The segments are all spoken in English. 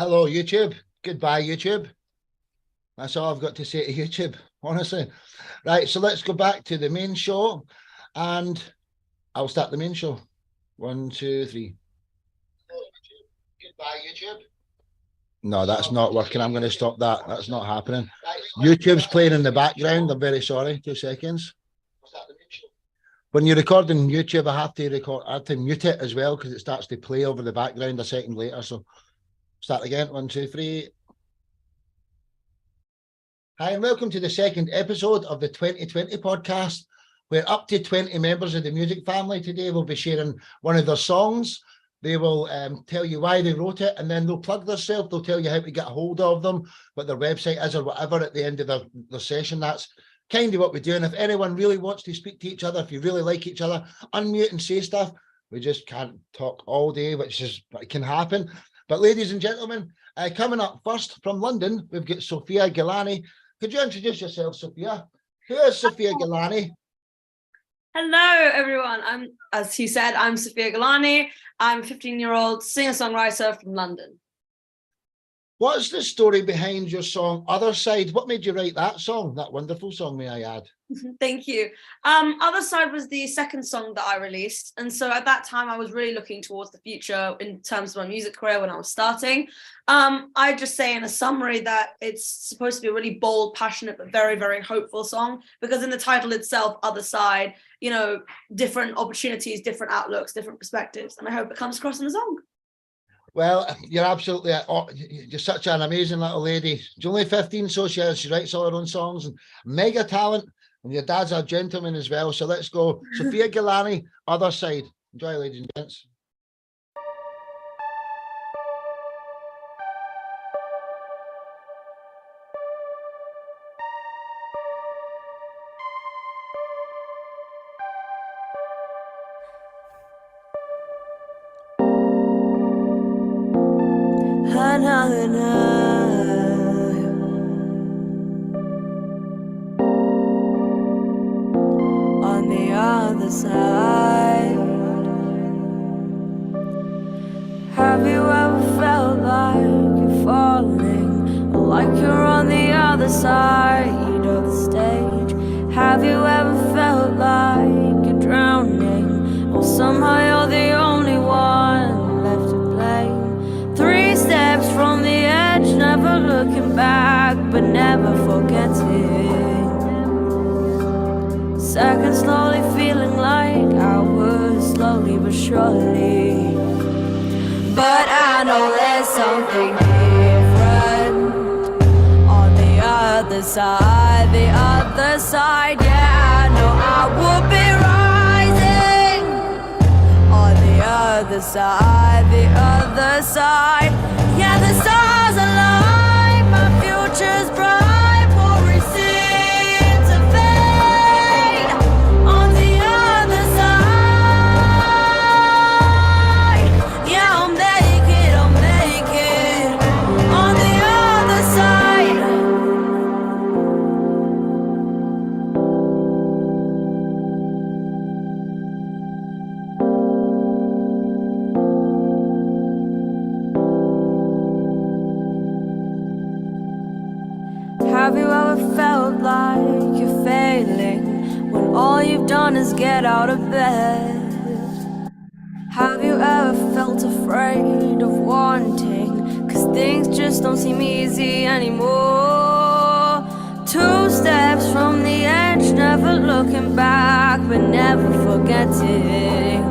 Hello, YouTube. Goodbye, YouTube. That's all I've got to say to YouTube, honestly. Right, so let's go back to the main show, and I'll start the main show. 1, 2, 3. Hello, YouTube. Goodbye, YouTube. No, that's not working. I'm going to stop that. That's not happening. YouTube's playing in the background. I'm very sorry. 2 seconds. When you're recording YouTube, I have to mute it as well because it starts to play over the background a second later. So start again. 1, 2, 3. Hi, and welcome to the second episode of the 2020 podcast. We're up to 20 members of the music family today. We'll be sharing one of their songs. They will tell you why they wrote it, and then they'll plug themselves. They'll tell you how to get a hold of them, what their website is or whatever at the end of their session. That's kind of what we do. And if anyone really wants to speak to each other, if you really like each other, unmute and say stuff. We just can't talk all day, which can happen. But ladies and gentlemen, coming up first from London, we've got Sophia Gilani. Could you introduce yourself, Sophia? Who is Sophia Gilani? Hello, everyone. As he said, I'm Sophia Gilani. I'm a 15-year-old singer-songwriter from London. What's the story behind your song, Other Side? What made you write that song, that wonderful song, may I add? Thank you. Other Side was the second song that I released. And so at that time, I was really looking towards the future in terms of my music career when I was starting. I just say in a summary that it's supposed to be a really bold, passionate, but very, very hopeful song, because in the title itself, Other Side, you know, different opportunities, different outlooks, different perspectives. And I hope it comes across in the song. Well, you're absolutely, you're such an amazing little lady. She's only 15, so she writes all her own songs, and mega talent. And your dad's a gentleman as well. So let's go. Sophia Gilani, Other Side. Enjoy, ladies and gents. On the other side, have you ever felt like you're falling, or like you're on the other side of the stage? Have you ever felt like you're drowning, or somehow you're the only one left to blame? 3 steps from the edge, never looking back, but never forgetting. Seconds slowly feeling like hours, slowly but surely. But I know there's something different on the other side, the other side. Yeah, I know I will be rising on the other side, the other side. Yeah, the stars align, my future's bright, won't resist to fade on the other side. Yeah, I'll make it on the other side. Have you ever felt like you're failing when all you've done is get out of bed? Have you ever felt afraid of wanting, 'cause things just don't seem easy anymore? 2 steps from the edge, never looking back, but never forgetting.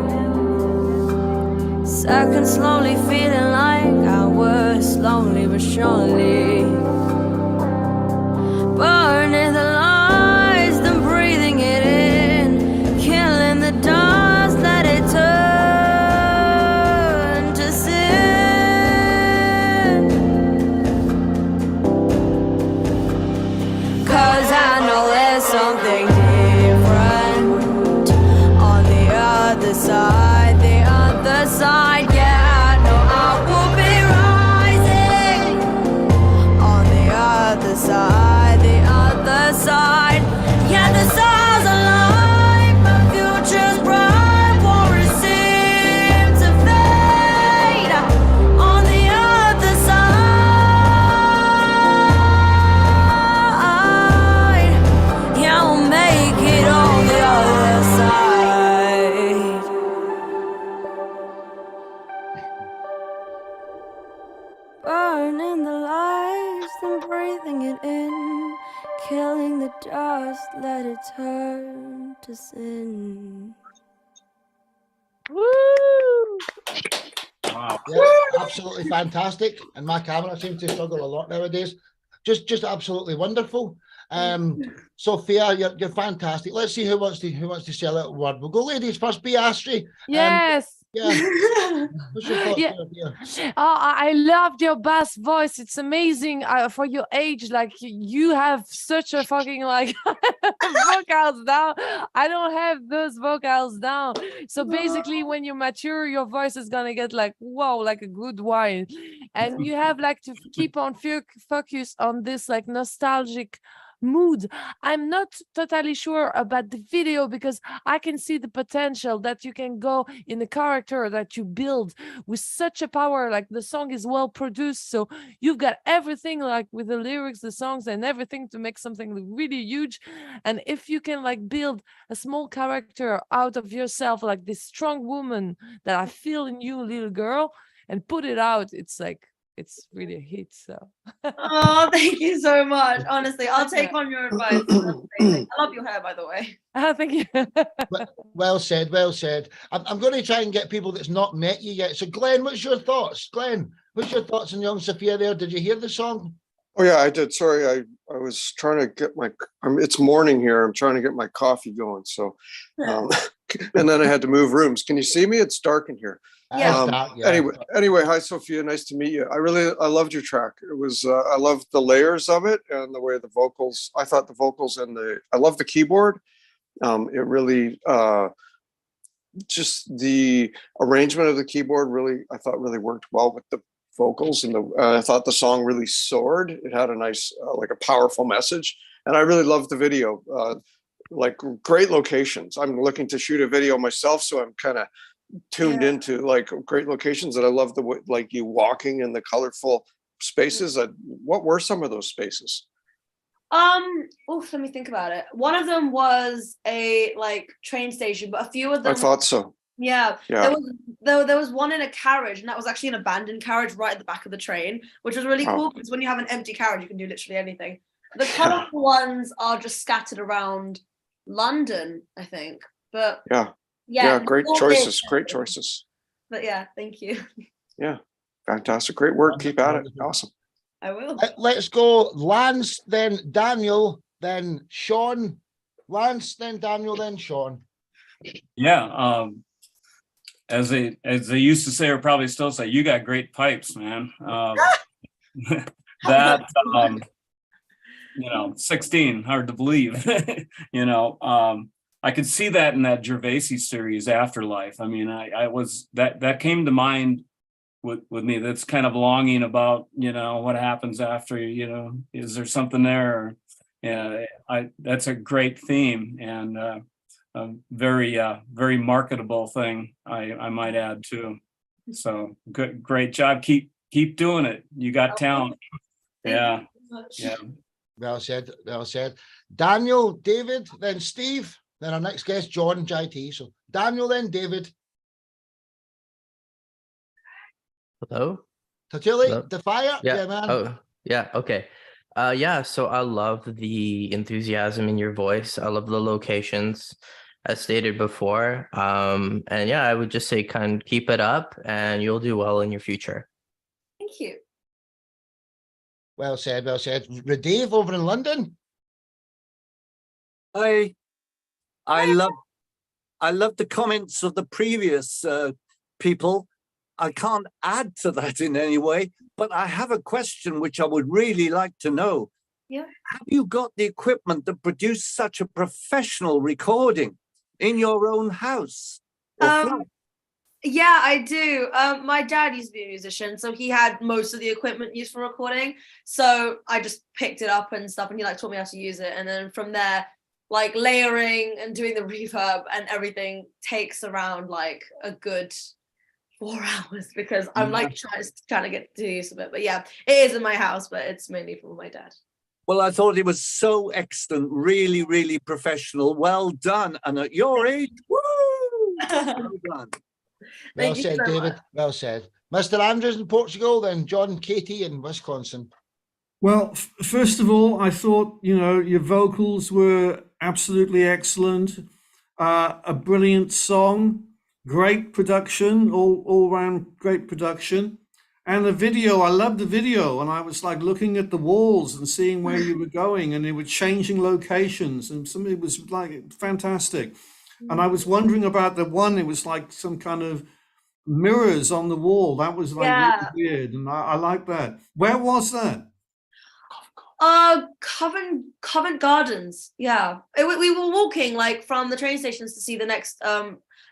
Seconds slowly feeling like hours, slowly but surely. Burning the lies, then breathing it in, killing the dust, let it turn to sin. 'Cause I know there's something different on the other side, the other side. Yeah, I know I will be rising on the then breathing it in, killing the dust, let it turn to sin. Woo! Wow. Yeah, absolutely fantastic. And my camera seems to struggle a lot nowadays. Just absolutely wonderful. Sophia, you're fantastic. Let's see who wants to say a little word. We'll go ladies first. Be Astrid. Yes. Yeah. What's your thoughts Yeah. here? Oh, I loved your bass voice. It's amazing for your age. Like you have such a fucking like vocals down. I don't have those vocals down. So basically, when you mature, your voice is gonna get like whoa, like a good wine, and you have like to keep on focus on this like nostalgic mood. I'm not totally sure about the video because I can see the potential that you can go in the character that you build with such a power. Like the song is well produced, so you've got everything like with the lyrics, the songs, and everything to make something really huge. And if you can like build a small character out of yourself, like this strong woman that I feel in you, little girl, and put it out, it's really a hit. So Oh, thank you so much. Honestly, I'll take on your advice. I love your hair, by the way. thank you. Well said, well said. I'm going to try and get people that's not met you yet. So Glenn, what's your thoughts? Glenn, what's your thoughts on young Sophia there? Did you hear the song? Oh yeah, I did. Sorry, I was trying to get my. It's morning here. I'm trying to get my coffee going. So, and then I had to move rooms. Can you see me? It's dark in here. Yeah. Anyway, hi Sophia, nice to meet you. I loved your track. It was I loved the layers of it and the way the vocals. I thought the vocals and I love the keyboard. It really just the arrangement of the keyboard I thought really worked well with the vocals, and I thought the song really soared. It had a nice like a powerful message, and I really loved the video. Like great locations. I'm looking to shoot a video myself, so I'm kind of tuned into like great locations, and I love the way like you walking in the colorful spaces. What were some of those spaces? Let me think about it. One of them was a like train station, but a few of them I thought so. Yeah. Yeah. There was one in a carriage, and that was actually an abandoned carriage right at the back of the train, which was really cool because when you have an empty carriage, you can do literally anything. The colorful ones are just scattered around London, I think. But yeah, great choices. Great choices. But yeah, thank you. Yeah, fantastic. Great work. Keep at it. Awesome. I will. Let's go Lance, then Daniel, then Sean. Lance, then Daniel, then Sean. Yeah. As they used to say, or probably still say, you got great pipes, man. That 16, hard to believe. I could see that in that Gervaisi series, Afterlife. I mean, I was that came to mind with me. That's kind of longing about, what happens after, is there something there? That's a great theme, and a very marketable thing, I might add too. So good, great job. Keep doing it. You got talent. Yeah. Yeah. Well said. Well said. Daniel, David, then Steve, then our next guest, John JT. So Daniel, then David. Hello? Tatili, the fire? Yeah. Man. Oh, yeah. Okay. Yeah, so I love the enthusiasm in your voice. I love the locations, as stated before. And yeah, I would just say kind of keep it up and you'll do well in your future. Thank you. Well said, well said. Dave over in London. I love the comments of the previous people. I can't add to that in any way, but I have a question which I would really like to know. Yeah. Have you got the equipment to produce such a professional recording in your own house? Yeah, I do. My dad used to be a musician, so he had most of the equipment used for recording. So I just picked it up and stuff, and he taught me how to use it. And then from there, layering and doing the reverb and everything takes around a good 4 hours because I'm trying to get to use of it. But yeah, it is in my house, but it's mainly for my dad. Well, I thought it was so excellent, really, really professional. Well done. And at your age, woo! Well done. Well said, David. Well said. Mr. Andrews in Portugal, then John Katie in Wisconsin. Well, first of all, I thought, your vocals were absolutely excellent. A brilliant song, great production, all around great production. And the video, I loved the video. And I was like looking at the walls and seeing where you were going, and they were changing locations, and something was like fantastic. And I was wondering about the one, it was like some kind of mirrors on the wall. That was like really weird. And I like that. Where was that? Covent Gardens. Yeah, we were walking like from the train stations to see the next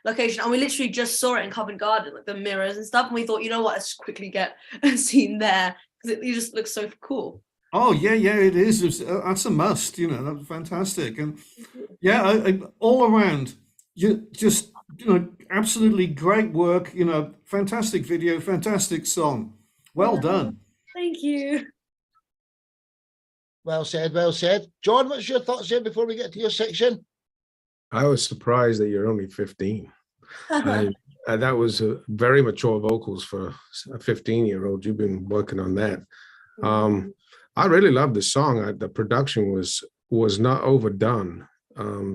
location, and we literally just saw it in Covent Garden, like the mirrors and stuff. And we thought, you know what, let's quickly get a scene there because it just looks so cool. Oh yeah, it is. That's a must. That's fantastic. And yeah, all around, just absolutely great work. Fantastic video, fantastic song. Well done. Thank you. Well said, well said. John, what's your thoughts there before we get to your section? I was surprised that you're only 15. And that was very mature vocals for a 15-year-old. You've been working on that. I really love the song. The production was not overdone.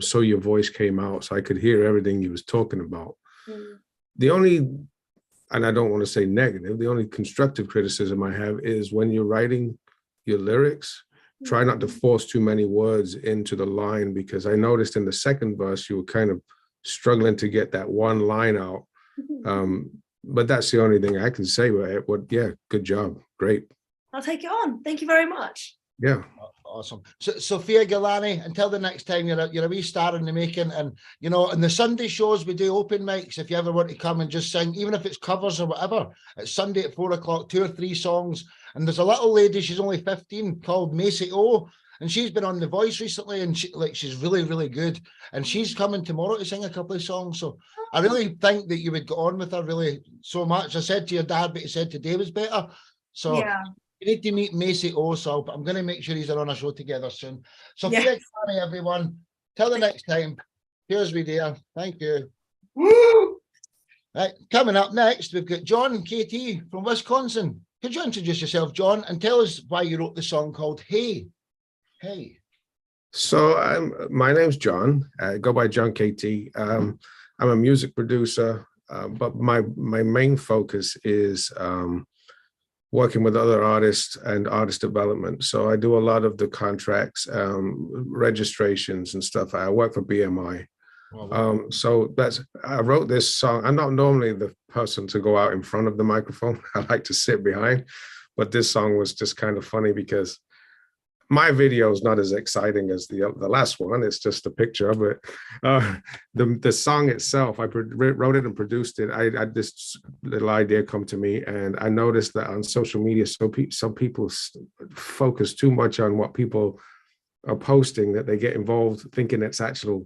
So your voice came out, so I could hear everything you was talking about. The only, and I don't want to say negative, the only constructive criticism I have is when you're writing your lyrics, try not to force too many words into the line, because I noticed in the second verse, you were kind of struggling to get that one line out. But that's the only thing I can say about it. Yeah, good job. Great. I'll take it on. Thank you very much. Yeah. Awesome. So, Sophia Galani, until the next time, you're a wee star in the making. And, in the Sunday shows, we do open mics. If you ever want to come and just sing, even if it's covers or whatever, it's Sunday at 4 o'clock, 2 or 3 songs. And there's a little lady, she's only 15, called Macy O, and she's been on The Voice recently, and she's really, really good. And she's coming tomorrow to sing a couple of songs. So I really think that you would go on with her really so much. I said to your dad, but he said today was better. So yeah. You need to meet Macy O, so I'm going to make sure he's on a show together soon. So Sophia Galani, everyone. Till the next time. Cheers, we dear. Thank you. Woo! Right, coming up next, we've got John KT from Wisconsin. Could you introduce yourself, John, and tell us why you wrote the song called Hey? Hey. So my name's John. I go by John KT. I'm a music producer, but my main focus is working with other artists and artist development. So I do a lot of the contracts, registrations and stuff. I work for BMI. So I wrote this song. I'm not normally the person to go out in front of the microphone. I like to sit behind, but this song was just kind of funny because my video is not as exciting as the last one. It's just a picture of it. The song itself, I wrote it and produced it. I had this little idea come to me, and I noticed that on social media, some people focus too much on what people are posting, that they get involved thinking it's actually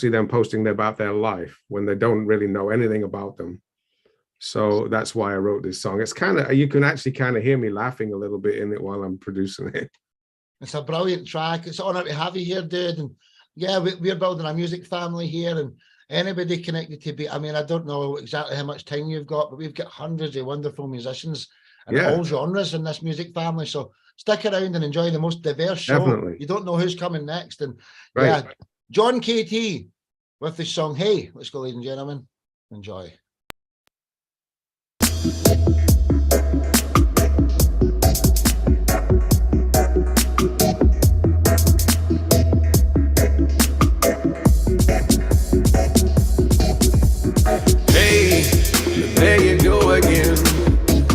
them posting about their life when they don't really know anything about them. So that's why I wrote this song. It's kind of, you can actually kind of hear me laughing a little bit in it while I'm producing it. It's a brilliant track. It's an honor to have you here, dude. And yeah, we're building a music family here, and anybody connected to be, I mean, I don't know exactly how much time you've got, but we've got hundreds of wonderful musicians and all genres in this music family. So stick around and enjoy the most diverse show. Definitely. You don't know who's coming next. And yeah, John KT with the song Hey. Let's go, ladies and gentlemen. Enjoy. Hey, there you go again,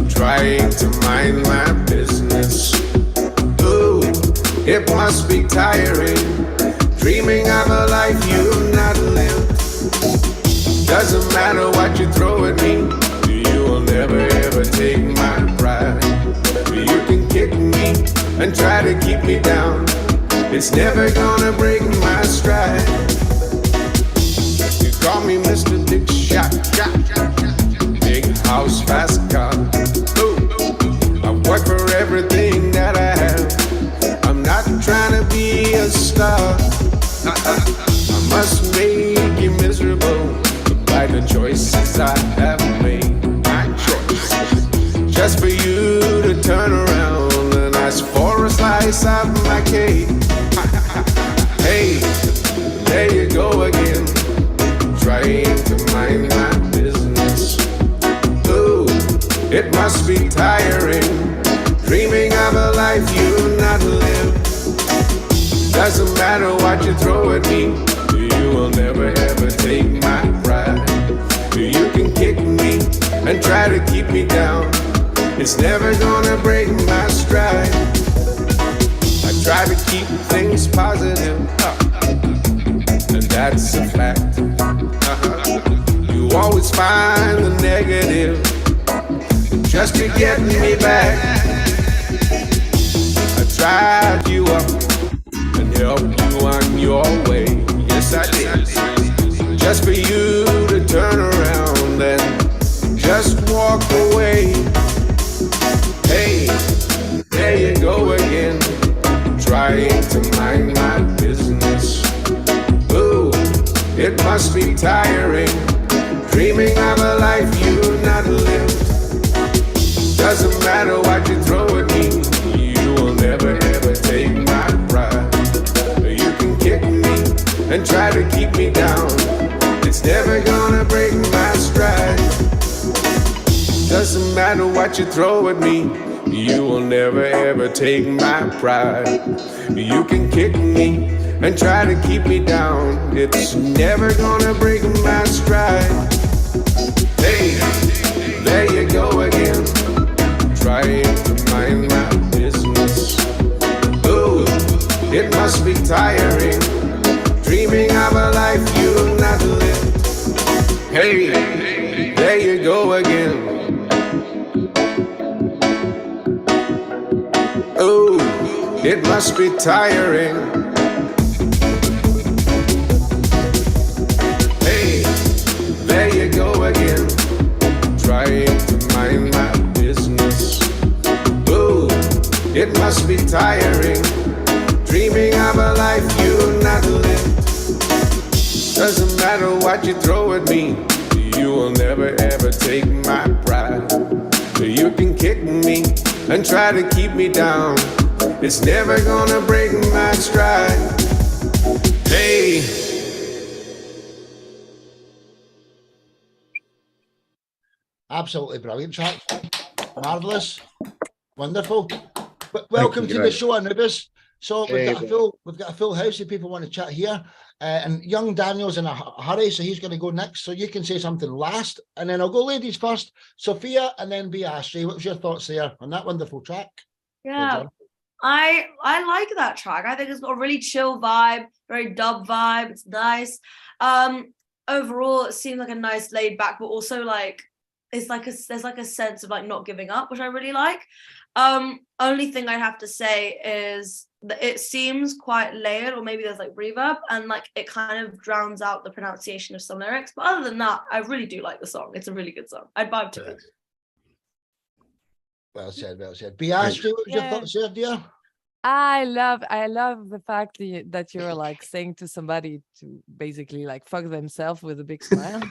trying to mind my business. Ooh, it must be tiring, dreaming of a life you've not lived. Doesn't matter what you throw at me, you will never ever take my pride. You can kick me and try to keep me down, it's never gonna break my stride. You call me Mr. Big Shot, big house, fast car. Ooh, I work for everything that I have. I'm not trying to be a star. I must make you miserable by the choices I have made. My choice, just for you to turn around and ask for price of my cake. Hey, there you go again, trying to mind my business. Ooh, it must be tiring, dreaming of a life you not live. Doesn't matter what you throw at me, you will never ever take my pride. You can kick me and try to keep me down, it's never gonna break my stride. I try to keep things positive, and that's a fact. You always find the negative just to get me back. I tried you up and helped you on your way. Yes, I did. Just for you to turn around and just walk away. Hey, there you go again, trying to mind my business. Ooh, it must be tiring, dreaming of a life you not lived. Doesn't matter what you throw at me, you will never ever take my pride. You can kick me and try to keep me down, it's never gonna break my stride. Doesn't matter what you throw at me, you will never ever take my pride. You can kick me and try to keep me down, it's never gonna break my stride. Hey, there you go again, trying to mind my business. Ooh, it must be tiring, dreaming of a life you not lived. Hey, there you go again. Ooh, it must be tiring. Hey, there you go again, trying to mind my business. Ooh, it must be tiring, dreaming of a life you not lived. Doesn't matter what you throw at me, you will never ever take my pride. You can kick me and try to keep me down, it's never gonna break my stride. Hey. Absolutely brilliant track. Marvelous. Wonderful. But welcome to the show, Anubis. So we've got a full house of people want to chat here. And young Daniel's in a hurry, so he's going to go next. So you can say something last, and then I'll go ladies first. Sophia, and then be Ashley. What's your thoughts there on that wonderful track? Yeah, I like that track. I think it's got a really chill vibe, very dub vibe. It's nice. Overall, it seems like a nice laid back, but also like it's like there's like a sense of like not giving up, which I really like. Only thing I have to say is that it seems quite layered, or maybe there's like reverb, and like it kind of drowns out the pronunciation of some lyrics. But other than that, I really do like the song. It's a really good song. I'd vibe to it. Well said, well said. Be Ashley, what was your thoughts there, dear? I love the fact that you're like saying to somebody to basically like fuck themselves with a big smile.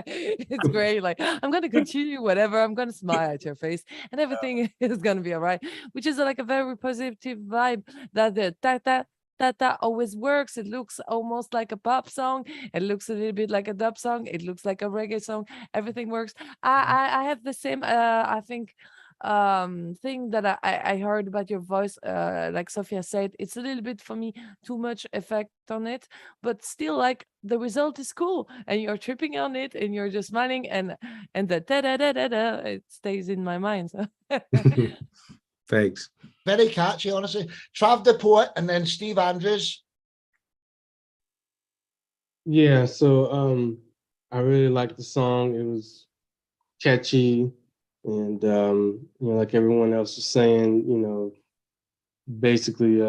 It's great. Like, I'm gonna continue whatever. I'm gonna smile at your face, and everything is gonna be all right. Which is like a very positive vibe. That the that always works. It looks almost like a pop song. It looks a little bit like a dub song. It looks like a reggae song. Everything works. I have the same. I think thing that I heard about your voice, like Sophia said, it's a little bit for me too much effect on it, but still like the result is cool, and you're tripping on it, and you're just smiling, and the da da da da da, it stays in my mind. So. Thanks. Very catchy, honestly. Trav the Poet, and then Steve Andrews. Yeah, so I really liked the song. It was catchy. And, like everyone else was saying, basically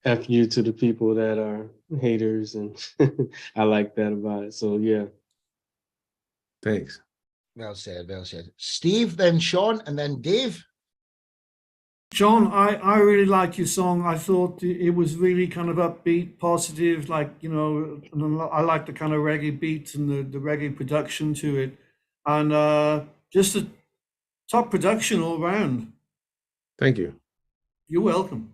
F you to the people that are haters. And I like that about it. So, yeah. Thanks. Well said, well said. Steve, then Sean, and then Dave. John, I really like your song. I thought it was really kind of upbeat, positive, like, and I like the kind of reggae beat and the reggae production to it. And just a top production all round. Thank you. You're welcome.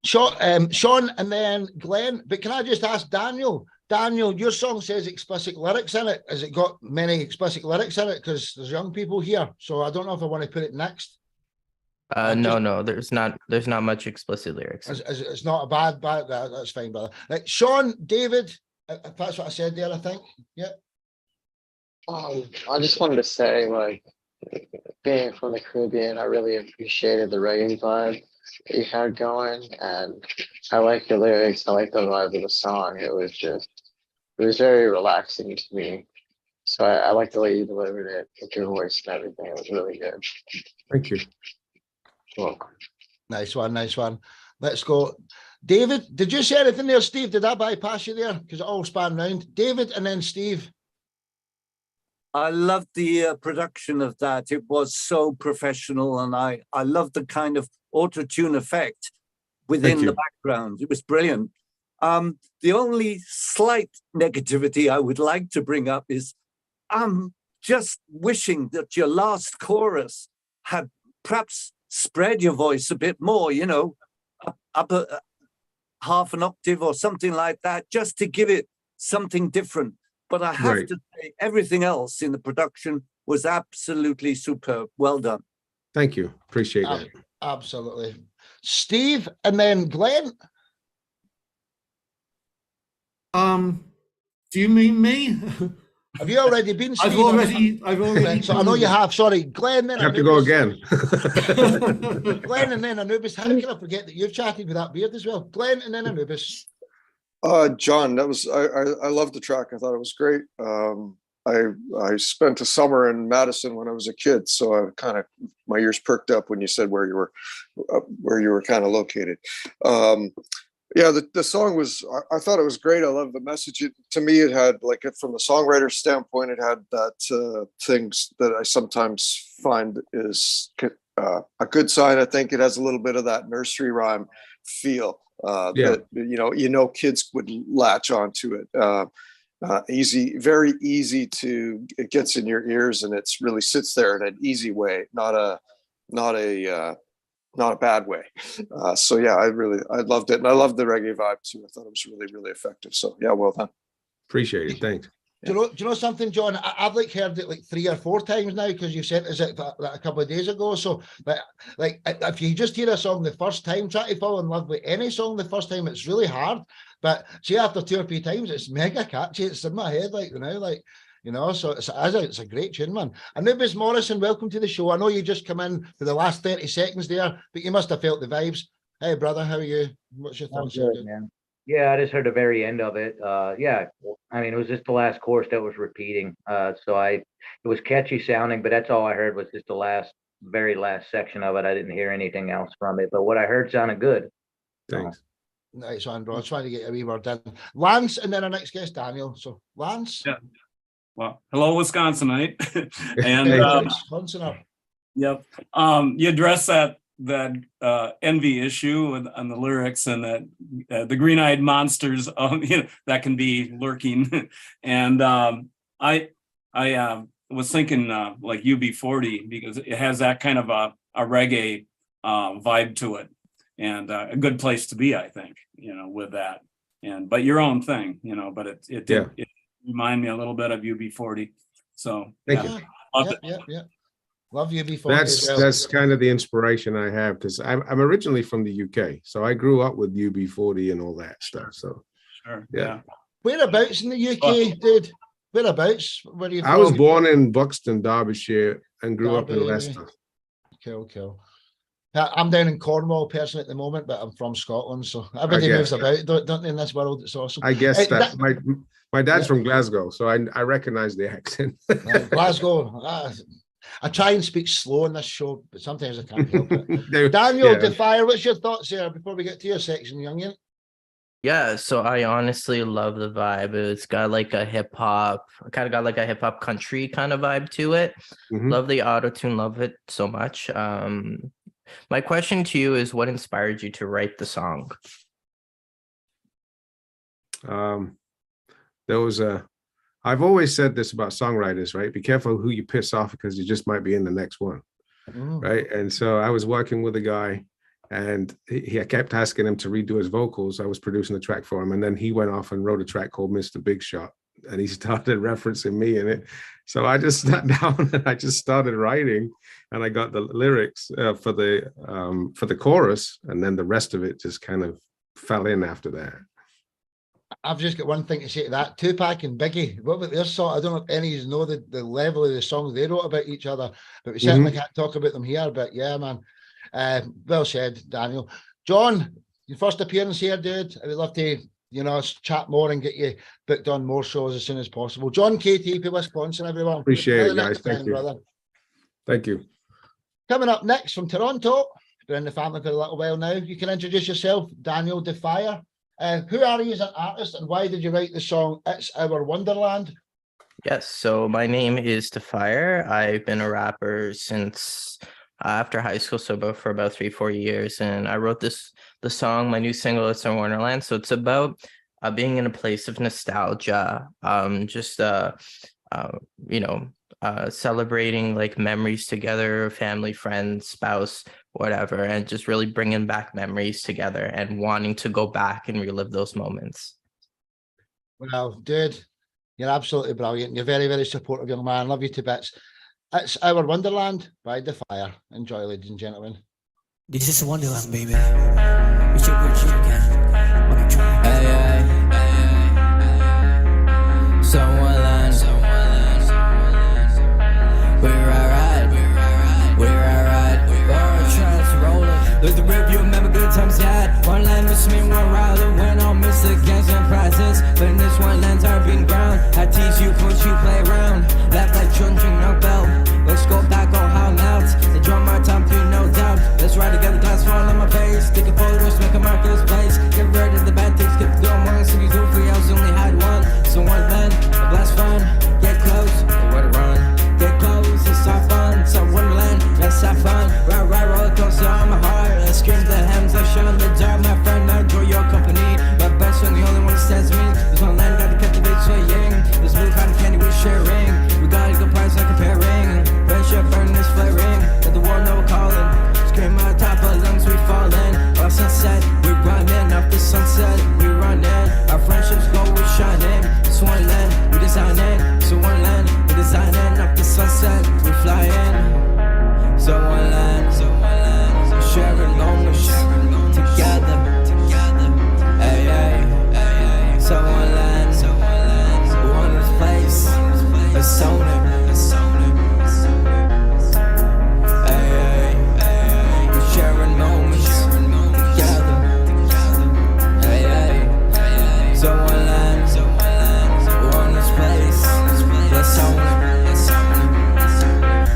Sean, and then Glenn. But can I just ask Daniel? Daniel, your song says explicit lyrics in it. Has it got many explicit lyrics in it? Because there's young people here, so I don't know if I want to put it next. No, there's not much explicit lyrics. It's not a bad. That's fine, brother. Like Sean, David, if that's what I said there, I think. Yeah. I just wanted to say, like, being from the Caribbean, I really appreciated the reggae vibe that you had going, and I like the lyrics. I like the vibe of the song. It was very relaxing to me. So I like the way you delivered it with your voice and everything. It was really good. Thank you. You're welcome. Nice one, nice one. Let's go. David, did you say anything there, Steve? Did I bypass you there? Because it all span round. David and then Steve. I loved the production of that. It was so professional, and I loved the kind of auto-tune effect within the background. It was brilliant. The only slight negativity I would like to bring up is I'm just wishing that your last chorus had perhaps spread your voice a bit more, you know, up a half an octave or something like that, just to give it something different. But I have to say, everything else in the production was absolutely superb. Well done. Thank you. Appreciate that. Absolutely. Steve and then Glenn. Do you mean me? Have you already been, Steve? I've already. So I know you have. Sorry, Glenn. Then I have to go again. Glenn and then Anubis. How can I forget that you've chatted with that beard as well? Glenn and then Anubis. John, that was I loved the track. I thought it was great. I spent a summer in Madison when I was a kid, so I kind of my ears perked up when you said where you were kind of located. Yeah, the song was. I thought it was great. I love the message. To me, it had from the songwriter standpoint, it had that things that I sometimes find is a good sign. I think it has a little bit of that nursery rhyme feel. That kids would latch onto it. Easy, very easy to. It gets in your ears and it's really sits there in an easy way, not a bad way. So yeah, I loved it, and I loved the reggae vibe too. I thought it was really, really effective. So yeah, well done. Appreciate it. Thanks. Do you know something, John? I've heard it 3 or 4 times now because you sent us it a couple of days ago. So like if you just hear a song the first time, try to fall in love with any song the first time, it's really hard. But see, after 2 or 3 times, it's mega catchy. It's in my head so it's a great tune, man. Anubis Morrison, welcome to the show. I know you just come in for the last 30 seconds there, but you must have felt the vibes. Hey, brother, how are you? What's your thoughts? I'm good, man. Yeah, I just heard the very end of it. Yeah, I mean, it was just the last chorus that was repeating. It was catchy sounding, but that's all I heard was just the very last section of it. I didn't hear anything else from it, but what I heard sounded good. Thanks. Nice one, bro. I was trying to get a wee word in. Lance, and then our next guest, Daniel. So, Lance. Yeah. Well, hello, Wisconsinite. And Wisconsinite. Yep. You address that envy issue on the lyrics, and that the green-eyed monsters that can be lurking. And I was thinking like UB40, because it has that kind of a reggae vibe to it, and a good place to be, I think, with that. But your own thing, but it remind me a little bit of UB40. So thank you. Yeah. Love UB40. That's kind of the inspiration I have, because I'm originally from the UK, so I grew up with UB40 and all that stuff. So sure, yeah. Whereabouts in the UK, dude? Whereabouts? Where are you from? I was born in Buxton, Derbyshire, and grew up in Leicester. Cool. I'm down in Cornwall personally at the moment, but I'm from Scotland, so everybody moves about, don't they, in this world? It's awesome. I guess that my dad's from Glasgow, so I recognize the accent. Glasgow. I try and speak slow in this show, but sometimes I can't help it. Daniel, Defire, what's your thoughts here before we get to your section, youngin? Yeah, so I honestly love the vibe. It's got like a hip hop country kind of vibe to it. Mm-hmm. Love the auto-tune, love it so much. My question to you is, what inspired you to write the song? I've always said this about songwriters, right? Be careful who you piss off, because you just might be in the next one, right? And so I was working with a guy, And he I kept asking him to redo his vocals. I was producing the track for him, and then he went off and wrote a track called Mr. Big Shot, and he started referencing me in it. So I just sat down and I just started writing, and I got the lyrics for the chorus, and then the rest of it just kind of fell in after that. I've just got one thing to say to that. Tupac and Biggie, what about their song? I don't know if any of you know the level of the songs they wrote about each other, but we certainly can't talk about them here. But yeah, man. Well said, Daniel. John, your first appearance here, dude. I would love to, chat more and get you booked on more shows as soon as possible. John KT, Wisconsin, everyone. Appreciate it, guys. Thank you. Brother. Thank you. Coming up next from Toronto, been in the family for a little while now. You can introduce yourself, Daniel Defire. Who are you as an artist, and why did you write the song It's Our Wonderland? Yes, so my name is Defire. I've been a rapper since after high school, so for about 3-4 years, and I wrote the song, my new single, It's Our Wonderland. So it's about being in a place of nostalgia, celebrating like memories together, family, friends, spouse, whatever, and just really bringing back memories together and wanting to go back and relive those moments. Well, dude, you're absolutely brilliant. You're very, very supportive young man. Love you to bits. It's Our Wonderland by Defire. Enjoy, ladies and gentlemen. This is Wonderland, baby. It's your bridge again. On the track. Hey, hey, hey, hey. So Wonderland. We're alright. We're alright. We're trying to roll it. There's the review, remember good times had. One land was me, one rider. When I'll miss the games and prizes. But in this one land's our being ground. I tease you, push you, play around. Laugh like children, drink no bell. Let's go back on how now. The drum our time through, no doubt. Let's ride together, glass fall on my face. Take a photos, make a marker's place. Get rid of the bad things, keep going one. So you go for yours, only had one. So one man, a blast fun. Get close, where to run. Get close, it's our fun. So Wonderland, let's have fun. Ride, roller coaster on my heart. Let's scream the hymns, I show in the dark. My friend, I enjoy your company. My best friend, the only one that stands me. This one land, gotta captivate swaying. This blue cotton candy we're sharing. We got a good price, not comparing. Pressure burning is flaring. Let the world know we're calling. Scream out top of lungs, we falling. Our sunset, we running. Off the sunset, we running. Our friendships go, we shining. It's one land, we designing. So one land, we designing. Off the sunset, we flying. So one land, sharing moments together. Hey, hey. So one land, we're on this place. Let's own it. Sharing moments together. Hey, hey. So one land, we're on this place. Let's own it.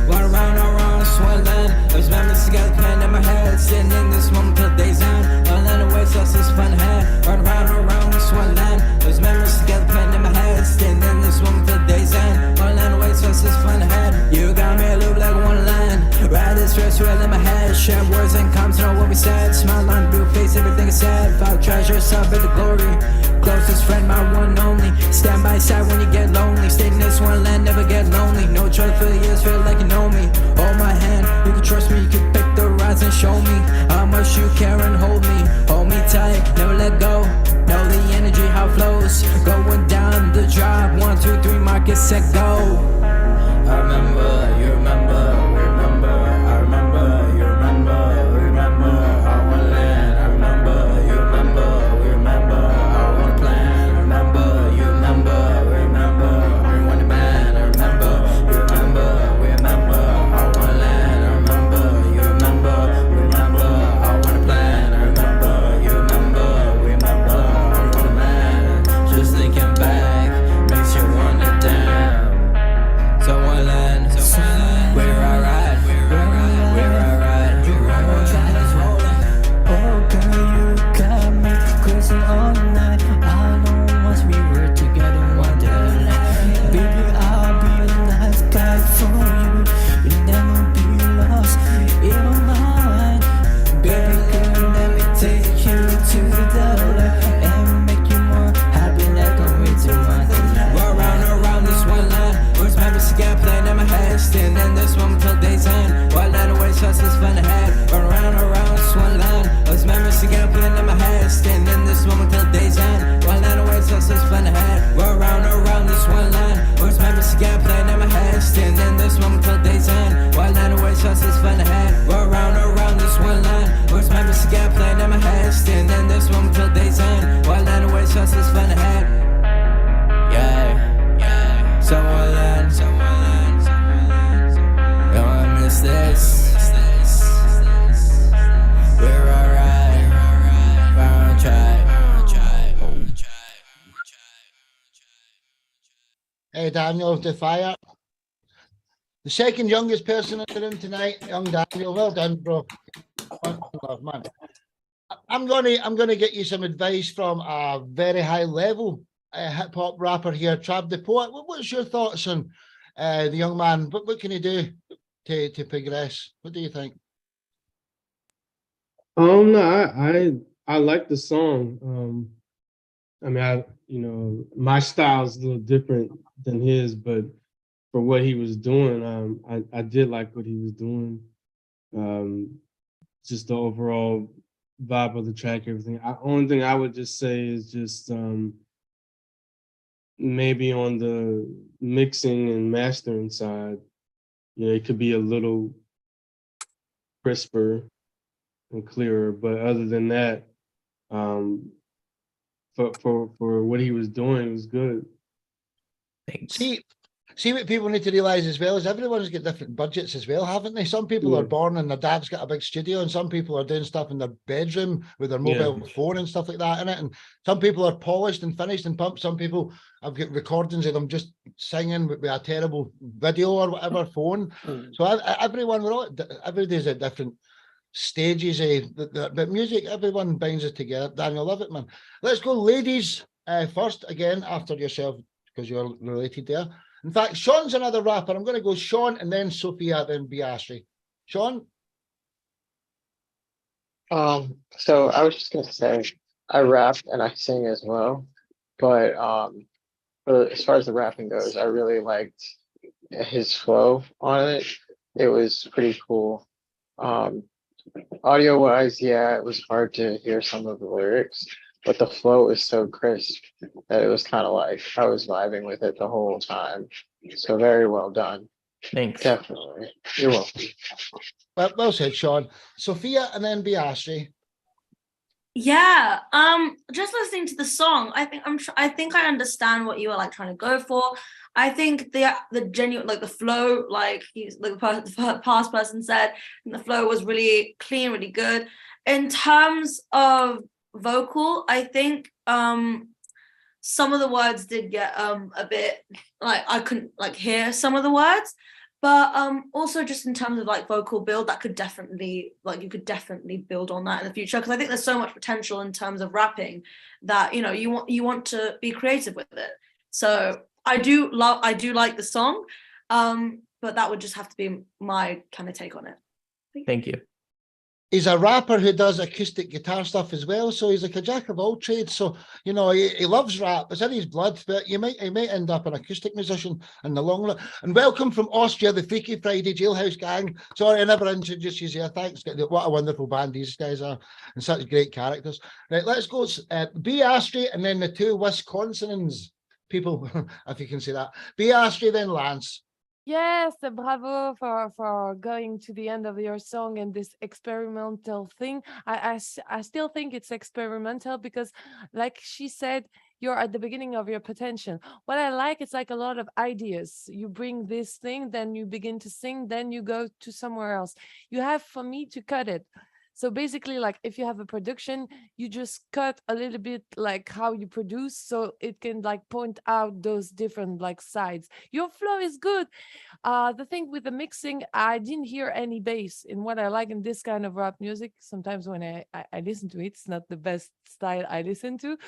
Run around, this one land. There's memories together, playing in my head. Sitting in this moment till day's end. One land awaits us, this fun ahead. Run around, this one land. There's memories together, playing in my head. Sitting in this moment till day's end. One land awaits us, this fun ahead. You got me a loop like one land. Ride this stress real in my head. Share words and comments, know what we said. Smile on blue face, everything is said. Foul treasure, celebrate the glory. Closest friend, my one only. Stand by side when you get lonely. Stay in this one land, never get lonely. No trouble for years, feel like you know me. Hold my hand, you can trust me. You can pick the rides and show me how much you care and hold me. Hold me tight, never let go. Know the energy, how it flows. Going down the drive, 1, 2, 3, mark it, set, go. I remember, you remember. Standing in this moment till day's end. While that awaits us is fun ahead. Run around this one line. in my handstand, and this one till day's end. While that away shots is fun ahead. Yeah, someone land. Yo, I miss this. We're alright. Found try. Hey, Daniel, the fire. The second youngest person in the room tonight, young Daniel. Well done, bro. Love, man. I'm gonna get you some advice from a very high level hip hop rapper here, Trav the Poet. What's your thoughts on the young man? What can he do to progress? What do you think? No, I like the song. I mean, my style is a little different than his, but for what he was doing, I did like what he was doing. Just the overall vibe of the track, everything. Only thing I would just say is just maybe on the mixing and mastering side, it could be a little crisper and clearer. But other than that, for what he was doing, it was good. Thanks. See what people need to realize as well is everyone's got different budgets as well, haven't they? Some people are born and their dad's got a big studio, and some people are doing stuff in their bedroom with their mobile phone and stuff like that in it. And some people are polished and finished and pumped. Some people have got recordings of them just singing with a terrible video or whatever phone. So everybody's at different stages. But music, everyone binds it together. Daniel, love it, man. Let's go, ladies, first again after yourself because you're related there. In fact, Sean's another rapper. I'm going to go Sean and then Sophia, then Biasri. Sean? So I was just going to say, I rap and I sing as well. But as far as the rapping goes, I really liked his flow on it. It was pretty cool. Audio-wise, yeah, it was hard to hear some of the lyrics, but the flow was so crisp that it was kind of like I was vibing with it the whole time. So very well done. Thanks. Definitely. You're welcome. Well said, Sean. Sophia and then Biasri. Yeah. Just listening to the song, I think I understand what you were like trying to go for. I think the genuine, like the flow, like the past person said, and the flow was really clean, really good. In terms of vocal, I think some of the words did get a bit like I couldn't like hear some of the words, but also just in terms of like vocal build, that could definitely you could definitely build on that in the future, because I think there's so much potential in terms of rapping that you want to be creative with it. So I do like the song, but that would just have to be my kind of take on it. Thank you. He's a rapper who does acoustic guitar stuff as well, so he's like a jack of all trades. So he loves rap. It's in his blood, but he might end up an acoustic musician in the long run. And welcome from Austria, the Freaky Friday Jailhouse Gang. Sorry, I never introduced you here. Thanks. What a wonderful band these guys are, and such great characters. Right, let's go. Biasri and then the two Wisconsinians people, if you can say that. Biasri, then Lance. Yes, bravo for going to the end of your song and this experimental thing. I still think it's experimental because, like she said, you're at the beginning of your potential. What I like, it's like a lot of ideas. You bring this thing, then you begin to sing, then you go to somewhere else. You have, for me, to cut it. So basically, like if you have a production, you just cut a little bit like how you produce, so it can like point out those different like sides. Your flow is good. The thing with the mixing, I didn't hear any bass in what I like in this kind of rap music. Sometimes when I listen to it, it's not the best style I listen to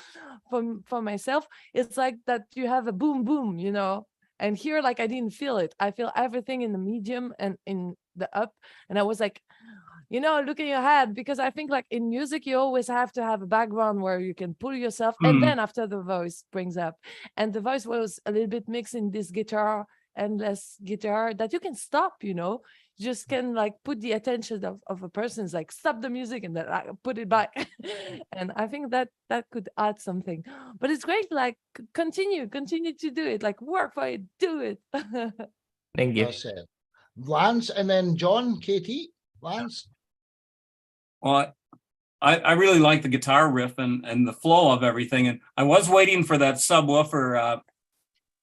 for myself. It's like that you have a boom, boom, and here, like I didn't feel it. I feel everything in the medium and in the up. And I was like, look in your head, because I think like in music, you always have to have a background where you can pull yourself. And then after the voice brings up, and the voice was a little bit mixing this guitar and less guitar that you can stop, you just can like put the attention of a person's like stop the music and then put it back. And I think that could add something, but it's great. Like continue to do it, like work for it, do it. Thank you. Lance and then John, KT. Lance. Well, I really like the guitar riff and the flow of everything. And I was waiting for that subwoofer,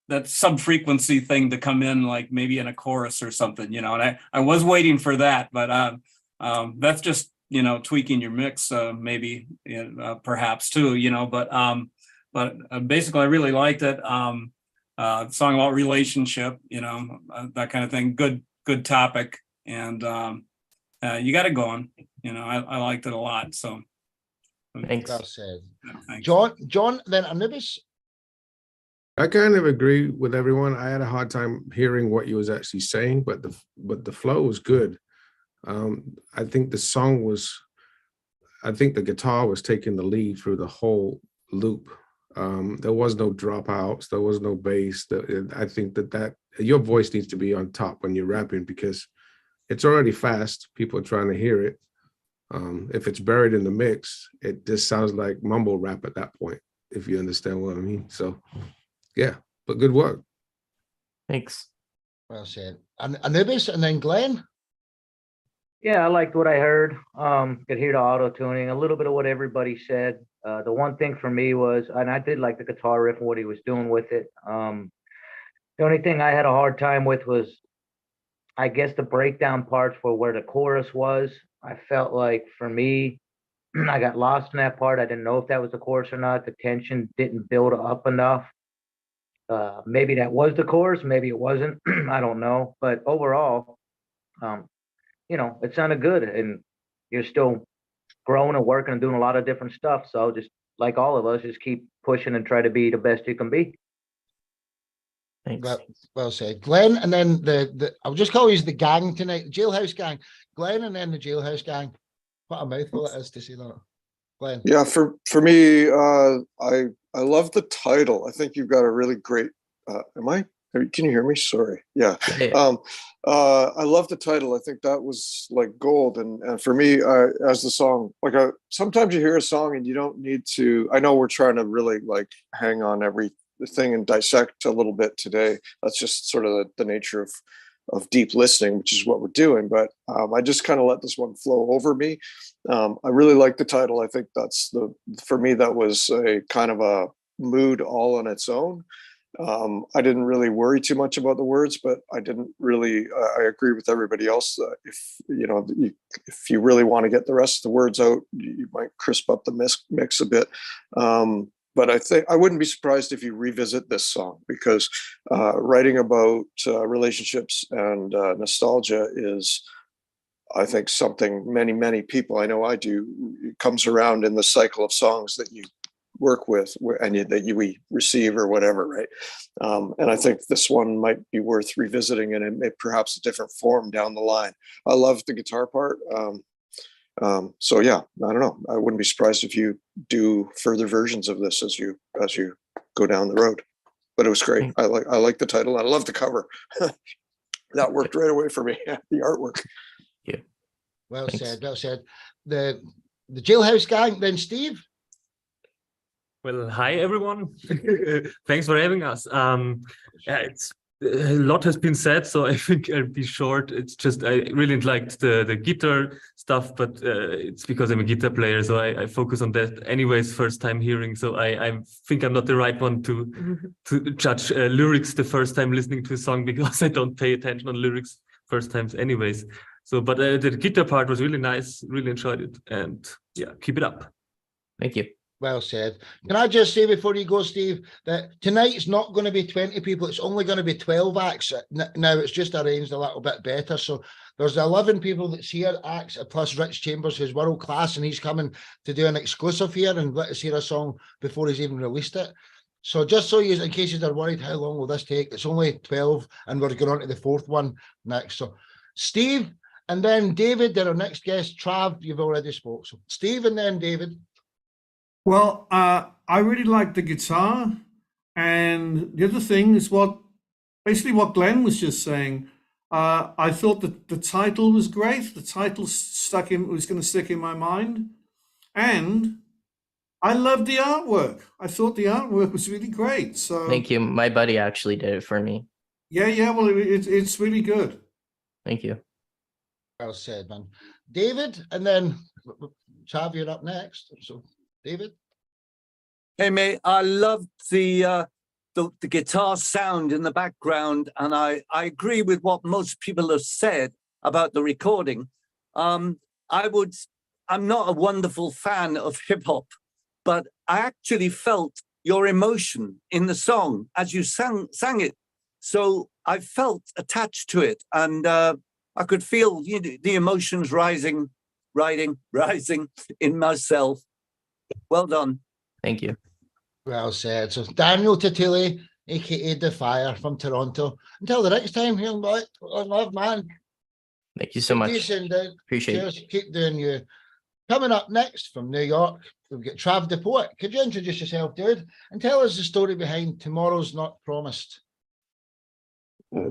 that sub frequency thing to come in, like maybe in a chorus or something, you know, and I was waiting for that, but that's just, you know, tweaking your mix, maybe perhaps too, you know, but basically I really liked it. Song about relationship, you know, that kind of thing. Good topic. And you got it going, you know, I liked it a lot. So Thanks. Well said. thanks. John, then Anubis. I kind of agree with everyone. I had a hard time hearing what you was actually saying, but the flow was good. I think the guitar was taking the lead through the whole loop. There was no dropouts, there was no bass. I think that your voice needs to be on top when you're rapping, because it's already fast. People are trying to hear it. If it's buried in the mix, it just sounds like mumble rap at that point, if you understand what I mean. So yeah, but good work. Thanks. Well said. And Anubis, and then Glenn. Yeah, I liked what I heard. Could hear the auto tuning, a little bit of what everybody said. The one thing for me was, and I did like the guitar riff and what he was doing with it. The only thing I had a hard time with was, I guess, the breakdown parts for where the chorus was. I felt like for me, I got lost in that part. I didn't know if that was the chorus or not. The tension didn't build up enough. Maybe that was the chorus, maybe it wasn't. I don't know. But overall, you know, it sounded good, and you're still growing and working and doing a lot of different stuff. So just like all of us, just keep pushing and try to be the best you can be. Thanks. Well said, Glenn. And then the I'll just call you the gang tonight, the Jailhouse Gang. Glenn, and then the Jailhouse Gang. What a mouthful it is to say that. Glenn. Yeah, for me, I love the title. I think you've got a really great. Can you hear me? Sorry. Yeah. I love the title. I think that was like gold. And for me, as the song, like sometimes you hear a song and you don't need to. I know we're trying to really like hang on everything and dissect a little bit today. That's just sort of the nature of deep listening, which is what we're doing. But I just kind of let this one flow over me. I really like the title. I think for me, that was a kind of a mood all on its own. I didn't really worry too much about the words, but I didn't really, I agree with everybody else. If you really want to get the rest of the words out, you might crisp up the mix a bit. But I think I wouldn't be surprised if you revisit this song, because writing about relationships and nostalgia is, I think, something many people, I know I do, it comes around in the cycle of songs that you work with and that we receive or whatever, right? And I think this one might be worth revisiting, and it may perhaps a different form down the line. I love the guitar part. So yeah, I don't know. I wouldn't be surprised if you do further versions of this as you go down the road. But it was great. I like the title. I love the cover. That worked right away for me. The artwork. Yeah. Well said. Well said. The Jailhouse Gang. Then Steve. Well, hi everyone. Thanks for having us. It's a lot has been said, so I think I'll be short. It's just I really liked the guitar stuff, but it's because I'm a guitar player, so I focus on that anyways. First time hearing, so I think I'm not the right one to judge lyrics the first time listening to a song, because I don't pay attention on lyrics first times anyways. So, but the guitar part was really nice. Really enjoyed it, and yeah, keep it up. Thank you. Well said. Can I just say before you go, Steve, that tonight it's not going to be 20 people. It's only going to be 12 acts. Now it's just arranged a little bit better. So there's 11 people that's here, acts, plus Rich Chambers, who's world class, and he's coming to do an exclusive here and let us hear a song before he's even released it. So just so you, in case you're worried, how long will this take? It's only 12, and we're going on to the fourth one next. So Steve, and then David, then our next guest, Trav, you've already spoke. So Steve and then David. Well, I really like the guitar, and the other thing is basically what Glenn was just saying. I thought that the title was great. The title was going to stick in my mind, and I loved the artwork. I thought the artwork was really great. So thank you. My buddy actually did it for me. Yeah. Well, it's really good. Thank you. Well said, man. David, and then Chav, you're up next. So, David. Hey, mate, I loved the guitar sound in the background, and I agree with what most people have said about the recording. I'm not a wonderful fan of hip hop, but I actually felt your emotion in the song as you sang it. So I felt attached to it, and I could feel the emotions rising in myself. Well done. Thank you. Well said. So Daniel Titili, aka The Fire from Toronto. Until the next time, here, love, man. Thank you so much. Appreciate it. Keep doing you. Coming up next from New York, we've got Trav the Poet. Could you introduce yourself, dude, and tell us the story behind Tomorrow's Not Promised?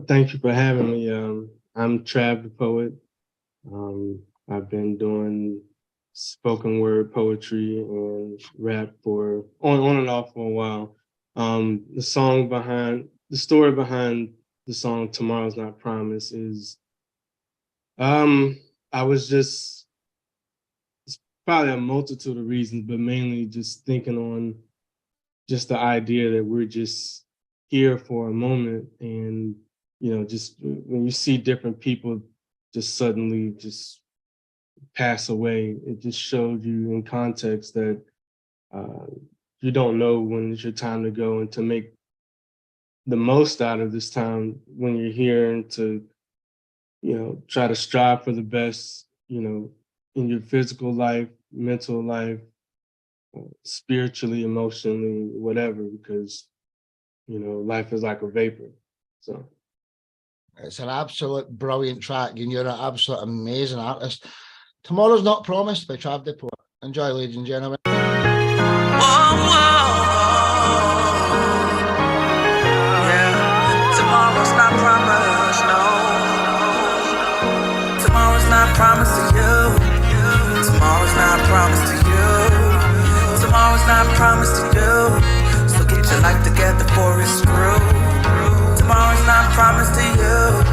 Thank you for having me. I'm Trav the Poet. I've been doing spoken word poetry and rap for on and off for a while. The story behind the song Tomorrow's Not Promised is I was just, it's probably a multitude of reasons, but mainly just thinking on just the idea that we're just here for a moment, and just when you see different people just suddenly just pass away, it just showed you in context that you don't know when it's your time to go, and to make the most out of this time when you're here, and to try to strive for the best, in your physical life, mental life, spiritually, emotionally, whatever, because life is like a vapor. So it's an absolute brilliant track, and you're an absolute amazing artist. Tomorrow's Not Promised by Trav the Poet. Enjoy, ladies and gentlemen. Tomorrow's not promised, no. Tomorrow's not promised to you. Tomorrow's not promised to you. Tomorrow's not promised to you. So get your life together before it's through. Tomorrow's not promised to you.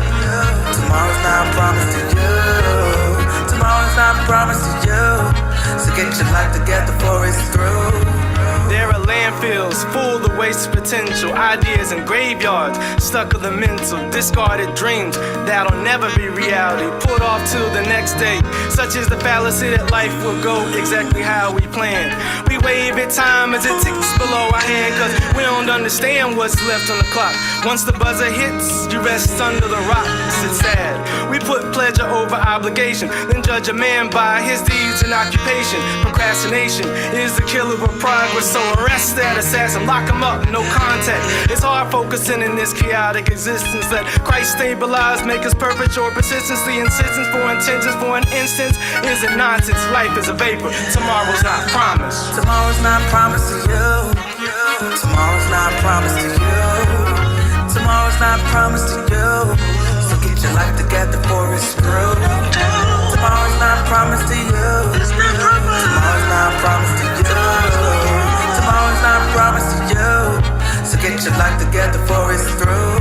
Tomorrow's not promised to you. Tomorrow's not promised to you. So get your life together before it's through. There are landfills full of waste potential, ideas and graveyards stuck in the mental, discarded dreams that'll never be reality, put off till the next day. Such is the fallacy that life will go exactly how we planned. We wave at time as it ticks below our hand, cause we don't understand what's left on the clock. Once the buzzer hits, you rest under the rocks. It's sad. We put pleasure over obligation, then judge a man by his deeds and occupation. Procrastination is the killer of progress, so arrest that assassin, lock him up, no contact. It's hard focusing in this chaotic existence. Let Christ stabilize, make us perfect. Your persistence, the insistence for intentions for an instance isn't nonsense. Life is a vapor. Tomorrow's not promised. Tomorrow's not promised to you. Tomorrow's not promised to you. Tomorrow's not promised to you. So get your life together before it's through. Tomorrow's not promised to you. Tomorrow's not promised to you. Tomorrow's not promised to you. So get your life together before it's through.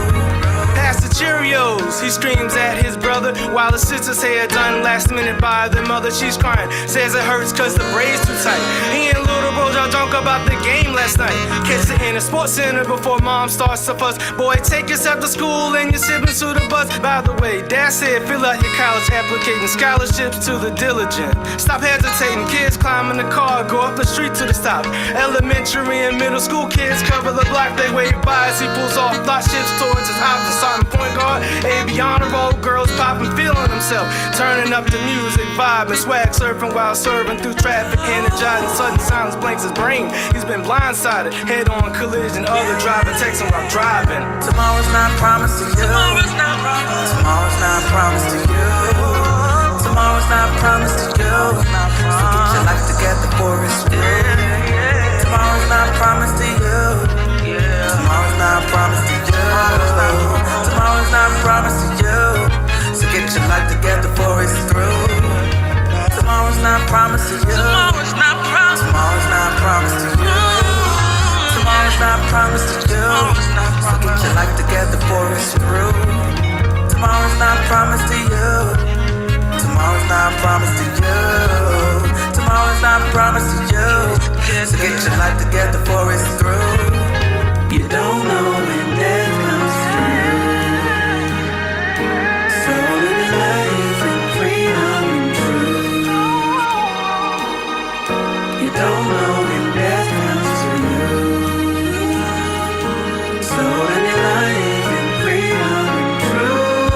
Pass the Cheerios, he screams at his brother, while his sister's hair done last minute by the mother. She's crying, says it hurts cause the braids too tight. He and little bro y'all drunk about the game last night. Catch it in a sports center before mom starts to fuss. Boy, take yourself to school and your siblings to the bus. By the way, dad said fill out your college application, scholarships to the diligent. Stop hesitating, kids climbing the car, go up the street to the stop. Elementary and middle school kids cover the block, they wave by as he pulls off, thought shifts towards his opposite starting point guard. A beyond the road, girls popping, feeling himself, turning up the music, vibing, swag surfing while serving through traffic, energizing. Sudden silence blanks his brain. He's been blindsided, head-on collision. Other driver texting while driving. Tomorrow's not promised to you. Tomorrow's not promised. Tomorrow's not promised to you. Tomorrow's not promised to you. So get your life together before it's through. Tomorrow's not promised to you. Tomorrow's not promised to you. Tomorrow's not promised to you. So get your life together before it's through. Tomorrow's not promised to you. Tomorrow's not promised. Tomorrow's not promised to you. Tomorrow's not promised to you. So get your life together before it's through. Tomorrow's not promised to you. Tomorrow's not promised to you. Tomorrow's not promised to you. So get your life together before it's through. You don't know when death comes through. So live your life in freedom and truth. You don't know when death comes to you. So live your life in freedom and truth.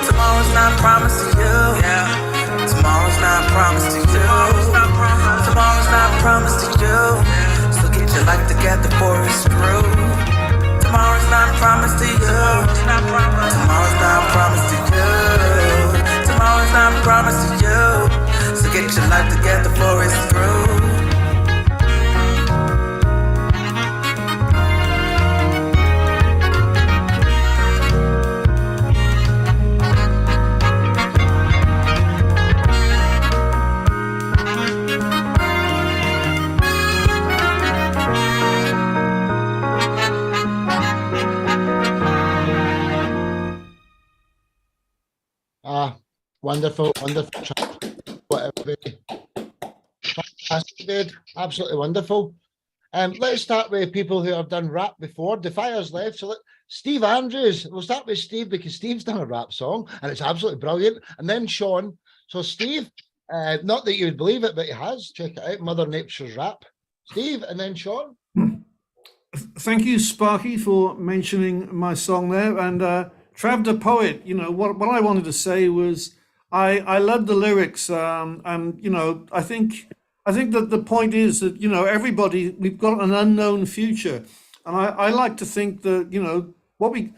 Tomorrow's not promised to you. Yeah. Tomorrow's not promised to you. Tomorrow's not promised to you. So get your life together before it's through. Tomorrow's not promised to you. Tomorrow's not promised to you. Tomorrow's not promised to you. So get your life together before it's through. Wonderful, wonderful track. Whatever. Fantastic, dude. Absolutely wonderful. Let's start with people who have done rap before. The fire's left. So Steve Andrews. We'll start with Steve because Steve's done a rap song and it's absolutely brilliant. And then Sean. So Steve, not that you would believe it, but he has. Check it out. Mother Nature's Rap. Steve, and then Sean. Thank you, Sparky, for mentioning my song there. And Trav the Poet, you know, what I wanted to say was I love the lyrics. And, you know, I think that the point is that, you know, everybody, we've got an unknown future. And I like to think that, you know, what we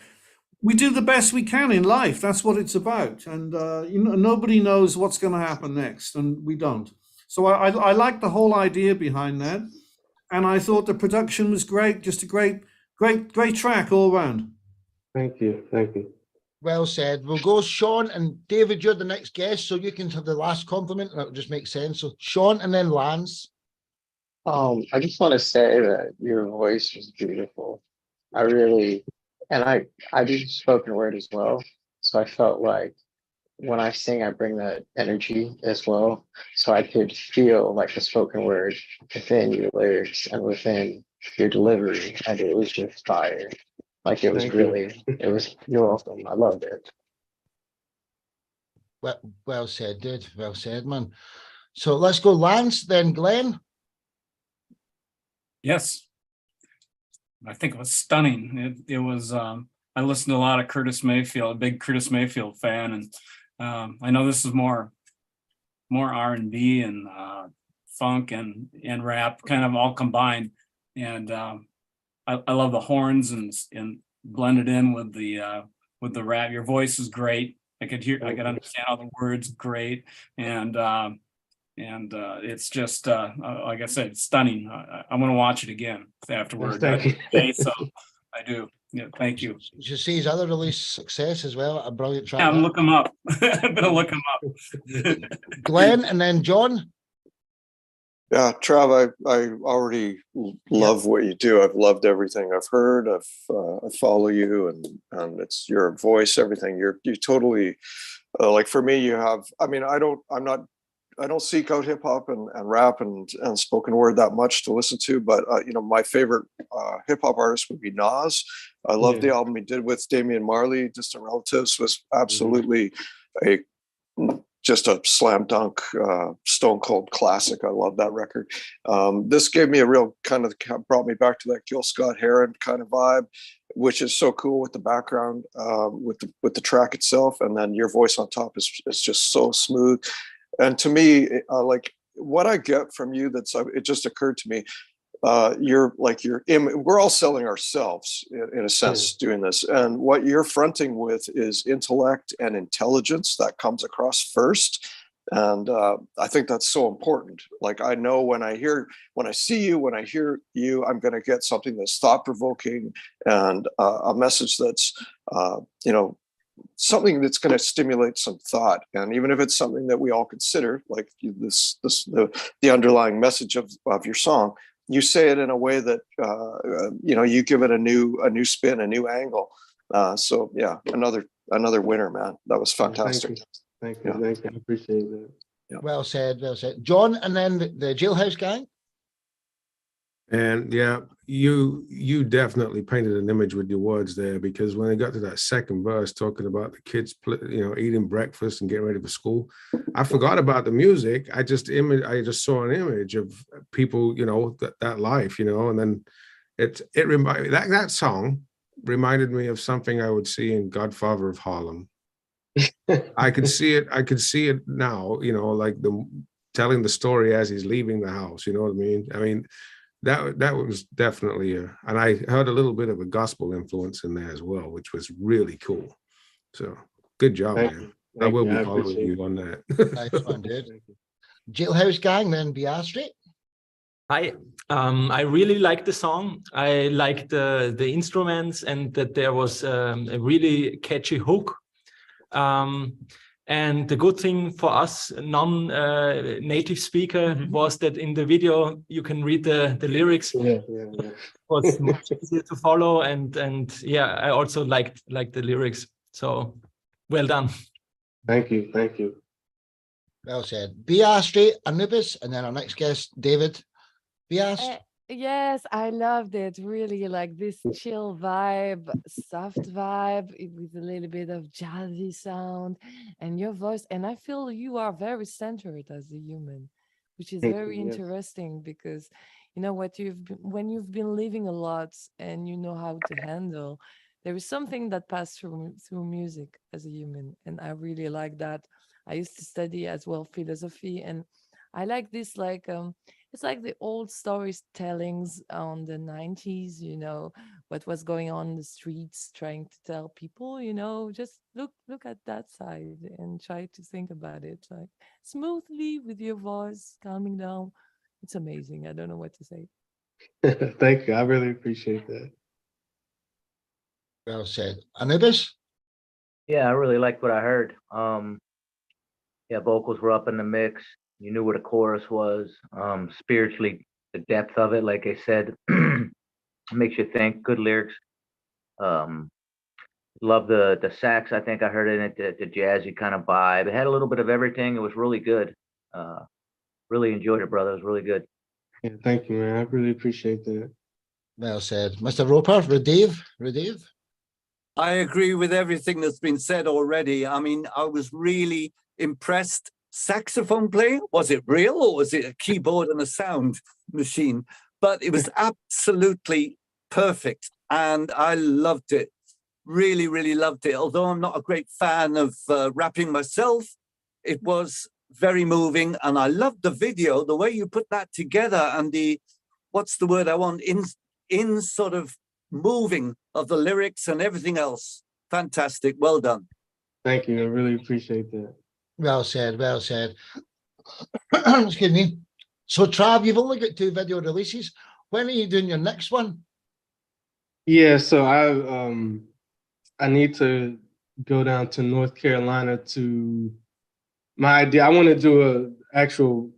do the best we can in life. That's what it's about. And, you know, nobody knows what's going to happen next, and we don't. So I like the whole idea behind that. And I thought the production was great, just a great track all round. Thank you. Thank you. Well said. We'll go Sean and David, you're the next guest, so you can have the last compliment and it'll just make sense. So Sean and then Lance. I just want to say that your voice was beautiful. I do spoken word as well. So I felt like when I sing, I bring that energy as well. So I could feel like the spoken word within your lyrics and within your delivery. And it was just fire. Like it was you're welcome. I loved it. Well said, dude. Well said, man. So let's go Lance, then Glenn. Yes. I think it was stunning. It was, I listened to a lot of Curtis Mayfield, a big Curtis Mayfield fan. And I know this is more R&B and funk and rap kind of all combined. And I love the horns and blended in with the rap. Your voice is great. I could understand all the words great. And it's just like I said, it's stunning. I'm going to watch it again afterward. So I do. Yeah, thank you. You should see his other release success as well. A brilliant track. Yeah, I'm looking him up. I'm gonna look him up. Glenn and then John. Yeah, Trav, I already love what you do. I've loved everything I've heard. I follow you, and it's your voice, everything. You totally like for me. You have. I mean, I don't seek out hip hop and rap and spoken word that much to listen to, but you know, my favorite hip hop artist would be Nas. I love the album he did with Damian Marley, Distant Relatives, was absolutely just a slam dunk, stone cold classic. I love that record. This gave me a real brought me back to that Gil Scott-Heron kind of vibe, which is so cool with the background, with the track itself, and then your voice on top is just so smooth. And to me, like what I get from you, it just occurred to me. We're all selling ourselves in a sense doing this, and what you're fronting with is intellect and intelligence that comes across first. And I think that's so important. Like I know when I hear you, I'm going to get something that's thought provoking and a message that's something that's going to stimulate some thought. And even if it's something that we all consider, like the underlying message of your song, you say it in a way that you give it a new spin, a new angle. So yeah, another another winner, man. That was Thank fantastic. you. Thank you. Yeah. Thank you. I appreciate that. Yeah. Well said, well said. John, and then the Jailhouse Gang. And yeah, you definitely painted an image with your words there, because when I got to that second verse talking about the kids, eating breakfast and getting ready for school, I forgot about the music. I just saw an image of people, that life, and then it reminded that song reminded me of something I would see in Godfather of Harlem. I could see it now, like telling the story as he's leaving the house. You know what I mean? I mean, that was definitely and I heard a little bit of a gospel influence in there as well, which was really cool. So good job, man. I will be following you on that. Nice one, dude. Jailhouse Gang, then BR Street. Hi, I really like the song. I like the instruments, and that there was a really catchy hook. And the good thing for us non-native speaker was that in the video you can read the lyrics. Yeah. It was much easier to follow, and yeah, I also liked the lyrics. So well done. Thank you. Well said. BR Street, Anubis, and then our next guest, David. BR. Yes, I loved it. Really, like this chill vibe, soft vibe with a little bit of jazzy sound, and your voice. And I feel you are very centered as a human, which is Thank very you, yes. interesting, because you know what when you've been living a lot and you know how to handle, there is something that passes through music as a human, and I really like that. I used to study as well philosophy, and I like this it's like the old storytellings on the 90s, what was going on in the streets, trying to tell people, just look at that side and try to think about it like smoothly with your voice, calming down. It's amazing. I don't know what to say. Thank you. I really appreciate that. Well said. Anubis? Yeah, I really liked what I heard. Yeah, vocals were up in the mix. You knew what a chorus was. Spiritually, the depth of it, like I said, makes you think. Good lyrics. Love the sax. I think I heard in it the jazzy kind of vibe. It had a little bit of everything. It was really good. Really enjoyed it, brother. It was really good. Yeah, thank you, man. I really appreciate that. Well said. Mr. Roper, Radev? I agree with everything that's been said already. I mean, I was really impressed. Saxophone playing, was it real or was it a keyboard and a sound machine? But it was absolutely perfect, and I loved it. Really, really loved it. Although I'm not a great fan of rapping myself, it was very moving, and I loved the video, the way you put that together, and what's the word I want, in sort of moving of the lyrics and everything else. Fantastic. Well done. Thank you. I really appreciate that. Well said, well said. Excuse me. So, Trav, you've only got 2 video releases. When are you doing your next one? Yeah, so I need to go down to North Carolina to my idea. I want to do a actual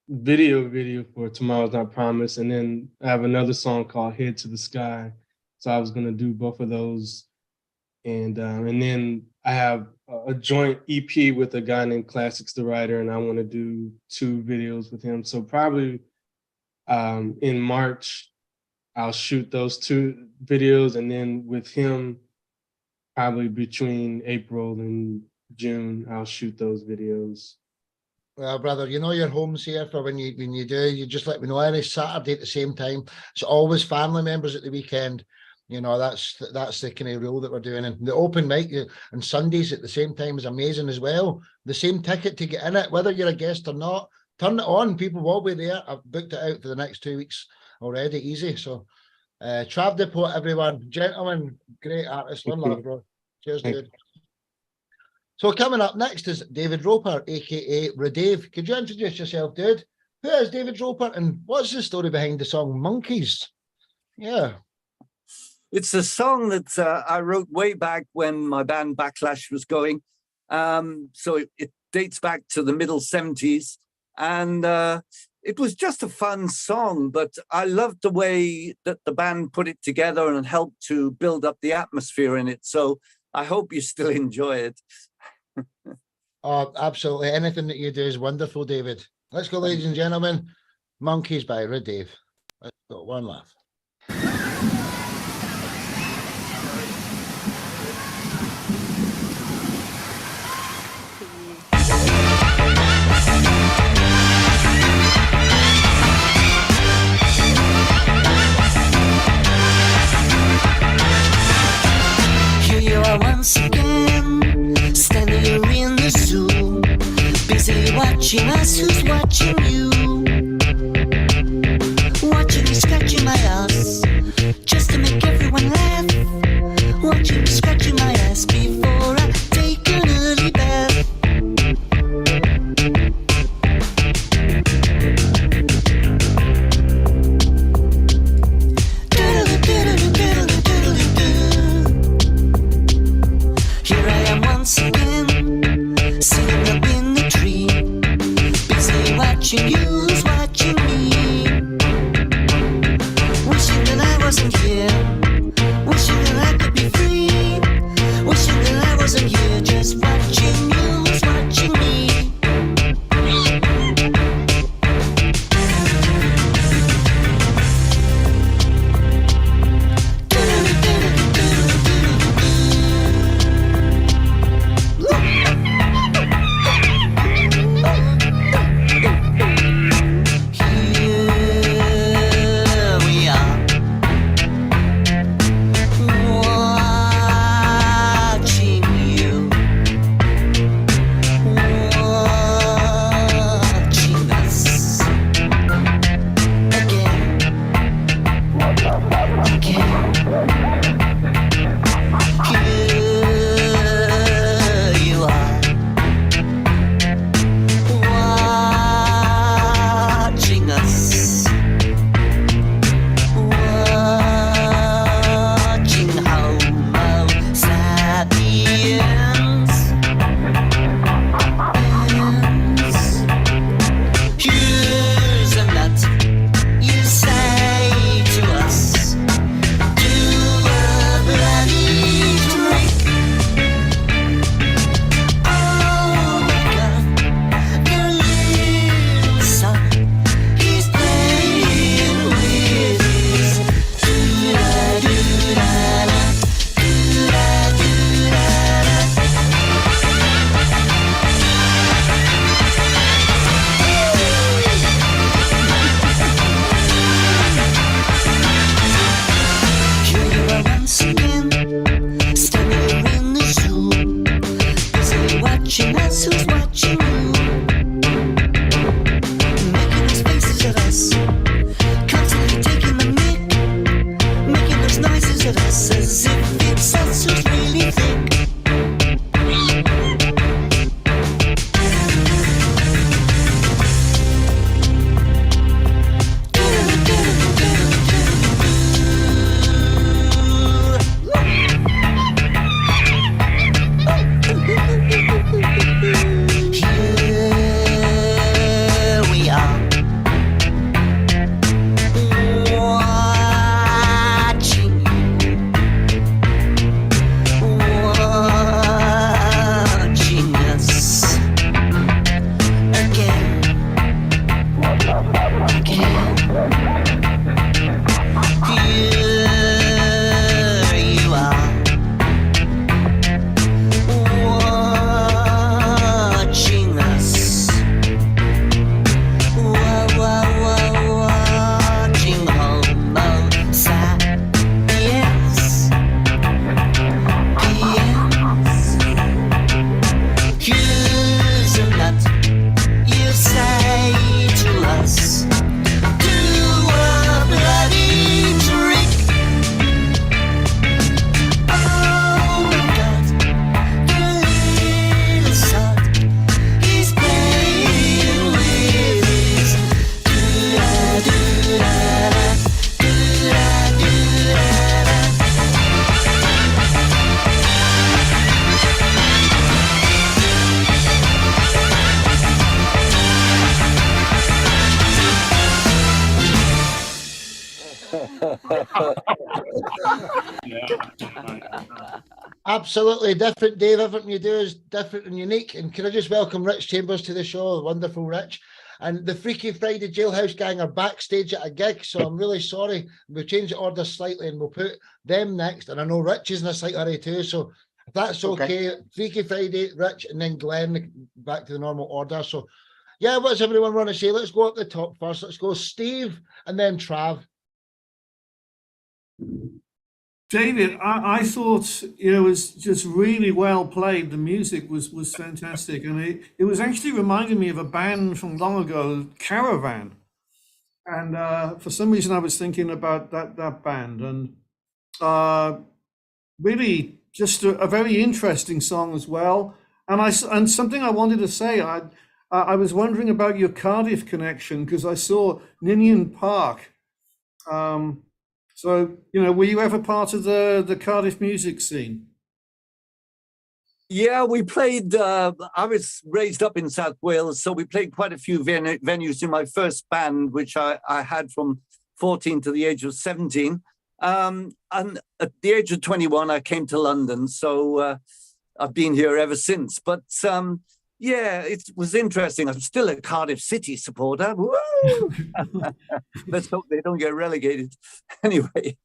video for Tomorrow's Not Promised, and then I have another song called Head to the Sky. So I was gonna do both of those, and then I have a joint EP with a guy named Classics the Writer, and I want to do 2 videos with him. So probably in March, I'll shoot those 2 videos, and then with him, probably between April and June, I'll shoot those videos. Well, brother, your home's here for when you do. You just let me know any Saturday at the same time. It's always family members at the weekend. That's the kind of rule that we're doing. And the open mic on Sundays at the same time is amazing as well. The same ticket to get in it, whether you're a guest or not. Turn it on. People will be there. I've booked it out for the next 2 weeks already. Easy. So, Trav Depot, everyone, gentlemen, great artist. One love, bro. Cheers, dude. So coming up next is David Roper, aka Radev. Could you introduce yourself, dude? Who is David Roper, and what's the story behind the song Monkeys? Yeah. It's a song that I wrote way back when my band Backlash was going. So it dates back to the middle 70s. And it was just a fun song, but I loved the way that the band put it together and helped to build up the atmosphere in it. So I hope you still enjoy it. Oh, absolutely. Anything that you do is wonderful, David. Let's go, ladies and gentlemen. Monkeys by Red Dave. Let's go. One laugh. Here you are once again, standing here in the zoo, busy watching us, who's watching you? Watching me scratching my ass, just to make everyone laugh. Watching me scratching my ass before I take an early bath. Here I am once again, sitting up in the tree, busy watching you, who's watching me. Wishing that I wasn't here, wishing that I could be free, wishing that I wasn't here, just watching you, who's watching me. Here we are, watching you, watching us again, again. Here you are, watching us, watching Homo sapiens. Here's a nut you say to us, do a bloody drink. Oh my God, the little son, he's playing with his doo-da-doo-da-da, doo-da-doo-da-da. Here you are once again, standing here in the zoo, busy watching us, who's watching you? Making those faces at us, constantly taking the mick, making those noises at us as if it's us who's really thick. Here we are, watching you, watching us again, again. Here you are, watching us, watching Homo sapiens, piens. Here's a nut you say to us, do a bloody drink. Oh my God, the little son, he's playing with his doo-da-doo-da-da, doo-da-doo-da-da. Yeah. Absolutely different, Dave. Everything you do is different and unique. And can I just welcome Rich Chambers to the show? Wonderful, Rich. And the Freaky Friday Jailhouse Gang are backstage at a gig, so I'm really sorry. We'll change the order slightly and we'll put them next. And I know Rich is in a slight hurry too, so if that's okay. Freaky Friday, Rich, and then Glenn back to the normal order. So yeah, what does everyone want to say? Let's go up the top first. Let's go Steve and then Trav. David, I thought it was just really well played. The music was fantastic, and it was actually reminding me of a band from long ago, Caravan. And for some reason, I was thinking about that band, and really just a very interesting song as well. And something I wanted to say, I was wondering about your Cardiff connection because I saw Ninian Park. So, were you ever part of the Cardiff music scene? Yeah, we played, I was raised up in South Wales, so we played quite a few venues in my first band, which I had from 14 to the age of 17. And at the age of 21, I came to London, so I've been here ever since. But yeah, it was interesting. I'm still a Cardiff City supporter. Woo! Let's hope they don't get relegated. Anyway,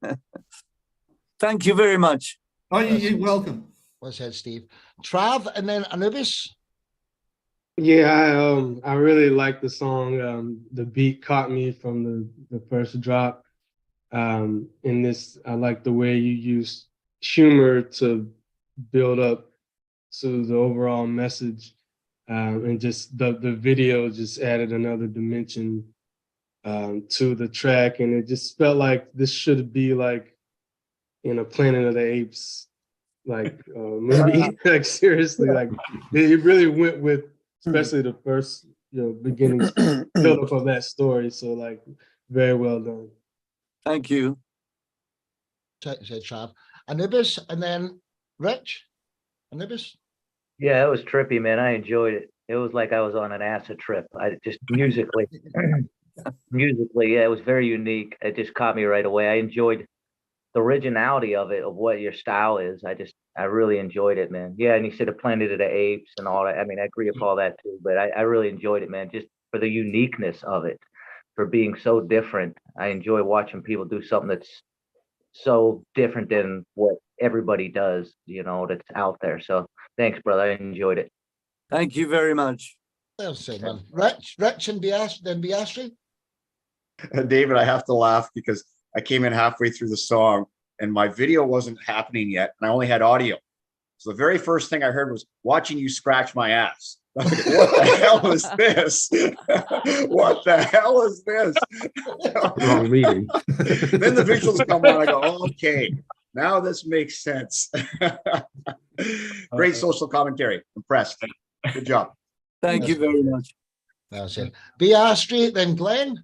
thank you very much. Oh, you're welcome. Well said, Steve. Trav and then Anubis. Yeah, I really like the song. The beat caught me from the first drop. In this, I like the way you use humor to build up to the overall message. And just the video just added another dimension to the track, and it just felt like this should be like in a Planet of the Apes like movie. Like seriously, like it really went with, especially the first beginning build up of that story. So like very well done. Thank you. Said Trav. Anubis and then Rich. Anubis. Yeah, it was trippy, man. I enjoyed it. It was like I was on an acid trip. I just musically, yeah, it was very unique. It just caught me right away. I enjoyed the originality of it, of what your style is. I really enjoyed it, man. Yeah, and you said a Planet of the Apes and all that. I mean, I agree with all that too, but I really enjoyed it, man. Just for the uniqueness of it, for being so different. I enjoy watching people do something that's so different than what everybody does, that's out there. So thanks, brother. I enjoyed it. Thank you very much. Well said, man. Rich and Biastri. David, I have to laugh because I came in halfway through the song and my video wasn't happening yet, and I only had audio. So the very first thing I heard was watching you scratch my ass. What the hell is this? What the hell is this? Wrong reading. Then the visuals come on. I go, okay, now this makes sense. Great social commentary. Impressed. Good job. Thank you very much. Well said. Biastri, then Glenn.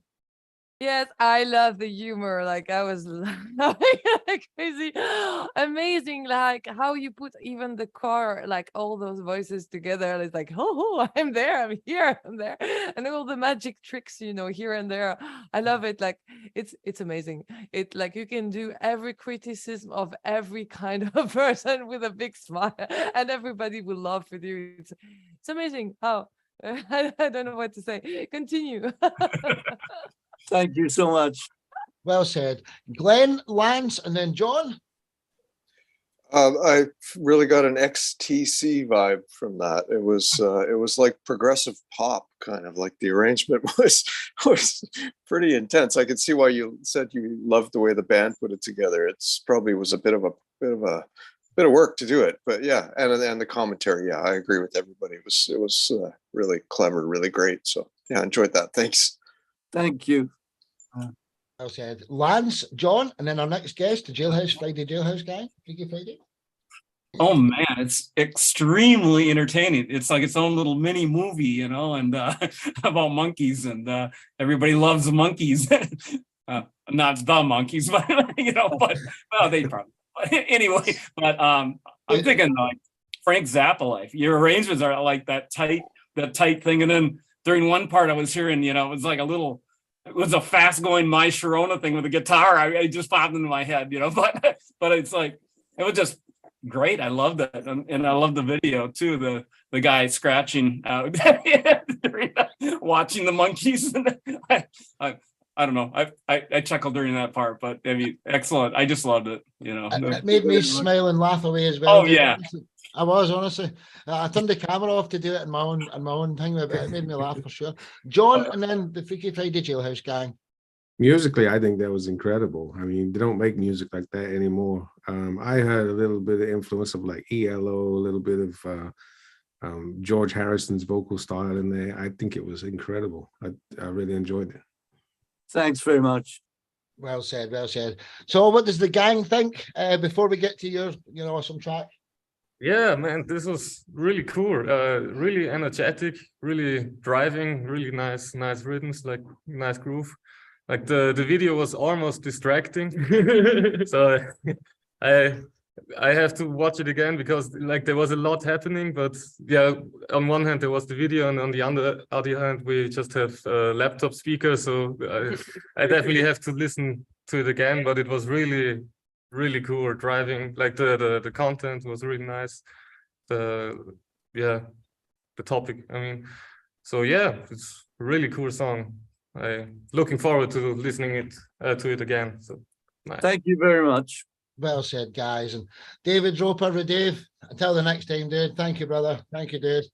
Yes, I love the humor. Like I was laughing like crazy. Amazing, like how you put even the car, like all those voices together. It's like, oh, I'm there, I'm here, I'm there. And all the magic tricks, here and there. I love it. Like it's amazing. It like you can do every criticism of every kind of person with a big smile, and everybody will laugh with you. It's amazing how I don't know what to say. Continue. Thank you so much. Well said. Glenn, Lance, and then John. I really got an XTC vibe from that. It was like progressive pop, kind of like the arrangement was pretty intense. I could see why you said you loved the way the band put it together. It's probably was a bit of work to do it, but yeah, and the commentary. Yeah, I agree with everybody. It was really clever, really great. So yeah, I enjoyed that. Thanks. Thank you. Well said. Lance, John, and then our next guest, the Friday Jailhouse guy, Freaky Friday. Oh man, it's extremely entertaining. It's like its own little mini movie, and about monkeys, and everybody loves monkeys. Not the monkeys, but but well, they probably. Anyway, but I'm thinking like Frank Zappa life. Your arrangements are like that tight thing, and then during one part I was hearing, it was like it was a fast going My Sharona thing with a guitar. I just popped into my head, but it's like, it was just great. I loved it, and I love the video too. The guy scratching out, watching the monkeys. I don't know. I chuckled during that part, but I mean, excellent. I just loved it. You know, it made me smile and laugh away as well. Oh yeah, I was honestly. I turned the camera off to do it in my own thing, but it made me laugh for sure. John, and then the Freaky Friday Jailhouse Gang. Musically, I think that was incredible. I mean, they don't make music like that anymore. I heard a little bit of influence of like ELO, a little bit of George Harrison's vocal style in there. I think it was incredible. I really enjoyed it. Thanks very much. Well said, well said. So what does the gang think before we get to your, awesome track? Yeah, man, this was really cool. Really energetic, really driving, really nice rhythms, like nice groove. Like the video was almost distracting. So I have to watch it again because like there was a lot happening, but yeah, on one hand there was the video and on the other hand we just have laptop speakers, so I definitely have to listen to it again. But it was really cool driving. Like the content was really nice. The topic, I mean, so yeah, it's a really cool song. I'm looking forward to listening to it again. So nice. Thank you very much. Well said, guys. And David Roper, Dave, until the next time, dude. Thank you, brother. Thank you, dude.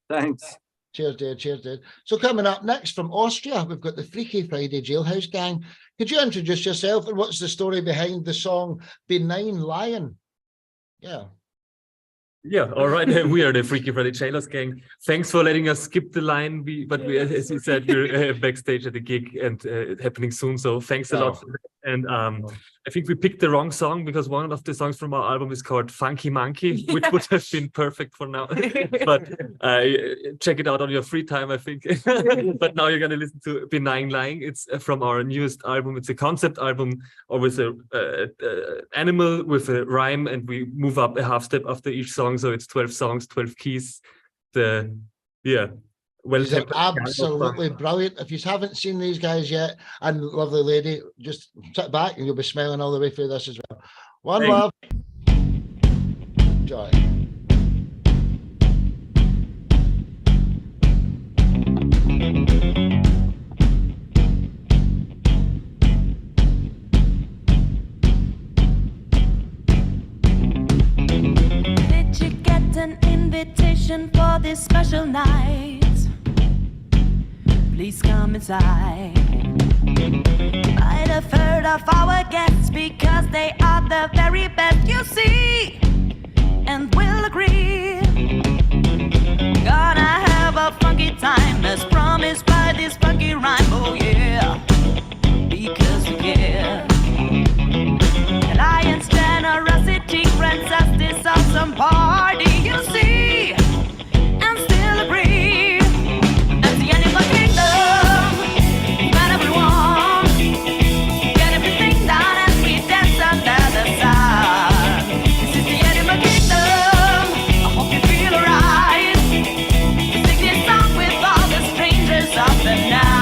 Thanks. Cheers, dude. Cheers, dude. So coming up next from Austria, we've got the Freaky Friday Jailhouse Gang. Could you introduce yourself and what's the story behind the song Benign Lion? Yeah. Yeah, all right. We are the Freaky Friday Jailhouse Gang. Thanks for letting us skip the line. But as you said, we're backstage at the gig and happening soon. So thanks a lot for that. And I think we picked the wrong song because one of the songs from our album is called Funky Monkey, which would have been perfect for now. But check it out on your free time, I think. But now you're going to listen to Benign Lying. It's from our newest album. It's a concept album, or with a animal with a rhyme, and we move up a half step after each song. So it's 12 songs, 12 keys. Well, absolutely brilliant. If you haven't seen these guys yet, and lovely lady, just sit back and you'll be smiling all the way through this as well. One love. Joy. Did you get an invitation for this special night? Please come inside. Might have heard of our guests because they are the very best you see, and will agree. Gonna have a funky time as promised by this funky rhyme. Oh yeah, because we care. Lion's generosity grants us this awesome party, you see, and still agree. That's the animal kingdom, not everyone. Get everything done as we dance under the sun. This is the animal kingdom, I hope you feel alright. We sing this song with all the strangers of the night.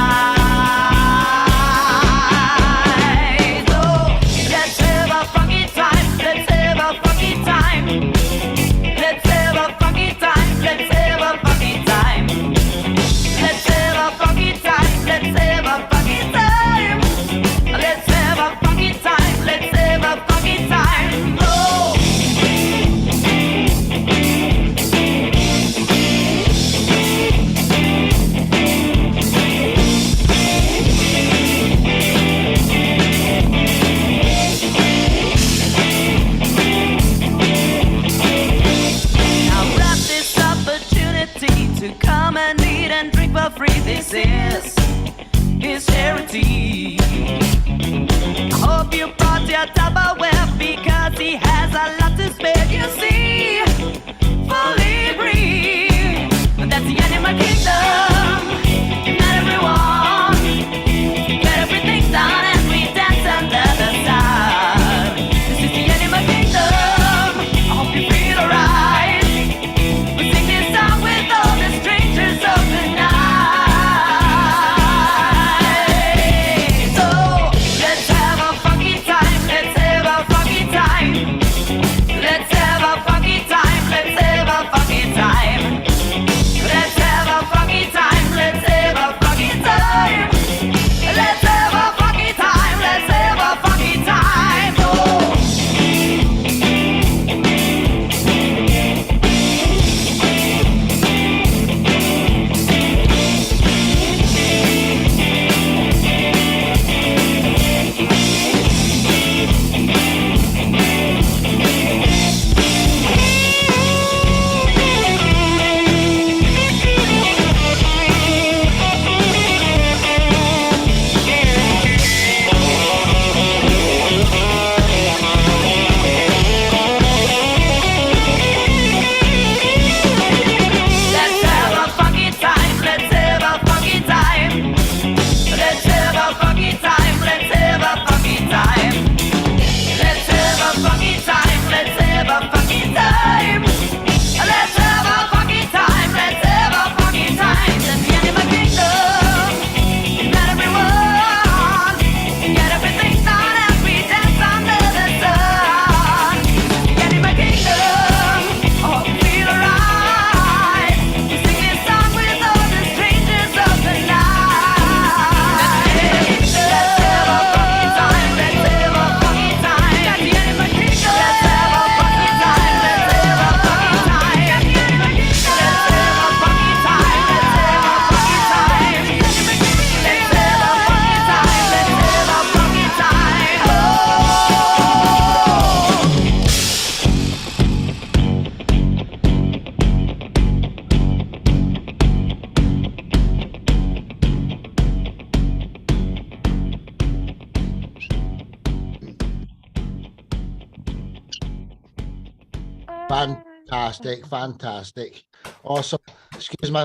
Fantastic, fantastic. Awesome. Excuse my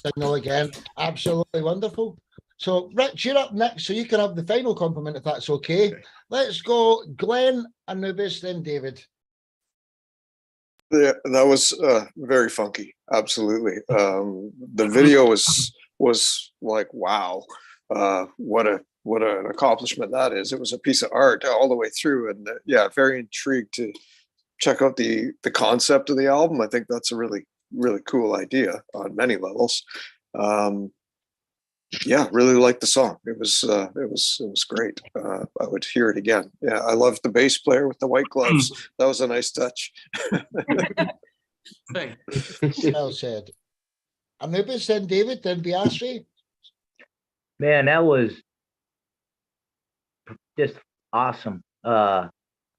signal again. Absolutely wonderful. So, Rich, you're up next, so you can have the final compliment if that's okay. Let's go Glenn, Anubis, then David. Yeah, that was very funky. Absolutely. The video was like, wow, what an accomplishment that is. It was a piece of art all the way through, and yeah, very intrigued to check out the concept of the album. I think that's a really cool idea on many levels. Yeah, really liked the song. It was great. I would hear it again. Yeah, I loved the bass player with the white gloves. That was a nice touch. Well said. Anubis, then David, then Biasri. Man, that was just awesome. I'm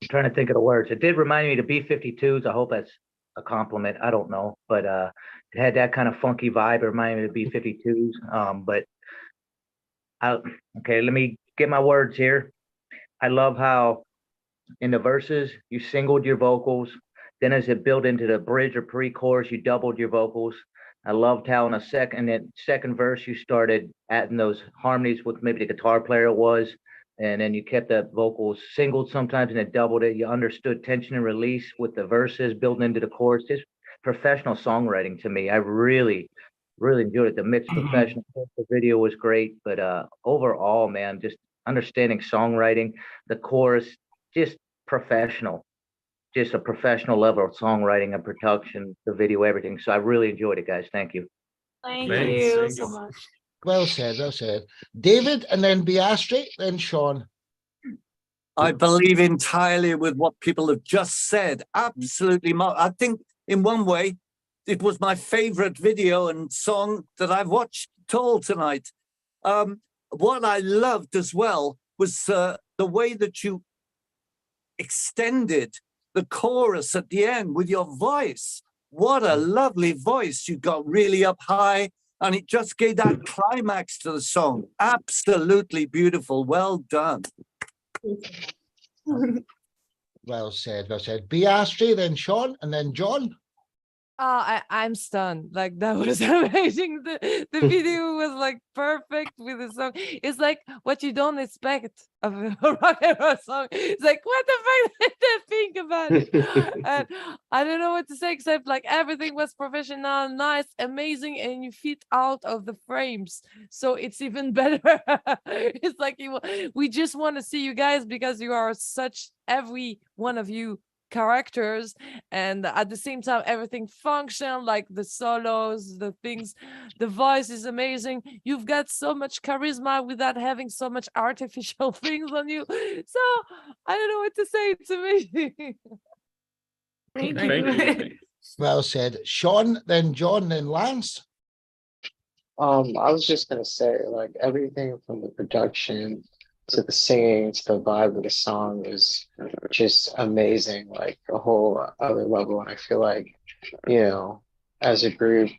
trying to think of the words. It did remind me of the B-52s. I hope that's a compliment. I don't know, but it had that kind of funky vibe. It reminded me of the B-52s. But okay, let me get my words here. I love how in the verses you singled your vocals. Then as it built into the bridge or pre-chorus, you doubled your vocals. I loved how in a second verse you started adding those harmonies with maybe the guitar player was, and then you kept the vocals singled sometimes and it doubled it. You understood tension and release with the verses building into the chorus. Just professional songwriting to me. I really enjoyed it. The mix professional, the video was great, but overall, man, just understanding songwriting, the chorus, just professional. Just a professional level of songwriting and production, the video, everything. So I really enjoyed it, guys. Thank you. Thank you so much. Well said, well said. David, and then Biasri, then Sean. I believe entirely with what people have just said. Absolutely. I think in one way, it was my favorite video and song that I've watched at all tonight. What I loved as well was the way that you extended the chorus at the end with your voice. What a lovely voice. You got really up high and it just gave that climax to the song. Absolutely beautiful. Well done. Well said, well said. Biasri, then Sean, and then John. I'm stunned. Like that was amazing. The video was like perfect with the song. It's like what you don't expect of a rock and roll song. It's like what the fuck did they think about it? And I don't know what to say except like everything was professional, nice, amazing, and you fit out of the frames, so it's even better. It's like we just want to see you guys because you are such every one of you characters, and at the same time everything functions, like the solos, the things, the voice is amazing. You've got so much charisma without having so much artificial things on you, so I don't know what to say. It's amazing. Thank you. Well said. Sean, then John, then Lance. I was just gonna say, like, everything from the production to the singing to the vibe of the song is just amazing, like a whole other level. And I feel like, as a group,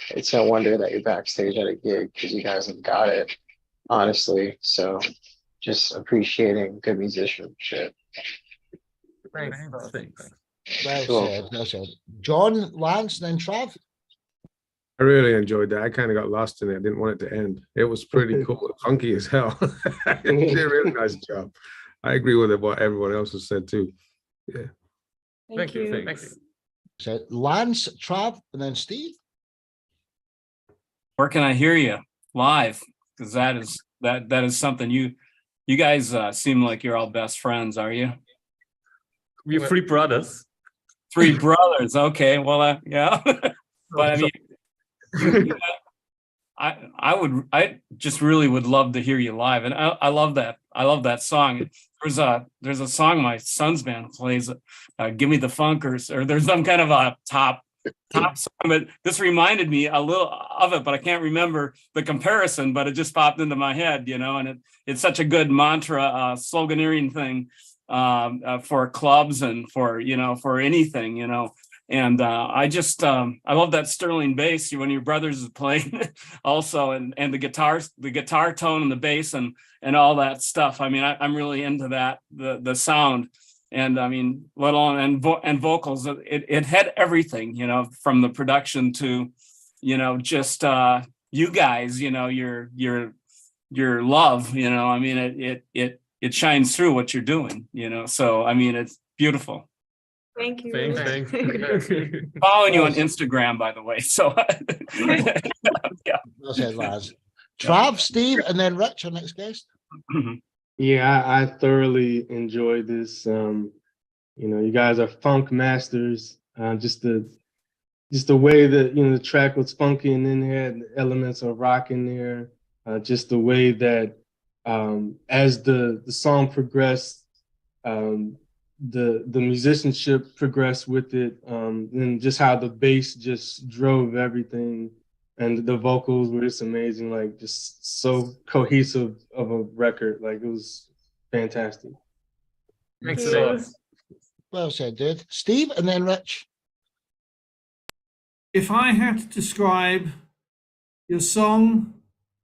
it's no wonder that you're backstage at a gig because you guys have got it, honestly. So just appreciating good musicianship. Thanks. Well said, well said. John, Lance, then Trav. I really enjoyed that. I kind of got lost in it. I didn't want it to end. It was pretty cool, funky as hell. You did a really nice job. I agree with what everyone else has said too. Yeah. Thank you. Thanks. So Lance, Trav, and then Steve. Where can I hear you live? Because that is something you guys seem like you're all best friends, are you? We're three brothers. Three brothers. Okay. Well, yeah. But I mean, I just really would love to hear you live, and I love that. I love that song. There's a song my son's band plays, "Give Me the Funk," or there's some kind of a top song. But this reminded me a little of it, but I can't remember the comparison. But it just popped into my head, and it's such a good mantra, sloganeering thing for clubs and for anything, And I love that Sterling bass when your brothers is playing also, and the guitar tone and the bass and all that stuff. I mean, I'm really into that, the sound. And I mean, let alone and vocals. It had everything, you know, from the production to, you know, just you guys, you know, your love, you know. I mean, it shines through what you're doing, you know. So I mean, it's beautiful. Thank you. Thanks. Following you on Instagram, by the way. So yeah. Well said, lads. Trav, Steve, and then Rich, our next guest. Yeah, I thoroughly enjoyed this. You know, you guys are funk masters. Just the way that, you know, the track was funky and then had elements of rock in there. Just the way that as the song progressed, the musicianship progressed with it, and just how the bass just drove everything, and the vocals were just amazing, like just so cohesive of a record. Like, it was fantastic. Thanks a lot. Well said, dude. Steve, and then Rich. If I had to describe your song,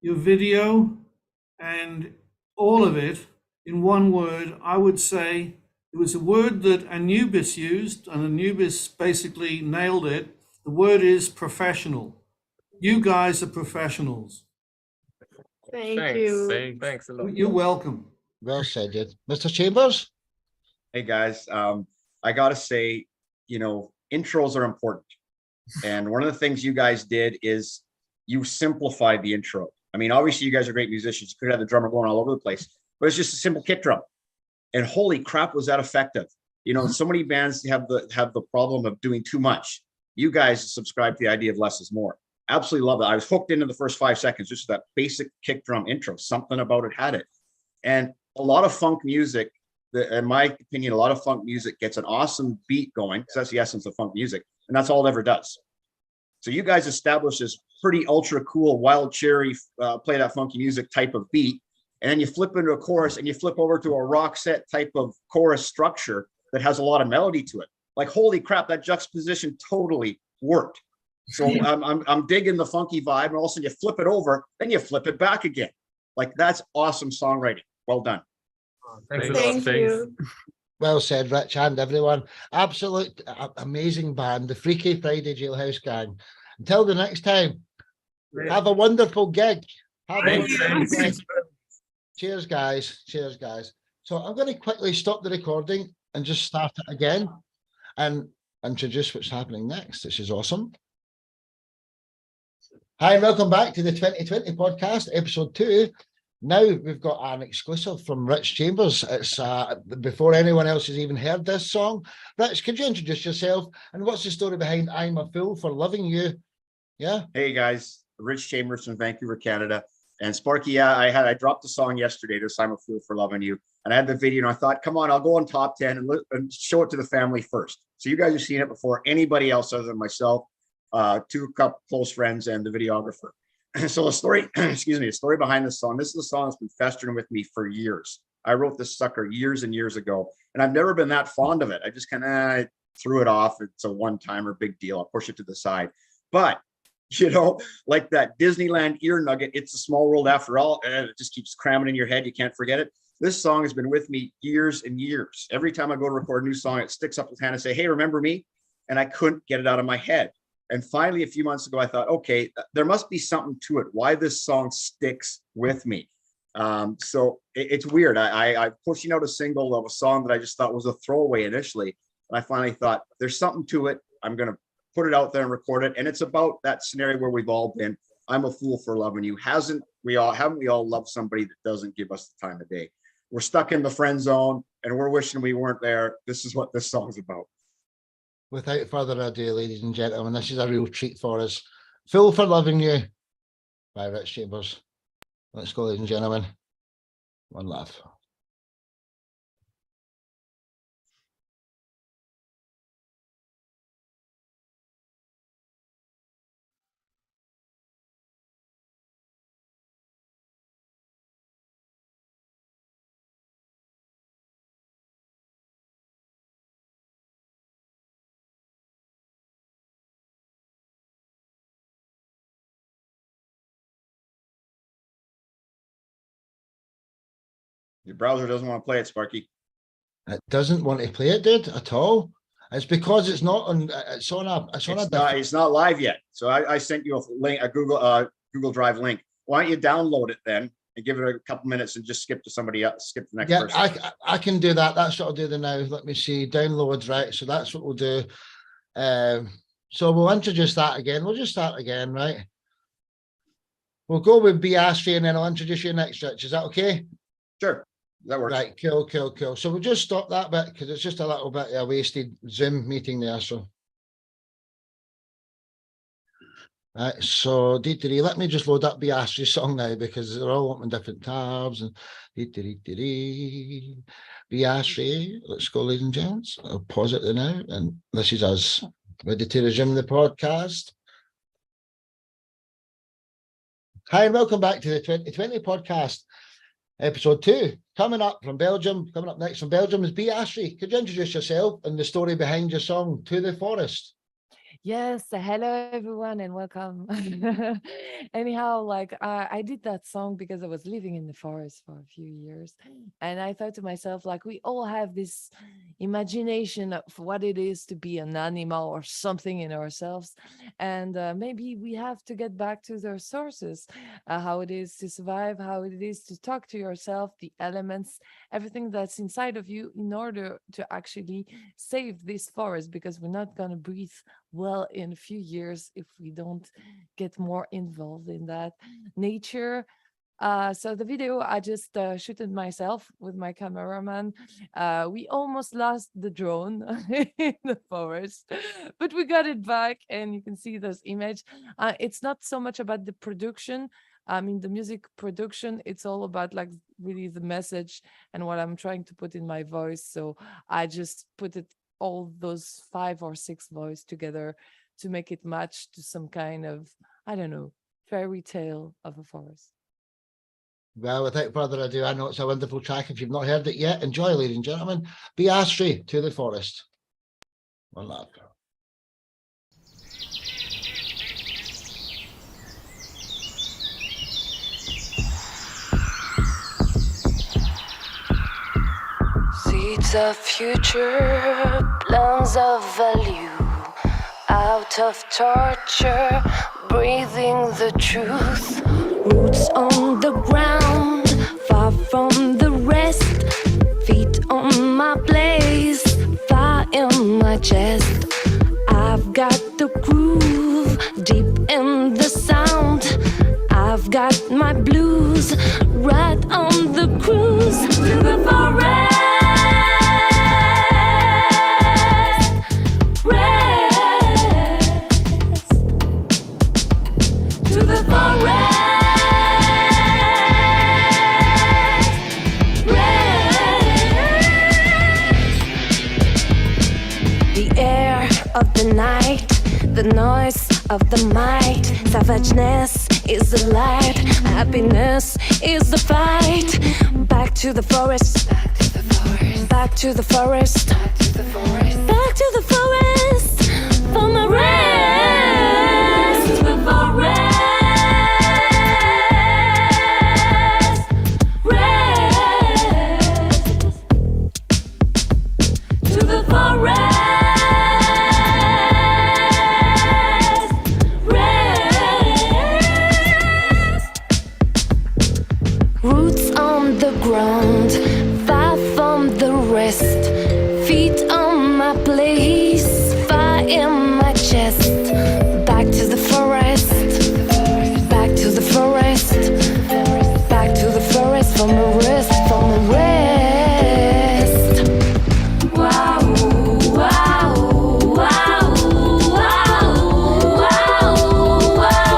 your video, and all of it in one word, I would say it was a word that Anubis used, and Anubis basically nailed it. The word is professional. You guys are professionals. Thank you. Thanks a lot. You're welcome. Well said, dude. Mr. Chambers. Hey guys, I gotta say, you know, intros are important. And one of the things you guys did is you simplified the intro. I mean, obviously you guys are great musicians. You could have the drummer going all over the place, but it's just a simple kick drum. And holy crap, was that effective? You know, so many bands have the problem of doing too much. You guys subscribe to the idea of less is more. Absolutely love it. I was hooked into the first 5 seconds, just that basic kick drum intro. Something about it had it. And a lot of funk music, in my opinion, a lot of funk music gets an awesome beat going, because that's the essence of funk music, and that's all it ever does. So you guys established this pretty ultra cool, wild cherry, play that funky music type of beat, and then you flip into a chorus and you flip over to a rock set type of chorus structure that has a lot of melody to it. Like, holy crap, that juxtaposition totally worked. So I'm digging the funky vibe, and all of a sudden you flip it over, then you flip it back again. Like, that's awesome songwriting. Well done. Thank you. Well said, Rich, and everyone. Absolute amazing band, the Freaky Friday Jailhouse Gang. Until the next time, have a wonderful gig. Have a wonderful gig. Cheers, guys. Cheers, guys. So I'm going to quickly stop the recording and just start it again and introduce what's happening next, which is awesome. Hi, and welcome back to the 2020 podcast, episode 2. Now we've got an exclusive from Rich Chambers. It's before anyone else has even heard this song. Rich, could you introduce yourself, and what's the story behind I'm a Fool for Loving You? Yeah. Hey guys, Rich Chambers from Vancouver, Canada. And Sparky, yeah, I dropped the song yesterday, this I'm a Fool for Loving You. And I had the video, and I thought, come on, I'll go on top 10 and show it to the family first. So you guys have seen it before anybody else other than myself, 2 close friends, and the videographer. So the story, excuse me, the story behind this song, this is a song that's been festering with me for years. I wrote this sucker years and years ago, and I've never been that fond of it. I just kind of threw it off. It's a one-timer, big deal. I'll push it to the side. But, you know, like that Disneyland ear nugget, it's a small world after all, and it just keeps cramming in your head. You can't forget it. This song has been with me years and years. Every time I go to record a new song, it sticks up its hand and say, hey, remember me? And I couldn't get it out of my head. And finally, a few months ago, I thought, okay, there must be something to it. Why this song sticks with me. So it's weird. I'm pushing out a single of a song that I just thought was a throwaway initially. And I finally thought, there's something to it. I'm going to put it out there and record it. And it's about that scenario where we've all been. I'm a fool for loving you. Haven't we all loved somebody that doesn't give us the time of day? We're stuck in the friend zone and we're wishing we weren't there. This is what this song's about. Without further ado, ladies and gentlemen, this is a real treat for us. Fool for Loving You by Rich Chambers. Let's go, ladies and gentlemen. One love. Your browser doesn't want to play it, Sparky. It doesn't want to play it, dude, at all. It's because it's not on. It's on a. It's not live yet. So I sent you a link, a Google Drive link. Why don't you download it then and give it a couple minutes and just skip to somebody else, skip to the next person? Yeah, I can do that. That's what I'll do now. Let me see. Downloads, right? So that's what we'll do. So we'll introduce that again. We'll just start again, right? We'll go with B Ashley and then I'll introduce you next, Rich. Is that okay? Sure. That works. Right, cool. So we'll just stop that bit because it's just a little bit of a wasted Zoom meeting there. So, right, so let me just load up the Ashley's song now because they're all open different tabs and be Ashley. Let's go, ladies and gents. I'll pause it there now, and this is us ready to resume the podcast. Hi, and welcome back to the 2020 podcast. Episode 2, coming up next from Belgium is B Ashley. Could you introduce yourself and the story behind your song, To the Forest? Yes, hello everyone and welcome. Anyhow, like I did that song because I was living in the forest for a few years, and I thought to myself, like, we all have this imagination of what it is to be an animal or something in ourselves, and maybe we have to get back to their sources, how it is to survive, how it is to talk to yourself, the elements, everything that's inside of you, in order to actually save this forest, because we're not going to breathe well in a few years if we don't get more involved in that nature. So the video I just shooted myself with my cameraman. We almost lost the drone in the forest, but we got it back, and you can see those images. It's not so much about the production. I mean, the music production, it's all about like really the message and what I'm trying to put in my voice. So I just put it all those 5 or 6 voices together to make it match to some kind of, I don't know, fairy tale of a forest. Well, without further ado, I know it's a wonderful track. If you've not heard it yet, enjoy, ladies and gentlemen. Be Ashley, To the Forest. One love. Seeds of future, plans of value, out of torture, breathing the truth. Roots on the ground, far from the rest. Feet on my place, fire in my chest. I've got the groove, deep in the sound. I've got my blues, right on the cruise to the forest. Of the night, the noise of the might. Savageness is the light, happiness is the fight. Back to the forest, back to the forest, back to the forest, back to the forest, back to the forest for my rest. To the forest, rest. To the forest. Ground, far from the rest. Feet on my place, fire in my chest. Back to the forest, back to the forest, back to the forest for my rest, for my rest. Wow, wow, wow, wow, wow, wow, wow, wow.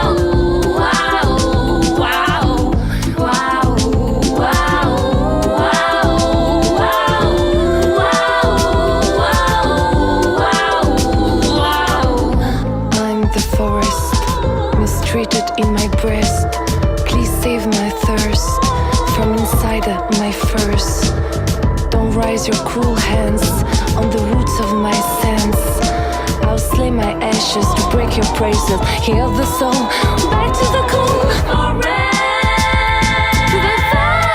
In my breast, please save my thirst from inside my furs. Don't raise your cruel hands on the roots of my sense. I'll slay my ashes to break your praises. Heal the soul back to the cool forest. To the forest.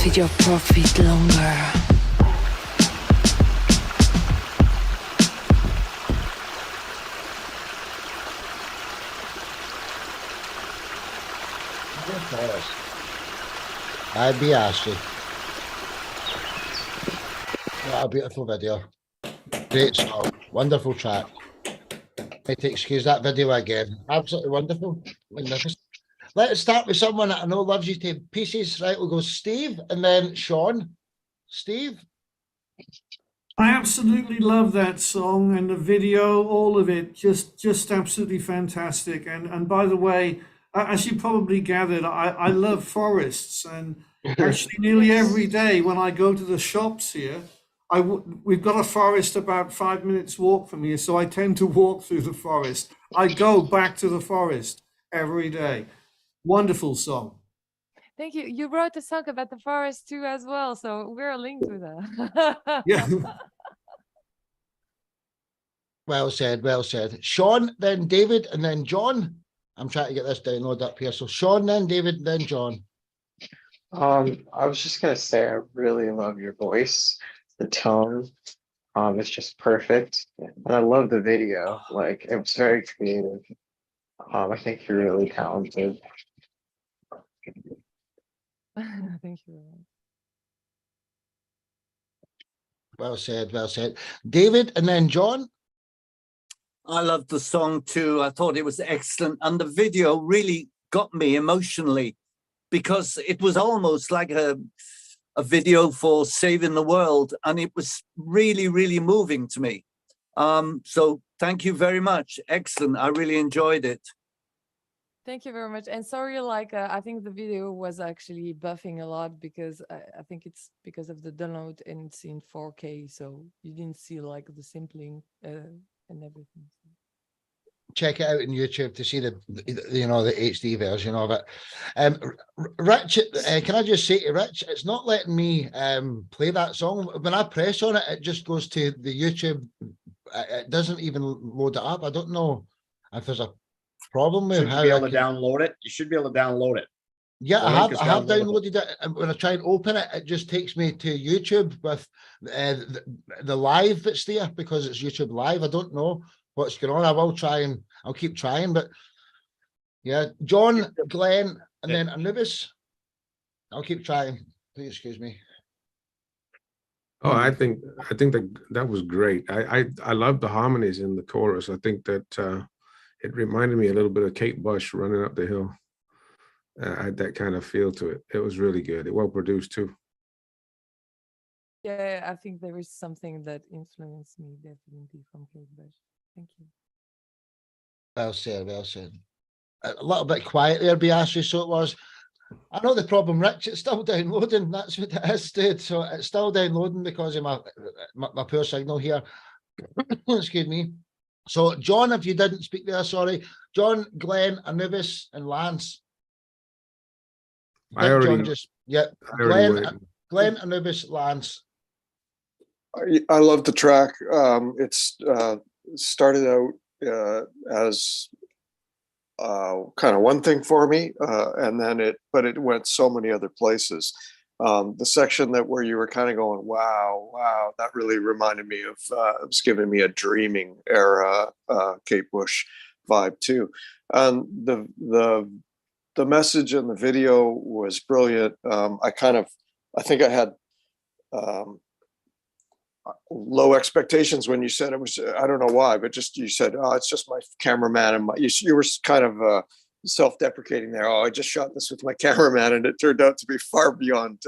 feed your profit longer. I'd be Ashley. What a beautiful video. Great song. Wonderful track. Need to excuse that video again. Absolutely wonderful. Magnificent. Let's start with someone that I know loves you to pieces. Right, we'll go Steve and then Sean. Steve? I absolutely love that song and the video, all of it, just absolutely fantastic. And by the way, as you probably gathered, I love forests, and actually nearly every day when I go to the shops here, we've got a forest about 5 minutes walk from here, so I tend to walk through the forest. I go back to the forest every day. Wonderful song. Thank you. You wrote a song about the forest too as well, so we're linked with that. Yeah. Well said, well said. Sean, then David, and then John. I'm trying to get this download up here. So Sean, then David, then John. I was just gonna say I really love your voice. The tone, it's just perfect. And I love the video. Like, it was very creative. I think you're really talented. Thank you. Well said, well said. David, and then John. I loved the song too. I thought it was excellent. And the video really got me emotionally because it was almost like a video for saving the world. And it was really, really moving to me. So thank you very much. Excellent. I really enjoyed it. Thank you very much. And sorry, like, I think the video was actually buffing a lot because I think it's because of the download and it's in 4K. So you didn't see like the sampling and everything. Check it out on YouTube to see the HD version of it. Rich, can I just say to Rich, it's not letting me play that song. When I press on it, it just goes to the YouTube. It doesn't even load it up. I don't know if there's a problem with how you be able to download it. You should be able to download it. Yeah, I have downloaded it, and when I try and open it, it just takes me to YouTube with the live that's there because it's YouTube Live. I don't know what's going on. I will try and I'll keep trying, but yeah, John, Glenn, and then Anubis. I'll keep trying. Please excuse me. Oh, I think that was great. I love the harmonies in the chorus. I think that it reminded me a little bit of Kate Bush running up the hill. I had that kind of feel to it. It was really good. It well produced too. Yeah, I think there is something that influenced me definitely from Kate Bush. Thank you. Well said, well said. A little bit quiet there, Beatrice, so it was. I know the problem, Rich, it's still downloading. That's what it is, dude. So it's still downloading because of my poor signal here. Excuse me. So John, if you didn't speak there, sorry. John, Glenn, Anubis, and Lance. John just, yeah. Glenn, Anubis, Lance. I love the track. It's started out as kind of one thing for me, and then it went so many other places. The section where you were kind of going, wow, that really reminded me of, it was giving me a dreaming era Kate Bush vibe too. And the message in the video was brilliant. I think I had low expectations when you said it was, I don't know why, but just you said, oh, it's just my cameraman, and you were kind of self-deprecating there. Oh, I just shot this with my cameraman, and it turned out to be far beyond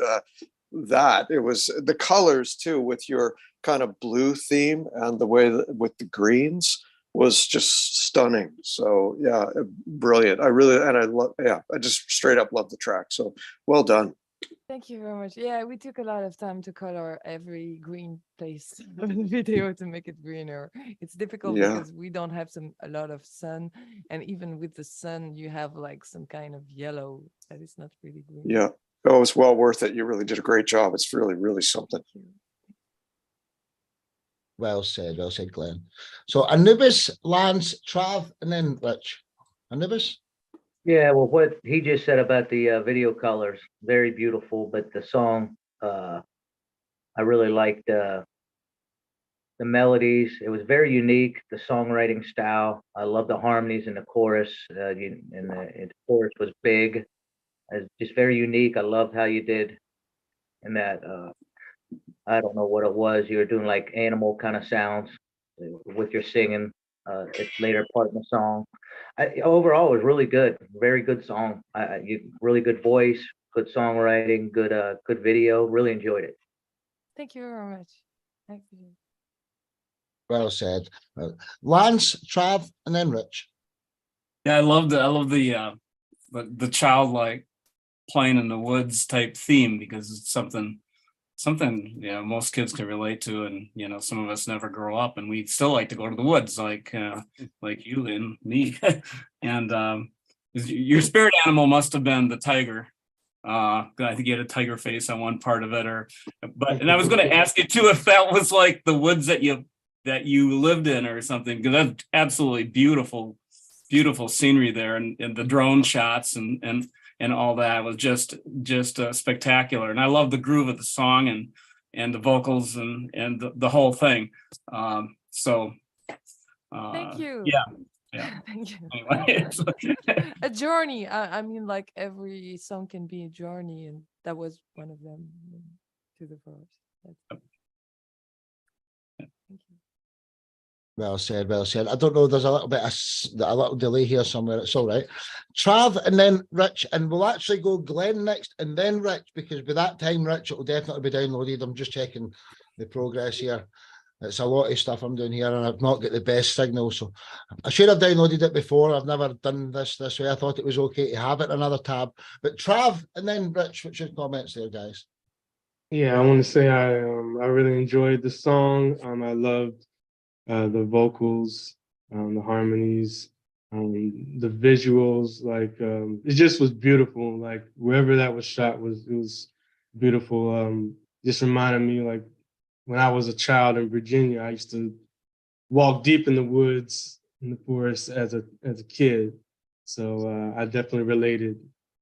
that. It was the colors too, with your kind of blue theme and the way that with the greens was just stunning. So yeah, brilliant. I just straight up love the track. So well done. Thank you very much. Yeah, we took a lot of time to color every green place of the video to make it greener. It's difficult because we don't have a lot of sun, and even with the sun, you have like some kind of yellow that is not really green. Yeah, oh, it's well worth it. You really did a great job. It's really, really something. Well said, Glenn. So Anubis, Lance, Trav, and then Rich. Anubis. Yeah, well, what he just said about the video colors, very beautiful, but the song, I really liked the melodies. It was very unique, the songwriting style. I love the harmonies in the chorus, and the chorus was big. It's just very unique. I loved how you did in that. I don't know what it was. You were doing like animal kind of sounds with your singing. It's later part in the song. Overall, it was really good. Very good song. You really good voice, good songwriting, good video. Really enjoyed it. Thank you very much. Thank you. Well said. Lance, Trav, and then Rich. Yeah, I love the childlike playing in the woods type theme, because it's something most kids can relate to, and some of us never grow up and we still like to go to the woods, like you and me. And your spirit animal must have been the tiger. I think you had a tiger face on one part of it, and I was going to ask you too if that was like the woods that you lived in or something, because that's absolutely beautiful scenery there, and the drone shots and all that was just spectacular. And I love the groove of the song and the vocals and the whole thing. Thank you. Yeah. Thank you. Anyway, A journey. I mean, like every song can be a journey, and that was one of them to the forest. Thank you. Well said, well said. I don't know, there's a little delay here somewhere. It's all right. Trav and then Rich, and we'll actually go Glenn next and then Rich, because by that time, Rich, it will definitely be downloaded. I'm just checking the progress here. It's a lot of stuff I'm doing here, and I've not got the best signal, so I should have downloaded it before. I've never done this way. I thought it was okay to have it in another tab. But Trav and then Rich, what's your comments there, guys? Yeah, I want to say I really enjoyed the song. I loved the vocals, the harmonies, the visuals. Like it just was beautiful. Like wherever that was shot it was beautiful. Just reminded me like when I was a child in Virginia, I used to walk deep in the woods in the forest as a kid. So I definitely related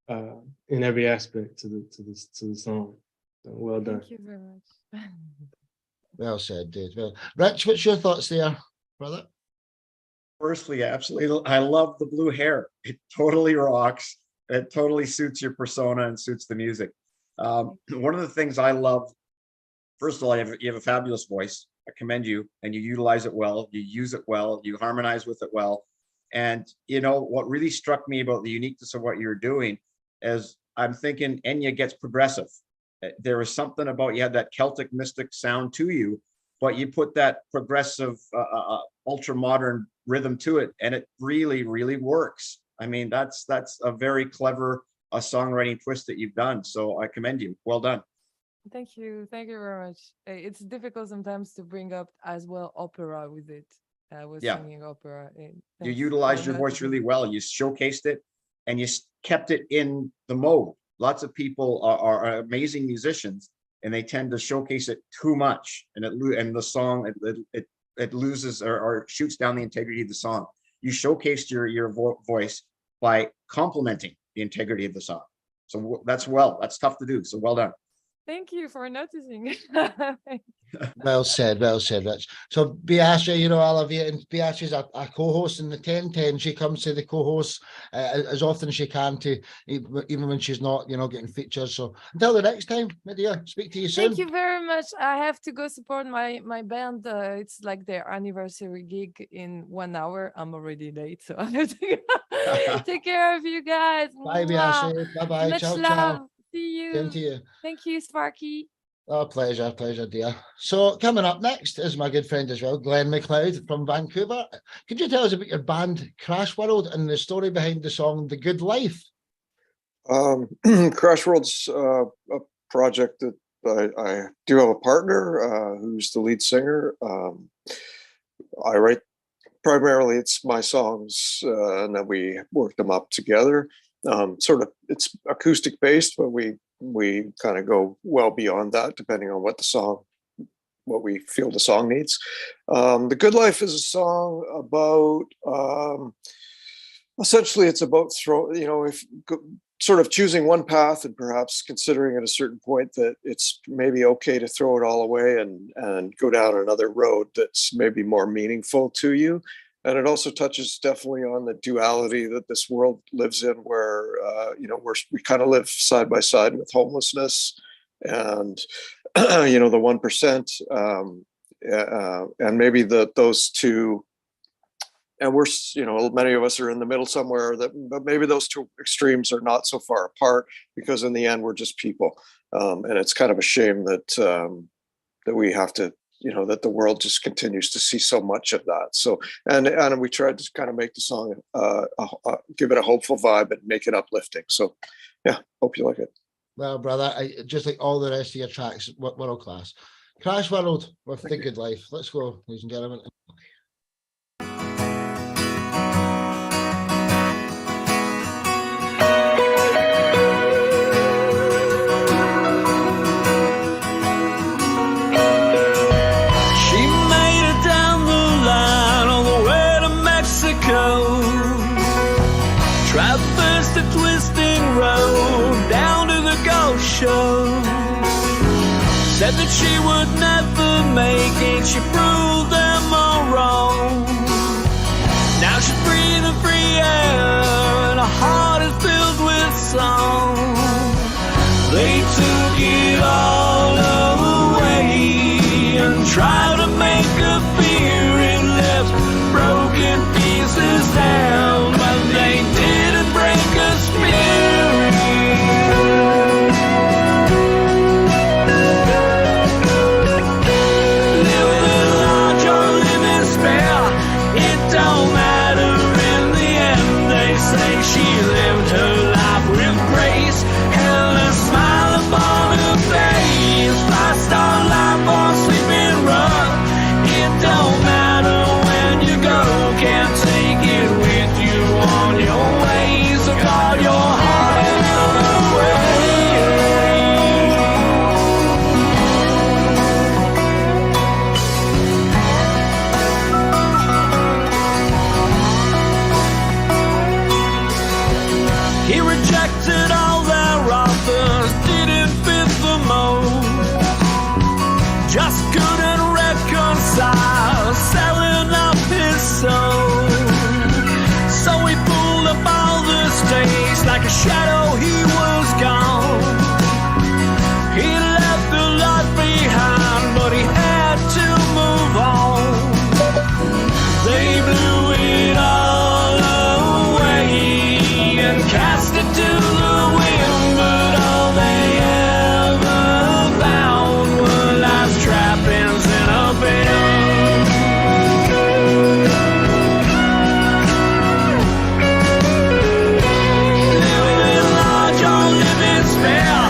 in every aspect to the song. So well done. Thank you very much. Well said, Dave. Well, Rich, what's your thoughts there, brother? Firstly, absolutely, I love the blue hair. It totally rocks. It totally suits your persona and suits the music. One of the things I love, first of all, you have a fabulous voice. I commend you, and you utilize it well. You use it well. You harmonize with it well. And what really struck me about the uniqueness of what you're doing is I'm thinking Enya gets progressive. There was something about, you had that Celtic mystic sound to you, but you put that progressive, ultra modern rhythm to it, and it really, really works. I mean, that's a very clever songwriting twist that you've done. So I commend you. Well done. Thank you very much. It's difficult sometimes to bring up as well opera with it. I was singing opera. You utilized your voice really well. You showcased it, and you kept it in the mode. Lots of people are amazing musicians, and they tend to showcase it too much, and the song it loses or shoots down the integrity of the song. You showcased your voice by complementing the integrity of the song. So that's tough to do. So well done. Thank you for noticing. Well said, Rich. So Biasha, I love you, and Biasha's a co-host in the 1010. She comes to the co-host as often as she can, to even when she's not, getting features. So until the next time, my dear, speak to you soon. Thank you very much. I have to go support my band. It's like their anniversary gig in 1 hour. I'm already late, so I have to go. Take care of you guys. Bye, Biasha. Bye-bye. Much Ciao, love. ciao. See you. Same to you. Thank you, Sparky. Oh, pleasure, dear. So coming up next is my good friend as well, Glenn MacLeod from Vancouver. Could you tell us about your band Crash World and the story behind the song The Good Life? Crash World's a project that I do have a partner who's the lead singer. I write primarily, it's my songs, and then we work them up together. It's acoustic based, but we kind of go well beyond that, depending on what we feel the song needs. The Good Life is a song about Essentially, it's about sort of choosing one path and perhaps considering at a certain point that it's maybe okay to throw it all away and go down another road that's maybe more meaningful to you. And it also touches definitely on the duality that this world lives in, where we kind of live side by side with homelessness and the 1%, and maybe those two. And we're, many of us are in the middle somewhere, but maybe those two extremes are not so far apart, because in the end, we're just people. And it's kind of a shame that we have to, that the world just continues to see so much of that. So, and we tried to kind of make the song, give it a hopeful vibe and make it uplifting. So yeah, hope you like it. Well, brother, just like all the rest of your tracks, world class. Crash World with The Good Life. Let's go, ladies and gentlemen. Traversed the twisting road down to the ghost show. Said that she would never make it, she proved them all wrong. Now she's breathing free air and her heart is filled with song. They took it all away and tried to make her fear it left broken pieces down, but they didn't break her spirit. Living large or living spare, it don't matter in the end. They say she lived her life with grace, held a smile upon her face. 5-star life or sleeping rough, it don't matter when you go. Can't take it with you on your way, so guard your heart another way. He rejected all their offers, didn't fit the mold, just couldn't reconcile selling up his soul. So he pulled up all the stakes, like a shadow he was gone. He left a lot behind, but he had to move on. They blew it all away and cast it to the wind, but all they ever found were life's trappings in a bin. Living large or living spare,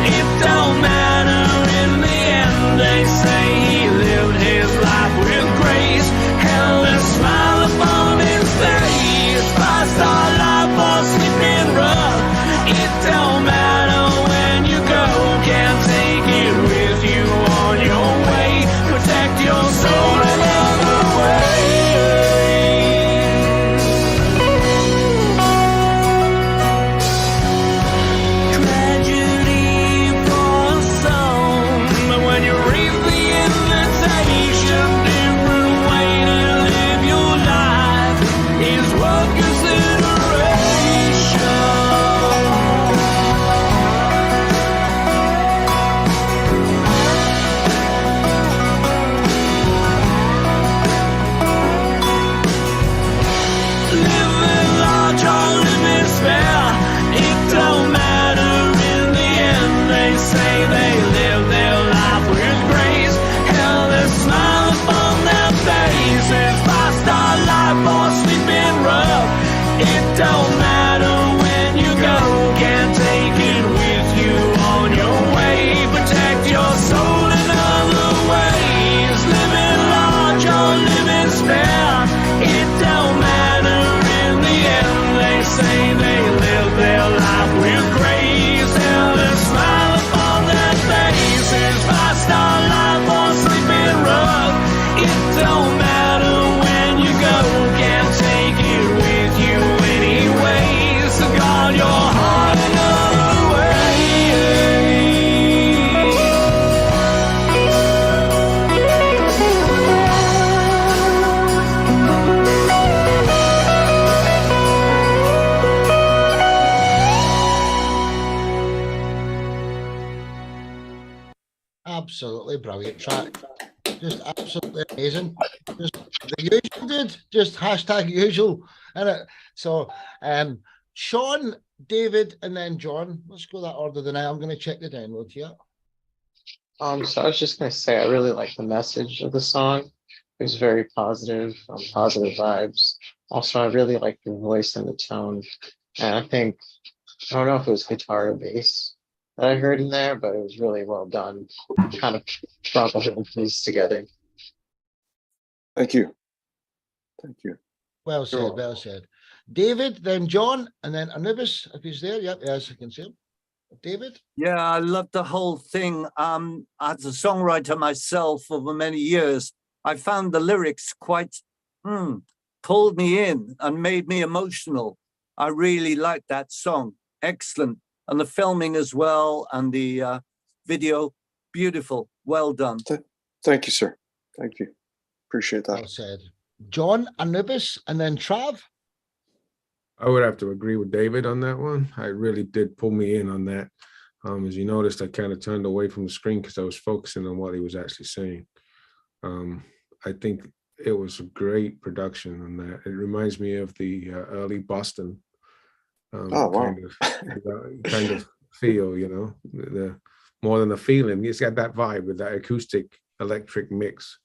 it don't matter in the end. They say he lived his life with grace, held a smile upon his face. 5-star life or sleeping rough, it don't matter when you go. Can't take it with you on your way, protect your soul another way. Tragedy for some, but when you read the invitation, different way to live your life is what consideration. Living large or living spare, it don't matter in the end. They say they live their life with grace, held a smile upon their faces. 5-star life or sleeping rough, it don't matter when you go. Can't take it with you on your way, protect your soul in other ways. Living large or living spare, it don't matter in the end. They say they live their life with grace, held a smile upon their faces. 5-star life or sleeping rough, it don't matter when you go. Can't take it with you anywhere. absolutely brilliant track. Just absolutely amazing. Just the usual, dude. Just hashtag usual. And so, Sean, David, and then John. Let's go that order then. I'm going to check the download here. So I was just gonna say I really like the message of the song. It was very positive, positive vibes. Also, I really like the voice and the tone. And I think I don't know if it was guitar or bass that I heard in there, but it was really well done. Kind of brought the whole piece together. Thank you. Thank you. Well said, well said. David, then John, and then Anubis, if he's there. Yep, yes, I can see him. David? Yeah, I love the whole thing. As a songwriter myself over many years, I found the lyrics quite pulled me in and made me emotional. I really liked that song. Excellent. And the filming as well, and the video, beautiful. Well done. Thank you, sir. Thank you. Appreciate that. Well said. John, Anubis, and then Trav? I would have to agree with David on that one. I really did pull me in on that. As you noticed, I kind of turned away from the screen because I was focusing on what he was actually saying. I think it was a great production on that. It reminds me of the early Boston kind of feel, you know, the more than a feeling. It's got that vibe with that acoustic electric mix.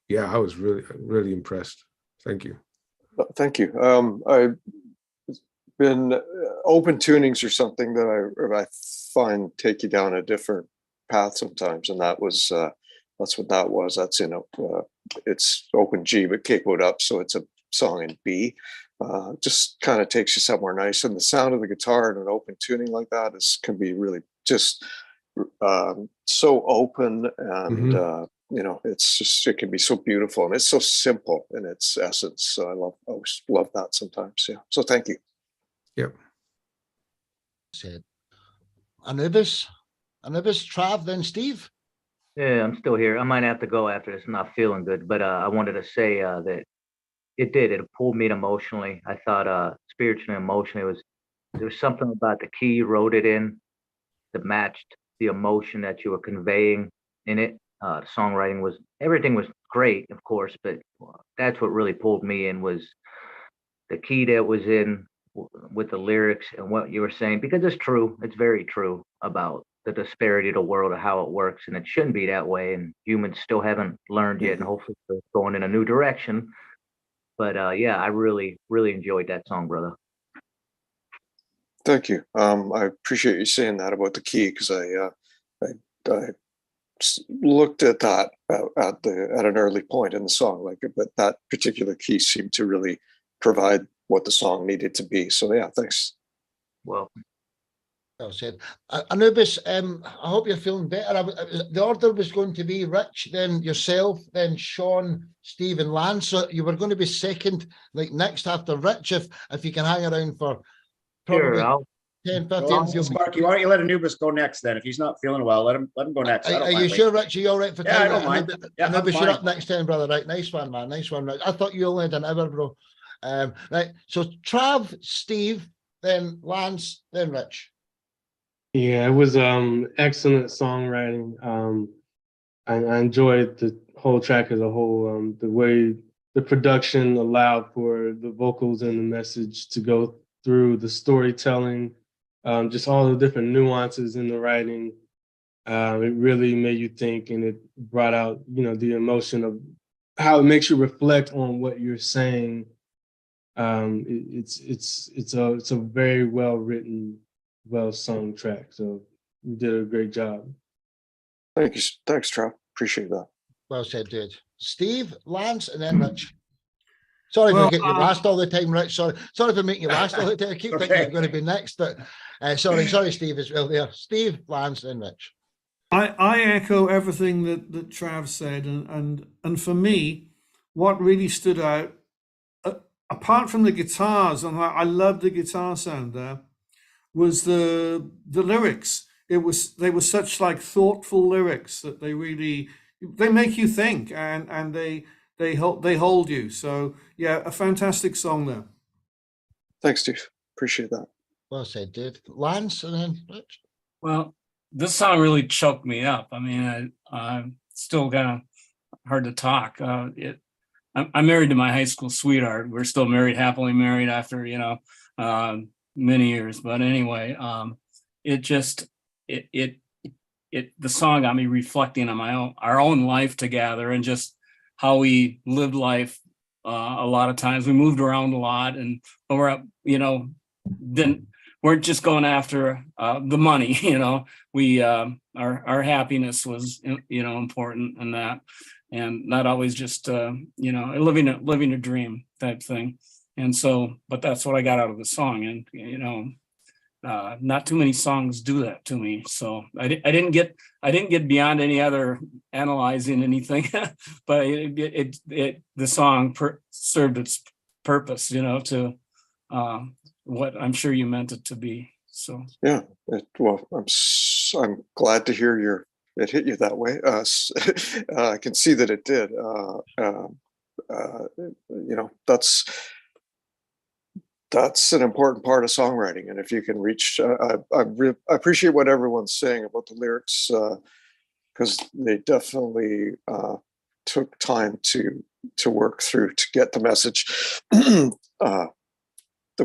Yeah, I was really impressed. Thank you. Thank you. I've been open tunings or something that I find take you down a different path sometimes, and that was that's what that was. That's in it's open G but capoed up, so it's a song in B. Just kind of takes you somewhere nice, and the sound of the guitar in an open tuning like that can be really just so open and. You know, it's just, it can be so beautiful and it's so simple in its essence. So I always love that sometimes. Yeah. So thank you. Yep. Said Anubis, Trav, then Steve. Yeah, I'm still here. I might have to go after this. I'm not feeling good, but I wanted to say that it pulled me in emotionally. I thought spiritually and emotionally there was something about the key you wrote it in that matched the emotion that you were conveying in it. Songwriting everything was great, of course, but that's what really pulled me in was the key that was in with the lyrics and what you were saying, because it's true. It's very true about the disparity of the world of how it works, and it shouldn't be that way. And humans still haven't learned yet, and hopefully they're going in a new direction. But yeah, I really, really enjoyed that song, brother. Thank you. I appreciate you saying that about the key, because I looked at that at an early point in the song, but that particular key seemed to really provide what the song needed to be. So yeah, thanks. Well said. Anubis, I hope you're feeling better. The order was going to be Rich, then yourself, then Sean, Steve, and Lance. So you were going to be second, like next after Rich, if you can hang around for probably 10, 15. Sparky, why don't you let Anubis go next then? If he's not feeling well, let him go next. Are you sure, Rich? Are you all right for time? Yeah, I don't mind. Yeah, Anubis, you're up next time, brother. Right, nice one, man. Nice one. Right. I thought you only had an hour, bro. Right. So Trav, Steve, then Lance, then Rich. Yeah, it was excellent songwriting. I enjoyed the whole track as a whole. The way the production allowed for the vocals and the message to go through, the storytelling, just all the different nuances in the writing. It really made you think, and it brought out, you know, the emotion of how it makes you reflect on what you're saying. It's a very well written, well sung track. So you did a great job. Thank you. Thanks, Trav. Appreciate that. Well said, dude. Steve, Lance, and then Rich. Sorry for getting you last all the time, Rich. Sorry for making you last all the time. I keep thinking you're going to be next, but sorry, Steve as well there. Steve, Lance, and Rich. I echo everything that Trav said, and for me, what really stood out, apart from the guitars, and I love the guitar sound there, was the lyrics. They were such like thoughtful lyrics that they make you think, and they hold you. So yeah, a fantastic song there. Thanks, Steve. Appreciate that. Well said, dude. Lance, and then Rich. Well, this song really choked me up. I mean, I'm still kind of hard to talk. I'm married to my high school sweetheart. We're still married, happily married after, many years. But anyway, the song got me reflecting on our own life together and just how we lived life. A lot of times we moved around a lot, and weren't just going after the money. We our happiness was important in that, and not always just living a dream type thing. And so, but that's what I got out of the song, and not too many songs do that to me. So I didn't get beyond any other analyzing anything, but the song served its purpose, to what I'm sure you meant it to be. So yeah, well, I'm glad to hear it hit you that way. I can see that it did. That's an important part of songwriting, and if you can reach, I appreciate what everyone's saying about the lyrics, because they definitely took time to work through to get the message the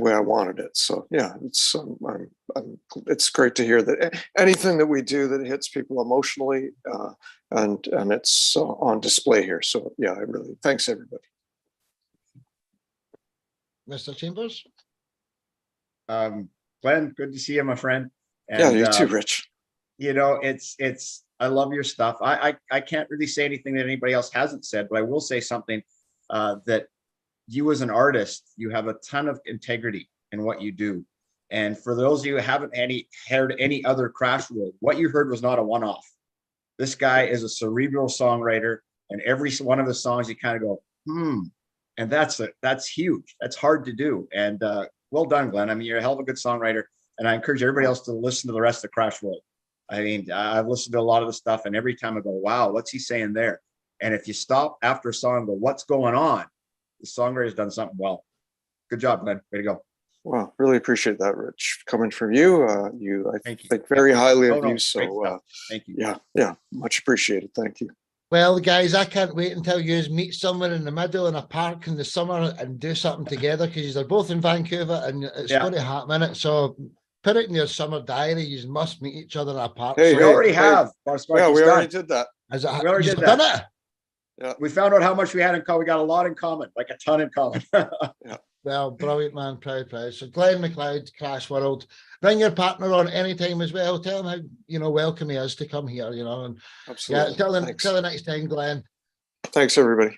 way I wanted it. So yeah, it's great to hear that anything that we do that hits people emotionally, and it's on display here. So yeah, thanks everybody. Mr. Chambers? Glenn, good to see you, my friend. And, yeah, you too, Rich. I love your stuff. I can't really say anything that anybody else hasn't said, but I will say something that you as an artist, you have a ton of integrity in what you do. And for those of you who haven't heard any other Crash World, what you heard was not a one-off. This guy is a cerebral songwriter, and every one of the songs you kind of go, and that's huge. That's hard to do. And well done, Glenn. I mean, you're a hell of a good songwriter, and I encourage everybody else to listen to the rest of Crash World. I mean, I've listened to a lot of the stuff, and every time I go, wow, what's he saying there? And if you stop after a song and go, what's going on? The songwriter's done something well. Good job, Glenn. Way to go. Well, really appreciate that, Rich. Coming from you, I think very highly of you. So thank you. Yeah, much appreciated. Thank you. Well, guys, I can't wait until you meet somewhere in the middle in a park in the summer and do something together, because you're both in Vancouver and it's going to happen. So put it in your summer diary. You must meet each other in a park. We already have. Yeah, we already did that. We already did that. Yeah. We found out how much we had in common. We got a lot in common, like a ton in common. Yeah. Well, brilliant, man. Proud. So Glenn MacLeod, Crash World. Bring your partner on anytime as well. Tell him how welcome he is to come here. And absolutely. Yeah, tell the next time, Glenn. Thanks, everybody.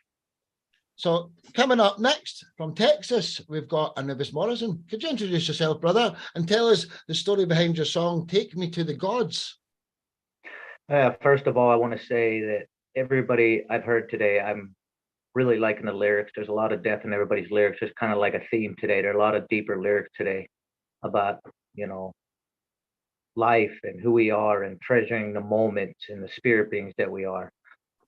So coming up next from Texas, we've got Anubis Morrison. Could you introduce yourself, brother, and tell us the story behind your song "Take Me to the Gods"? First of all, I want to say that everybody I've heard today, I'm really liking the lyrics. There's a lot of depth in everybody's lyrics. There's kind of like a theme today. There are a lot of deeper lyrics today about, life and who we are and treasuring the moments and the spirit beings that we are.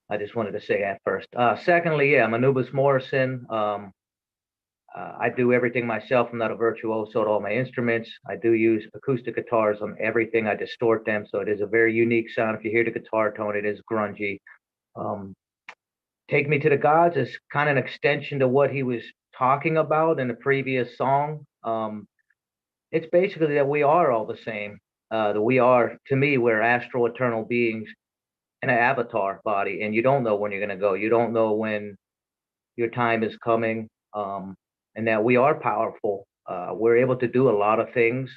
I just wanted to say that first. Secondly, I'm Anubis Morrison. I do everything myself. I'm not a virtuoso at all my instruments. I do use acoustic guitars on everything. I distort them, so it is a very unique sound. If you hear the guitar tone, it is grungy. Take Me to the Gods is kind of an extension to what he was talking about in the previous song. It's basically that we are all the same. That we are, to me, we're astral eternal beings in an avatar body, and you don't know when you're going to go. You don't know when your time is coming, and that we are powerful. We're able to do a lot of things.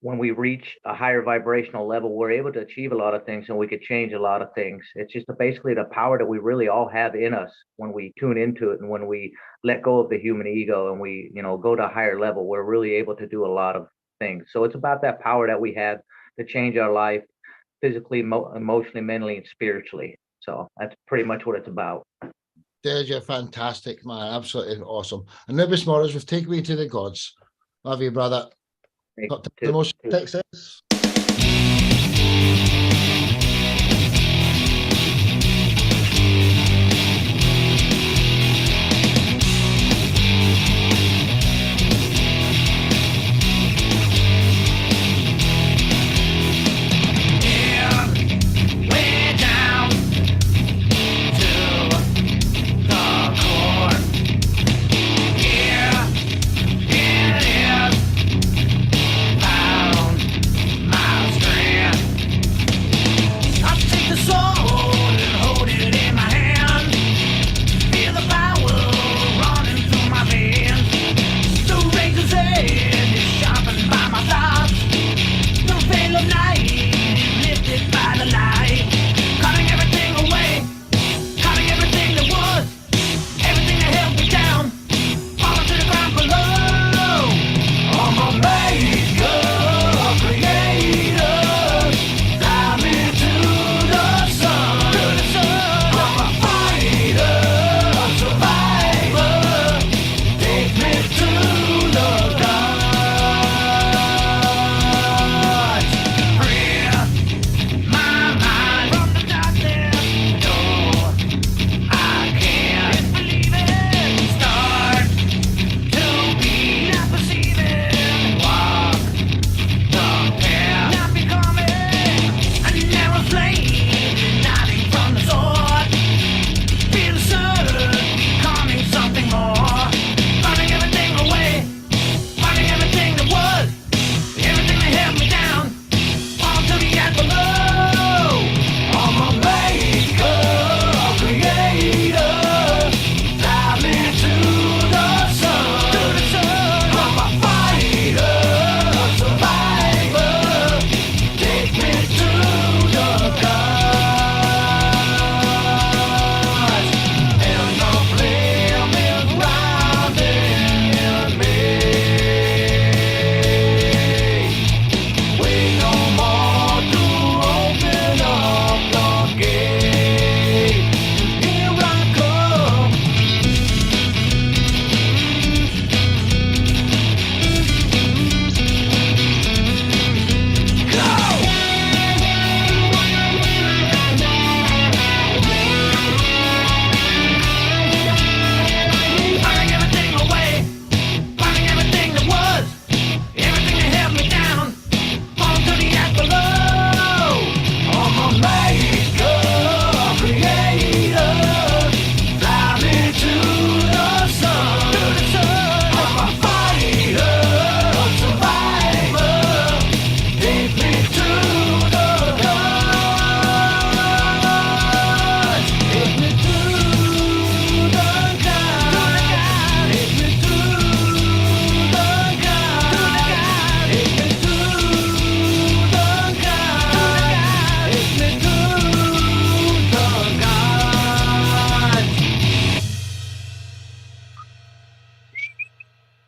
When we reach a higher vibrational level, we're able to achieve a lot of things, and we could change a lot of things. It's just basically the power that we really all have in us when we tune into it, and when we let go of the human ego and we, go to a higher level, we're really able to do a lot of things. So it's about that power that we have to change our life physically, emotionally, mentally, and spiritually. So that's pretty much what it's about. Dave, you're fantastic, man. Absolutely awesome. Anubis Morris, we've taken me to the gods. Love you, brother. Got the most Texas.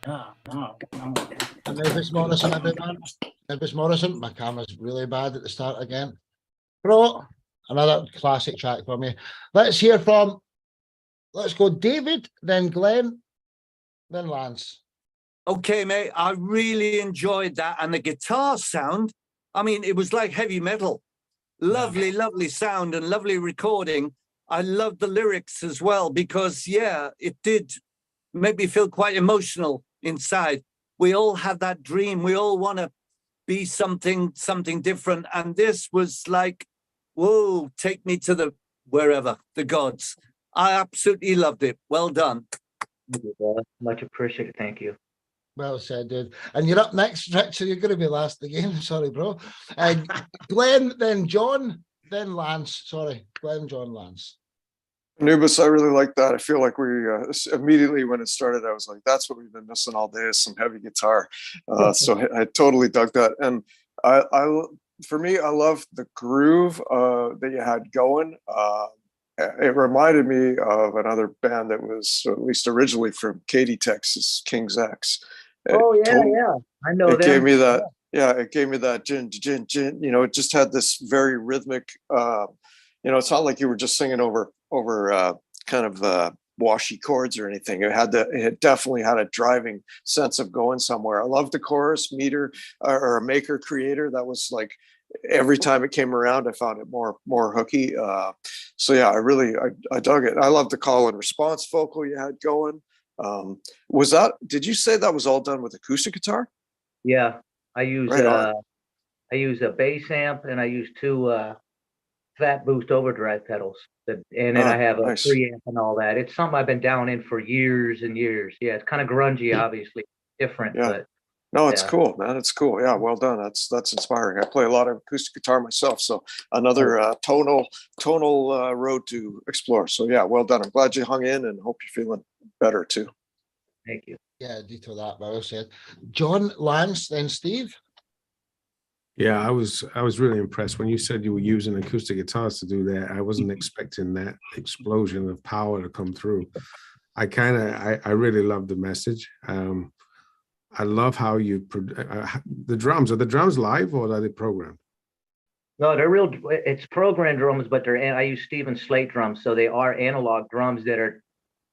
Yeah. No. Elvis Morrison, everyone. Elvis Morrison. My camera's really bad at the start again. Bro, another classic track for me. Let's hear from, let's go David, then Glenn, then Lance. Okay, mate, I really enjoyed that. And the guitar sound, I mean, it was like heavy metal. Lovely, lovely sound and lovely recording. I loved the lyrics as well because, yeah, it did make me feel quite emotional inside. We all have that dream. We all want to be something different. And this was like, whoa, take me to the wherever, the gods. I absolutely loved it. Well done. Much appreciated. Thank you. Well said, dude. And you're up next, Rick, so you're going to be last again. Sorry, bro. Glenn, then John, then Lance. Sorry, Glenn, John, Lance. Anubis, I really like that. I feel like we immediately when it started, I was like, that's what we've been missing all day is some heavy guitar. So I totally dug that. And for me, I love the groove that you had going. It reminded me of another band that was at least originally from Katy, Texas, King's X. Oh yeah, I know It them. gave me that. Yeah, it gave me that gin, gin, gin. You know, it just had this very rhythmic. You know, it's not like you were just singing over kind of washy chords or anything. It definitely had a driving sense of going somewhere. I love the chorus, meter or maker creator. That was like every time it came around, I found it more hooky. So yeah, I dug it. I love the call and response vocal you had going. Did you say that was all done with acoustic guitar? Yeah, I use Right on. I use a bass amp and I use two fat boost overdrive pedals. And then I have a nice. preamp and all that. It's something I've been down in for years and years. Yeah, it's kind of grungy, obviously, different, Yeah. but No, it's yeah. cool, man. It's cool. Yeah, well done. That's inspiring. I play a lot of acoustic guitar myself, so another tonal road to explore. So yeah, well done. I'm glad you hung in, and hope you're feeling better too. Thank you. Yeah, detail that. Well said. John, Lance, then Steve. Yeah, I was really impressed when you said you were using acoustic guitars to do that. I wasn't expecting that explosion of power to come through. I really love the message. I love how you the drums. Are the drums live or are they programmed? No, they're real. It's programmed drums, but I use Steven Slate drums, so they are analog drums that are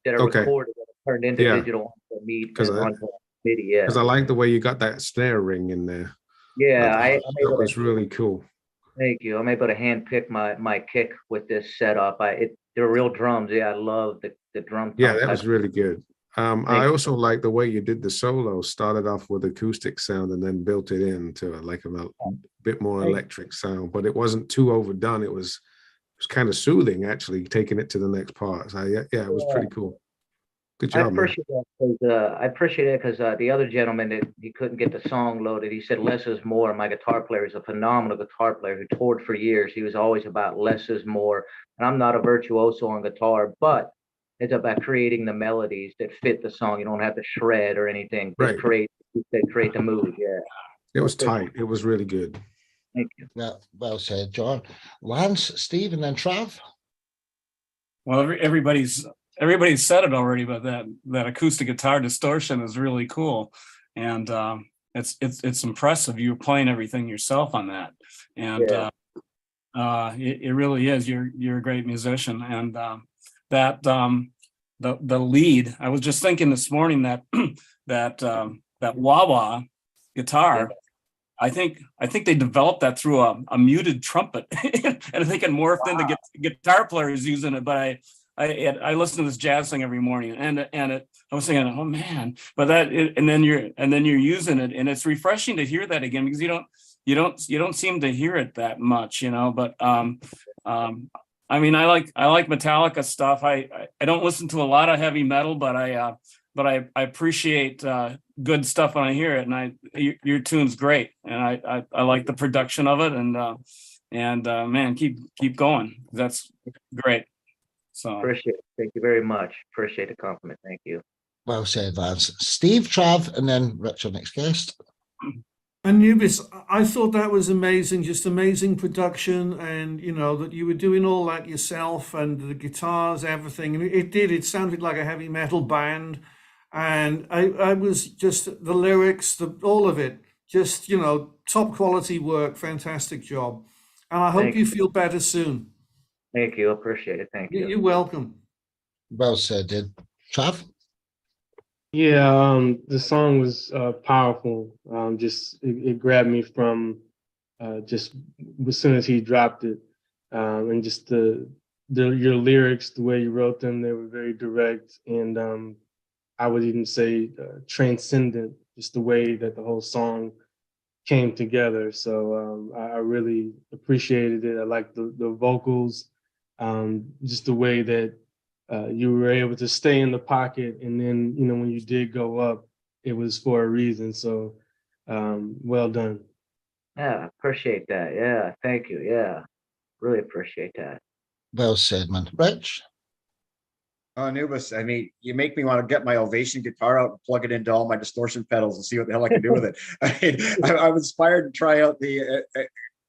Okay. recorded and turned into Yeah. digital onto Because onto MIDI. Yeah. I like the way you got that snare ring in there. Yeah, that was really cool. Thank you. I'm able to hand pick my kick with this setup. They're real drums. Yeah, I love the drum. Yeah, that was really good. I also like the way you did the solo. Started off with acoustic sound and then built it into like a bit more electric sound, but it wasn't too overdone. It was kind of soothing, actually, taking it to the next part. So yeah, it was pretty cool. Good job, man. I appreciate it because the other gentleman that he couldn't get the song loaded. He said less is more. My guitar player is a phenomenal guitar player who toured for years. He was always about less is more. And I'm not a virtuoso on guitar, but it's about creating the melodies that fit the song. You don't have to shred or anything. Just create the mood. Yeah. It was tight. It was really good. Thank you. Yeah, well said, John. Lance, Steve, and then Trav. Well, everybody's said it already, but that acoustic guitar distortion is really cool, and it's impressive. You're playing everything yourself on that, and it really is. You're a great musician, and the lead. I was just thinking this morning that that wah-wah guitar. I think they developed that through a muted trumpet, and I think it morphed into guitar players using it. But I listen to this jazz thing every morning, and I was thinking, oh man, but and then you're using it, and it's refreshing to hear that again because you don't seem to hear it that much, you know. But I mean, I like Metallica stuff. I don't listen to a lot of heavy metal, but I appreciate good stuff when I hear it, and your tune's great, and I like the production of it, and man, keep going. That's great. So Appreciate it. Thank you very much. Appreciate the compliment. Thank you. Well said, Lance. Steve, Trav, and then Richard, next guest. Anubis, I thought that was amazing, just amazing production, and you know that you were doing all that yourself, and the guitars, everything. And it sounded like a heavy metal band, and I was just the lyrics, all of it, just top quality work, fantastic job, and I hope Thank you feel better soon. Thank you. Appreciate it. Thank you. You're welcome. Well said, dude. Trav? Yeah, the song was powerful. Just it grabbed me from just as soon as he dropped it, and just your lyrics, the way you wrote them, they were very direct, and I would even say transcendent. Just the way that the whole song came together. So I really appreciated it. I like the vocals, just the way that you were able to stay in the pocket, and then when you did go up, it was for a reason. So well done. Yeah, appreciate that. Yeah, thank you. Yeah, really appreciate that. Well said, man. Rich? Oh, Anubis, I mean, you make me want to get my Ovation guitar out and plug it into all my distortion pedals and see what the hell I can do with it. I mean, I'm inspired to try out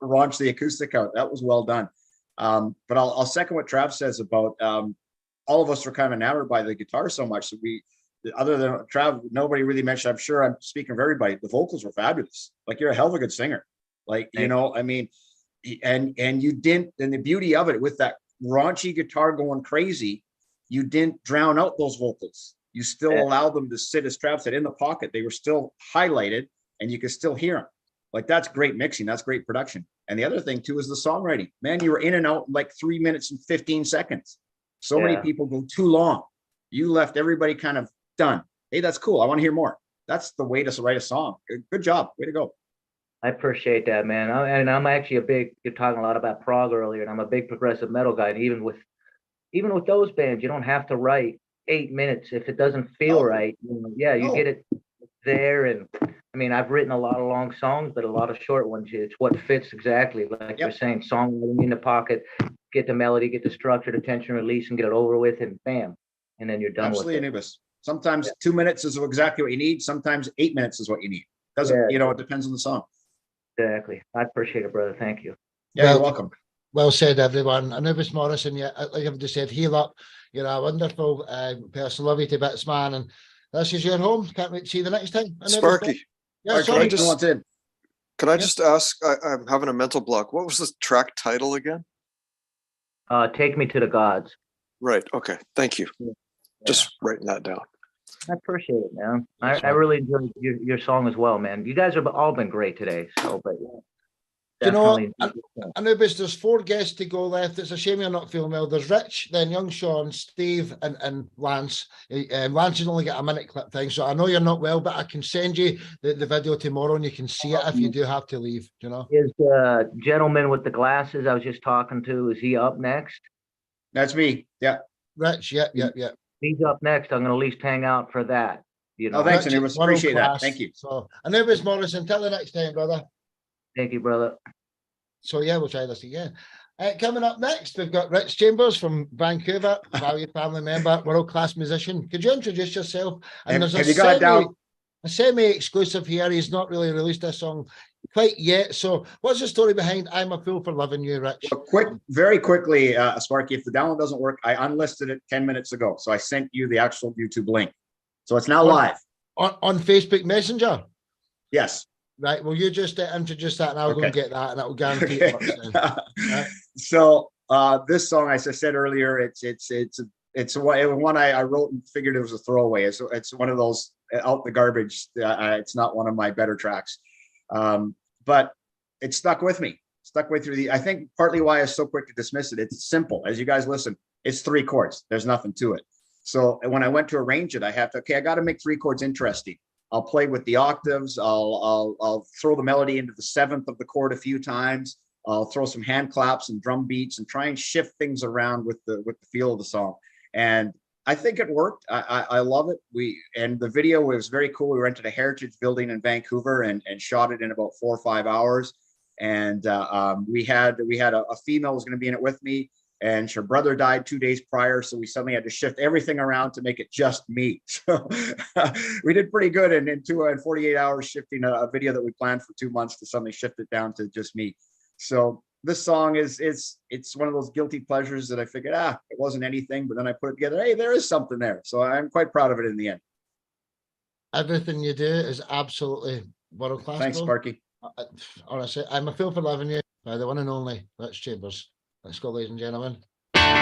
launch the acoustic out. That was well done. But I'll second what Trav says about all of us were kind of enamored by the guitar so much that other than Trav, nobody really mentioned, I'm sure I'm speaking for everybody, the vocals were fabulous. Like, you're a hell of a good singer. Like, I mean, and you didn't, and the beauty of it with that raunchy guitar going crazy, you didn't drown out those vocals. You still allow them to sit, as Trav said, in the pocket. They were still highlighted and you could still hear them. Like, that's great mixing. That's great production. And the other thing too is the songwriting. Man, you were in and out in like 3 minutes and 15 seconds. So many people go too long. You left everybody kind of done. Hey, that's cool. I want to hear more. That's the way to write a song. Good job. Way to go. I appreciate that, man. And I'm actually you're talking a lot about prog earlier, and I'm a big progressive metal guy. And even with those bands, you don't have to write 8 minutes if it doesn't feel right. You get it there. And I mean, I've written a lot of long songs, but a lot of short ones. It's what fits exactly, like you're saying, songwriting in the pocket, get the melody, get the structure, the tension release, and get it over with, and bam, and then you're done with it. Anubis. Sometimes 2 minutes is exactly what you need. Sometimes 8 minutes is what you need. It depends on the song. Exactly. I appreciate it, brother. Thank you. Yeah, you're welcome. Well said, everyone. Anubis Morrison, like I've just said, heal up. You're a wonderful person. Love you to bits, man. And this is your home. Can't wait to see you the next time. Sparky. Yeah, Could I just ask, I'm having a mental block. What was the track title again? Take Me to the Gods. Right. Okay. Thank you. Yeah. Just writing that down. I appreciate it, man. I really enjoyed your song as well, man. You guys have all been great today. So, but you know, Anubis, there's 4 guests to go left. It's a shame you're not feeling well. There's Rich, then young Sean, Steve, and Lance. Lance has only got a minute clip thing, so I know you're not well, but I can send you the video tomorrow and you can see it if you do have to leave, you know. Is the gentleman with the glasses I was just talking to, is he up next? That's me. Yeah. Rich, yeah. He's up next. I'm going to at least hang out for that. You know. Oh, thanks, Anubis. Appreciate that. Thank you. So, Anubis Morrison, until the next time, brother. Thank you, brother. So, yeah, we'll try this again. Coming up next, we've got Rich Chambers from Vancouver, valued family member, world-class musician. Could you introduce yourself? And there's a semi-exclusive here. He's not really released this song quite yet. So what's the story behind I'm a Fool for Loving You, Rich? Well, very quickly, Sparky, if the download doesn't work, I unlisted it 10 minutes ago. So I sent you the actual YouTube link. So it's now live. On Facebook Messenger? Yes. Right. Well, you just introduce that and I'll go and get that and that will guarantee it works then. Right. So this song, as I said earlier, it's one I wrote and figured it was a throwaway. It's one of those out the garbage. It's not one of my better tracks. But it stuck with me. Stuck way through I think partly why I was so quick to dismiss it. It's simple. As you guys listen, it's 3 chords. There's nothing to it. So when I went to arrange it, I got to make 3 chords interesting. I'll play with the octaves. I'll throw the melody into the 7th of the chord a few times. I'll throw some hand claps and drum beats and try and shift things around with the feel of the song. And I think it worked. I love it. And the video was very cool. We rented a heritage building in Vancouver and shot it in about 4 or 5 hours. And we had a female who was going to be in it with me, and her brother died 2 days prior. So we suddenly had to shift everything around to make it just me. So we did pretty good. And in 48 hours, shifting a video that we planned for 2 months to suddenly shift it down to just me. So this song it's one of those guilty pleasures that I figured, it wasn't anything, but then I put it together. Hey, there is something there. So I'm quite proud of it in the end. Everything you do is absolutely world class. Thanks, bro. Sparky. Honestly, I'm a fool for loving you by the one and only Rich Chambers. Let's go, ladies and gentlemen. How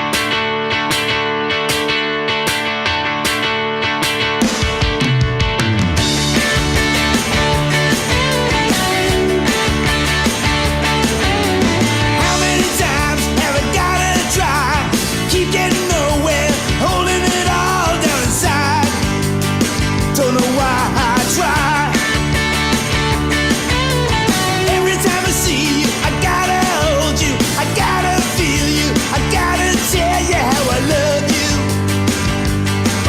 many times have I gotta try? Keep getting nowhere, holding it all down inside. Don't know why I try. Every time I see you, I gotta hold you, I gotta feel you, I gotta tell you how I love you.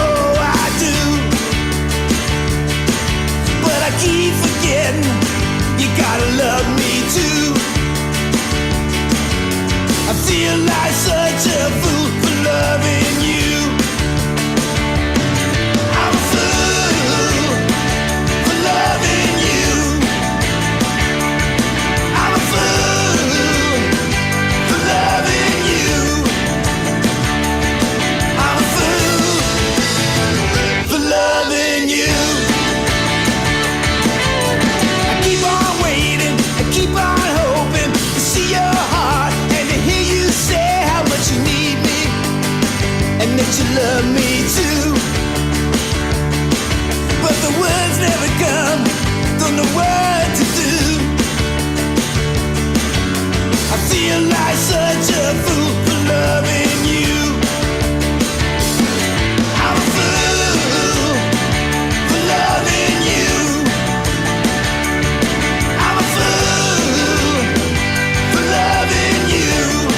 Oh, I do. But I keep forgetting, you gotta love me too. I feel like such a fool for loving you. I'm a fool for loving you. I'm a fool for loving you. I'm a fool for loving you. I keep on waiting, I keep on hoping to see your heart and to hear you say how much you need me and that you love me too. But the words never come, don't know what to do. I feel like such a fool for loving you. I'm a fool for loving you. I'm a fool for loving you.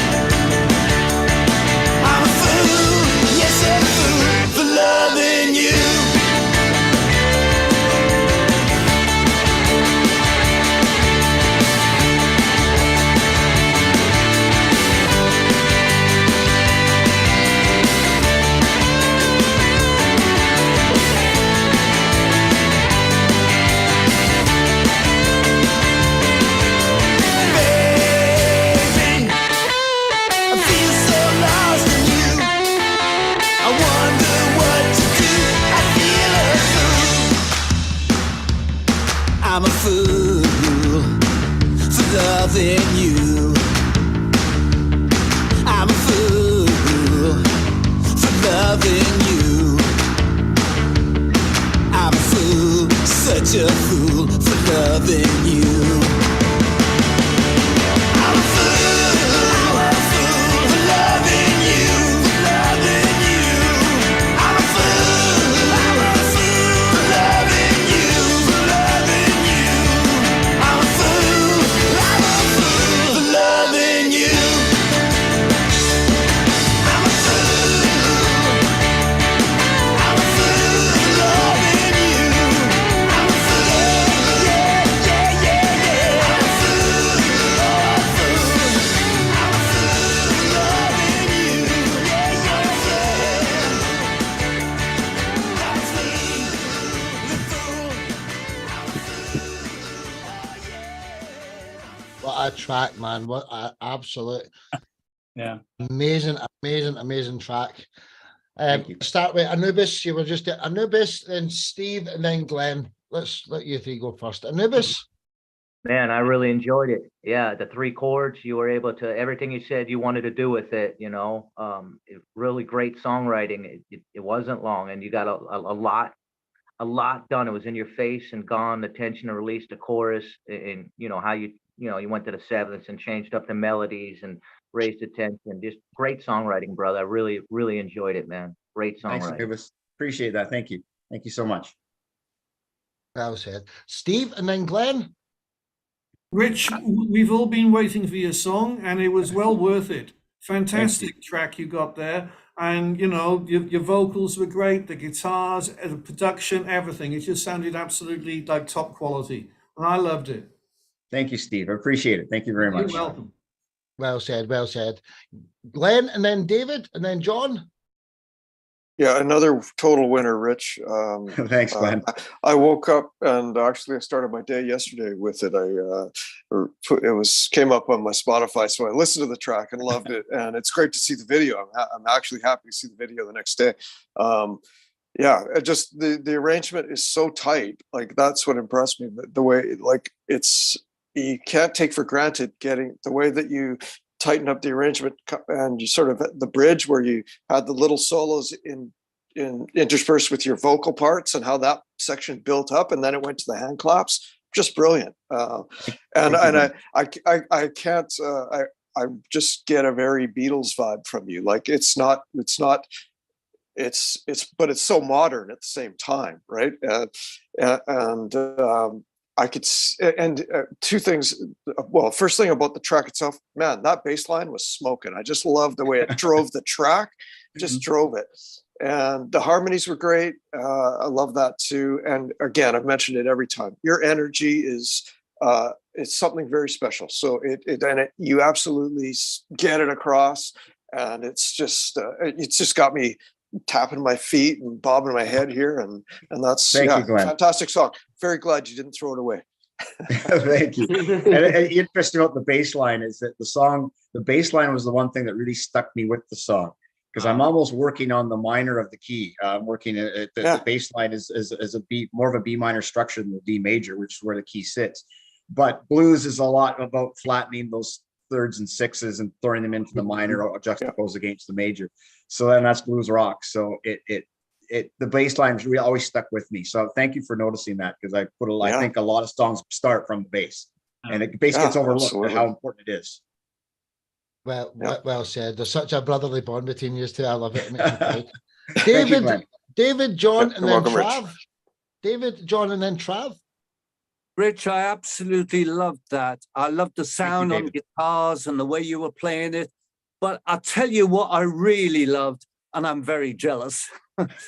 I'm a fool, yes, a fool for loving you. Baby, I feel so lost in you. I wonder what to do. I feel a fool. I'm a fool for loving you. I'm a fool for loving you. I'm a fool, such a fool for loving you. I'm a fool for loving you, loving you. I'm a fool for loving you, loving you. I'm a fool for loving you. I'm a fool for loving you. I'm a fool, yeah, yeah, yeah, yeah. I'm a fool, oh, a fool. I'm a fool for loving you, yeah, yeah, yeah. I'm a fool, What a track, man. What a absolute Yeah. amazing track. Thank you. Start with Anubis. You were just at Anubis, then Steve, and then Glenn. Let's let you three go first. Anubis. Man, I really enjoyed it. Yeah, the three chords, you were able to, everything you said you wanted to do with it, you know. Really great songwriting. It wasn't long, and you got a lot done. It was in your face and gone. The tension and release, the chorus, and you know how you went to the sevenths and changed up the melodies and raised the tension. Just great songwriting, brother. I really enjoyed it, man. Great Thanks, songwriting. Davis. Appreciate that. Thank you. Thank you so much. Well said. Steve, and then Glenn. Rich, we've all been waiting for your song, and it was well worth it. Fantastic track you got there, and you know your vocals were great, the guitars, the production, everything. It just sounded absolutely like top quality, and I loved it. Thank you, Steve. I appreciate it. Thank you very much. You're welcome. Well said. Well said. Glenn, and then David, and then John. Yeah, another total winner, Rich. Thanks, Glenn. I woke up and actually I started my day yesterday with it. Came up on my Spotify, so I listened to the track and loved it. And it's great to see the video. I'm actually happy to see the video the next day. Yeah, it just the arrangement is so tight. Like that's what impressed me. The way, like, it's, you can't take for granted getting the way that you tighten up the arrangement, and you sort of the bridge where you had the little solos in interspersed with your vocal parts, and how that section built up, and then it went to the hand claps. Just brilliant. And I can't. I just get a very Beatles vibe from you. Like it's not but it's so modern at the same time, right? I could, and two things. Well, first thing about the track itself, man, that bass line was smoking. I just love the way it drove the track, just drove it. And the harmonies were great. I love that too. And again, I've mentioned it every time. Your energy is, it's something very special. So you absolutely get it across, and it's just got me tapping my feet and bobbing my head here, and that's Thank you, Glenn. Fantastic song. Very glad you didn't throw it away. Thank you. And interesting about the bass line is that the bass line was the one thing that really stuck me with the song, because I'm almost working on the minor of the key. I'm working at the bass line is a B, more of a B minor structure than the D major, which is where the key sits. But blues is a lot about flattening those thirds and sixes and throwing them into the minor or juxtaposed against the major. So then that's blues rock. So the bass line really always stuck with me. So thank you for noticing that, because I think a lot of songs start from the bass, and the bass gets overlooked at how important it is. Well said. There's such a brotherly bond between you two. I love it. It makes me proud. Thank you, Glenn. David, John, Yep, and you're then welcome, Rich. Trav. David, John, and then Trav. Rich, I absolutely loved that. I loved the sound on David. guitars and the way you were playing it. But I'll tell you what I really loved, and I'm very jealous.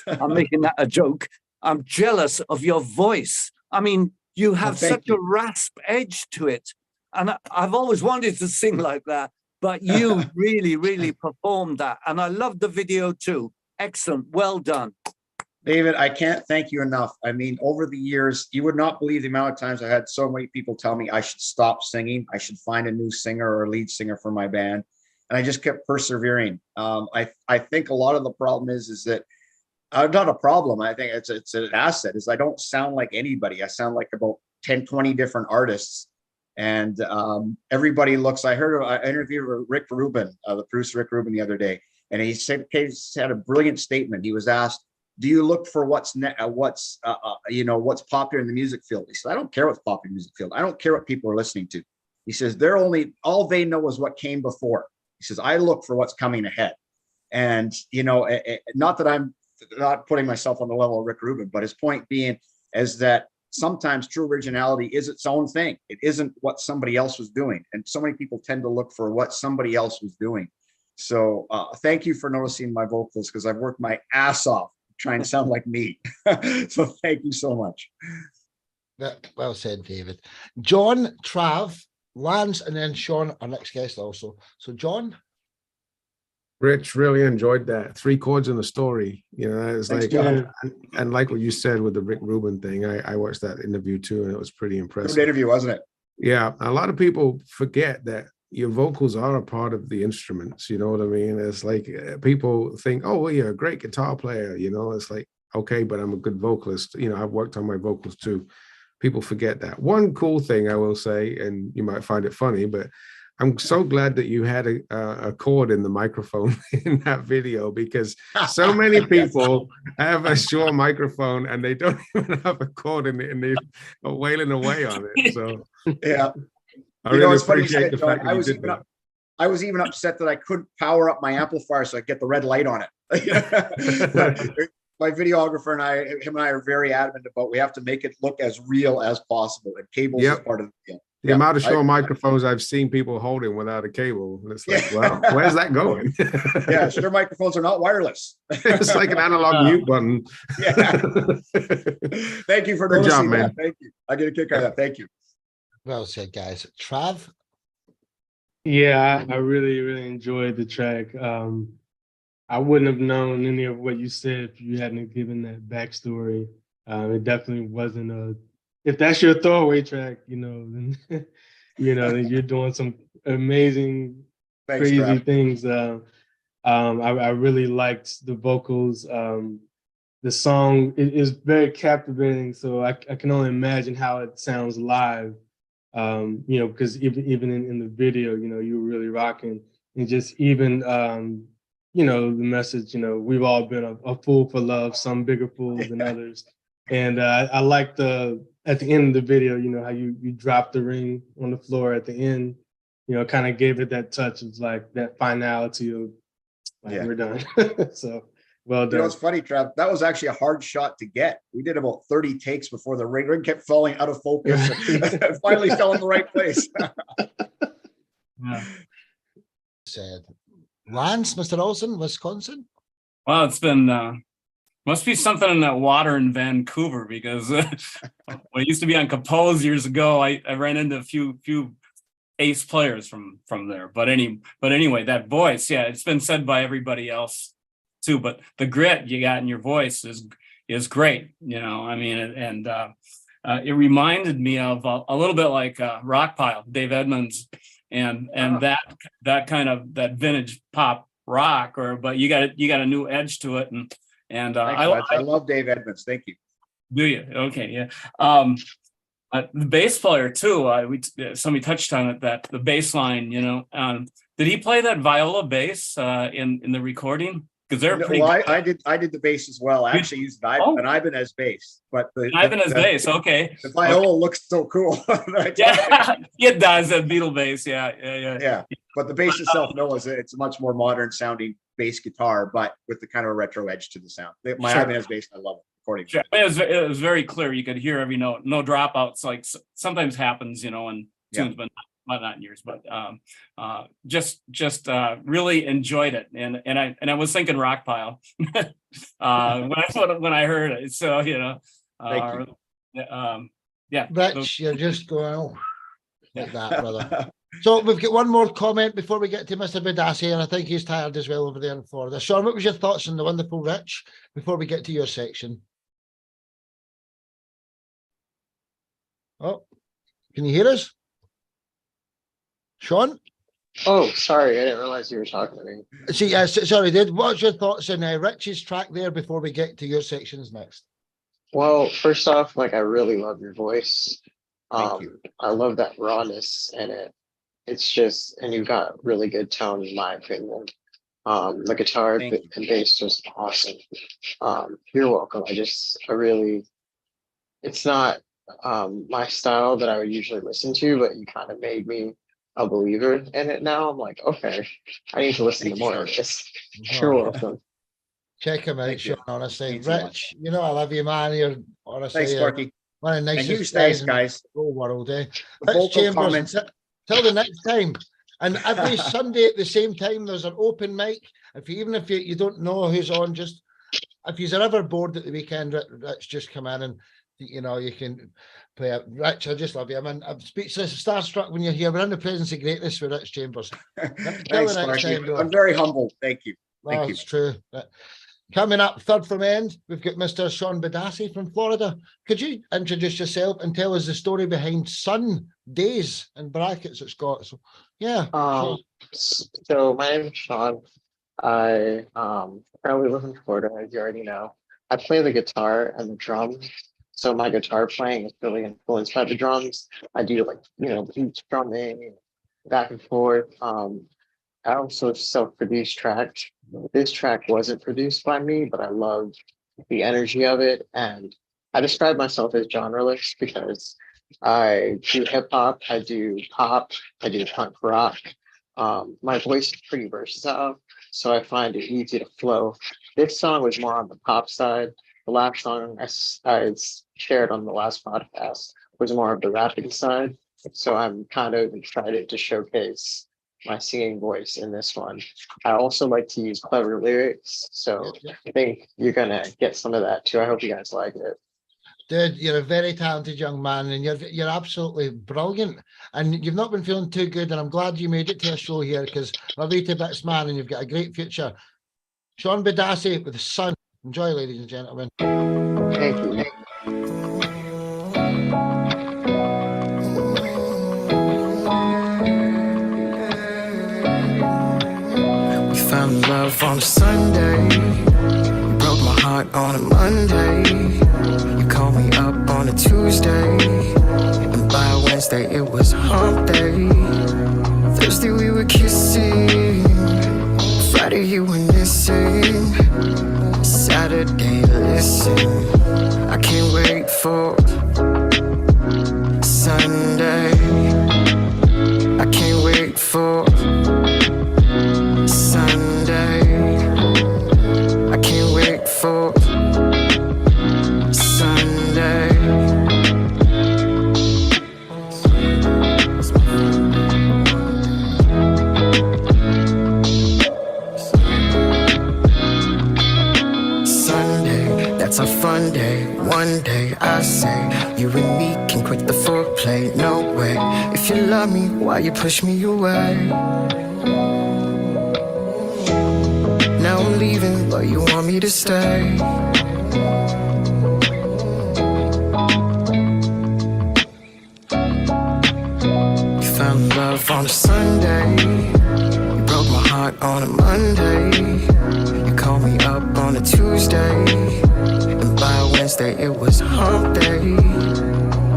I'm making that a joke. I'm jealous of your voice. I mean, you have such a rasp edge to it. And I've always wanted to sing like that, but you really, really performed that. And I love the video too. Excellent. Well done. David, I can't thank you enough. I mean, over the years, you would not believe the amount of times I had so many people tell me I should stop singing. I should find a new singer or lead singer for my band. And I just kept persevering. I think a lot of the problem is that not a problem. I think it's an asset, is I don't sound like anybody. I sound like about 10, 20 different artists. And everybody looks, I interviewed Rick Rubin, the producer Rick Rubin, the other day. And he had a brilliant statement. He was asked, do you look for what's popular in the music field? He said, I don't care what's popular in the music field. I don't care what people are listening to. He says, all they know is what came before. He says, I look for what's coming ahead. And, not that I'm not putting myself on the level of Rick Rubin, but his point being is that sometimes true originality is its own thing. It isn't what somebody else was doing. And so many people tend to look for what somebody else was doing. So thank you for noticing my vocals, because I've worked my ass off trying to sound like me. So thank you so much. Well said, David. John, Trav, Lance, and then Sean, our next guest also. So John. Rich, really enjoyed that. 3 chords in the story. It's Thanks, like, John. and like what you said with the Rick Rubin thing, I watched that interview too, and it was pretty impressive. Good interview, wasn't it? Yeah, a lot of people forget that your vocals are a part of the instruments. You know what I mean? It's like people think, oh, well, you're a great guitar player. It's like, okay, but I'm a good vocalist. I've worked on my vocals too. People forget that. One cool thing I will say, and you might find it funny, but I'm so glad that you had a cord in the microphone in that video, because so many people have a Shure microphone and they don't even have a cord in it, and they're wailing away on it. So yeah. I really it's funny you appreciate said, the John, fact that you did that. I was even upset that I couldn't power up my amplifier so I get the red light on it. My videographer and him and I are very adamant about we have to make it look as real as possible, and cables is part of the deal. The amount of Shure microphones I've seen people holding without a cable, and it's like, wow, where's that going? Yeah, Shure microphones are not wireless. It's like an analog mute button. Yeah. Thank you for Good job, noticing man. that. Thank you. I get a kick out of that. Thank you. Well said, guys. Trav. Yeah, I really, really enjoyed the track. I wouldn't have known any of what you said if you hadn't given that backstory. It definitely wasn't if that's your throwaway track, then then you're doing some amazing, crazy Trav. things. I really liked the vocals. the song is very captivating. So I can only imagine how it sounds live. You know, because even in the video, you know, you were really rocking, and just even you know, the message, you know, we've all been a fool for love, some bigger fools than others. And I like at the end of the video, you know, how you drop the ring on the floor at the end, you know, kind of gave it that touch of like that finality of like, we're done. So well done. You know, it's funny, Trav. That was actually a hard shot to get. We did about 30 takes before the ring kept falling out of focus. And finally fell in the right place. Said Lance, Mr. Olson, Wisconsin. Well, it's been must be something in that water in Vancouver, because when I used to be on Compose years ago, I ran into a few ace players from there. But anyway, that voice, yeah, it's been said by everybody else too. But the grit you got in your voice is great. You know, I mean, and it reminded me of a little bit like Rockpile, Dave Edmunds, and that kind of that vintage pop rock. But you got a new edge to it, and Thanks, I love Dave Edmunds. Thank you. Do you? Okay, yeah. The bass player too. Somebody touched on it, that the bass line. You know, did he play that viola bass in the recording? Because they're pretty. Well, I did the bass as well. I actually used an Ibanez bass, but the Ibanez bass. Okay. The viola looks so cool. Yeah, it does. That Beatle bass. Yeah. But the bass itself, no, it's a much more modern sounding bass guitar, but with the kind of a retro edge to the sound. My Ibanez bass, I love it. According to it was very clear. You could hear every note, no dropouts. Like sometimes happens, you know, in tunes, but not in yours. But just really enjoyed it, and I was thinking Rockpile when I heard it. So you know, Thank you. Yeah, Rich, you're just going like that, brother. So we've got one more comment before we get to Mr. Badassi, and I think he's tired as well over there in Florida. Sean, what was your thoughts on the wonderful Rich before we get to your section? Oh, can you hear us? Sean? Oh, sorry, I didn't realize you were talking to me. See, sorry, Did. What's your thoughts on Rich's track there before we get to your sections next? Well, first off, like, I really love your voice. I love that rawness in it. It's just, and you've got really good tone, in my opinion. The guitar and bass just awesome. You're welcome. It's not my style that I would usually listen to, but you kind of made me a believer in it now. I'm like, okay, I need to listen to more of this. You're welcome. Check him out, Sean, honestly. Rich, you know I love you, man. You're honestly Thanks, Sparky. one of the nicest huge thanks, guys in the whole world. The Rich vocal Chambers, comments. till the next time. And every Sunday at the same time, there's an open mic. Even if you don't know who's on, just if you're ever bored at the weekend, Rich, just come in and you know you can play it. Rich, I just love you. I'm speechless, starstruck when you're here. We're in the presence of greatness with Rich Chambers. Thanks, Sparky. I'm very humbled. Thank you. Thank you. It's true. Coming up, third from end, we've got Mr. Sean Badassi from Florida. Could you introduce yourself and tell us the story behind Sun Days, in brackets it's got? So, yeah. So my name is Sean. I currently live in Florida, as you already know. I play the guitar and the drums. So my guitar playing is really influenced by the drums. I do beat strumming, back and forth. I also self-produce tracks. This track wasn't produced by me, but I love the energy of it. And I describe myself as genreless because I do hip hop, I do pop, I do punk rock. My voice is pretty versatile, so I find it easy to flow. This song was more on the pop side. The last song I shared on the last podcast was more of the rapping side. So I'm kind of excited to showcase my singing voice in this one. I also like to use clever lyrics, so I think you're gonna get some of that too. I hope you guys like it. Dude, you're a very talented young man, and you're absolutely brilliant. And you've not been feeling too good, and I'm glad you made it to a show here because love you to bits, man, and you've got a great future. Sean Badassi with the Sun. Enjoy, ladies and gentlemen. Thank you. Found love on a Sunday. You broke my heart heart on a Monday. You called me up on a Tuesday. And by Wednesday it was hump day. Thursday we were kissing. Friday you were missing. Saturday, listen, I can't wait for Sunday. I can't wait for Sunday. I can't wait for Sunday. Sunday, that's a fun day. One day I say you and me can quit the foreplay. No way. If you love me, why you push me away? Now I'm leaving, but you want me to stay. You found love on a Sunday. You broke my heart on a Monday. You called me up on a Tuesday. And by Wednesday it was hump day.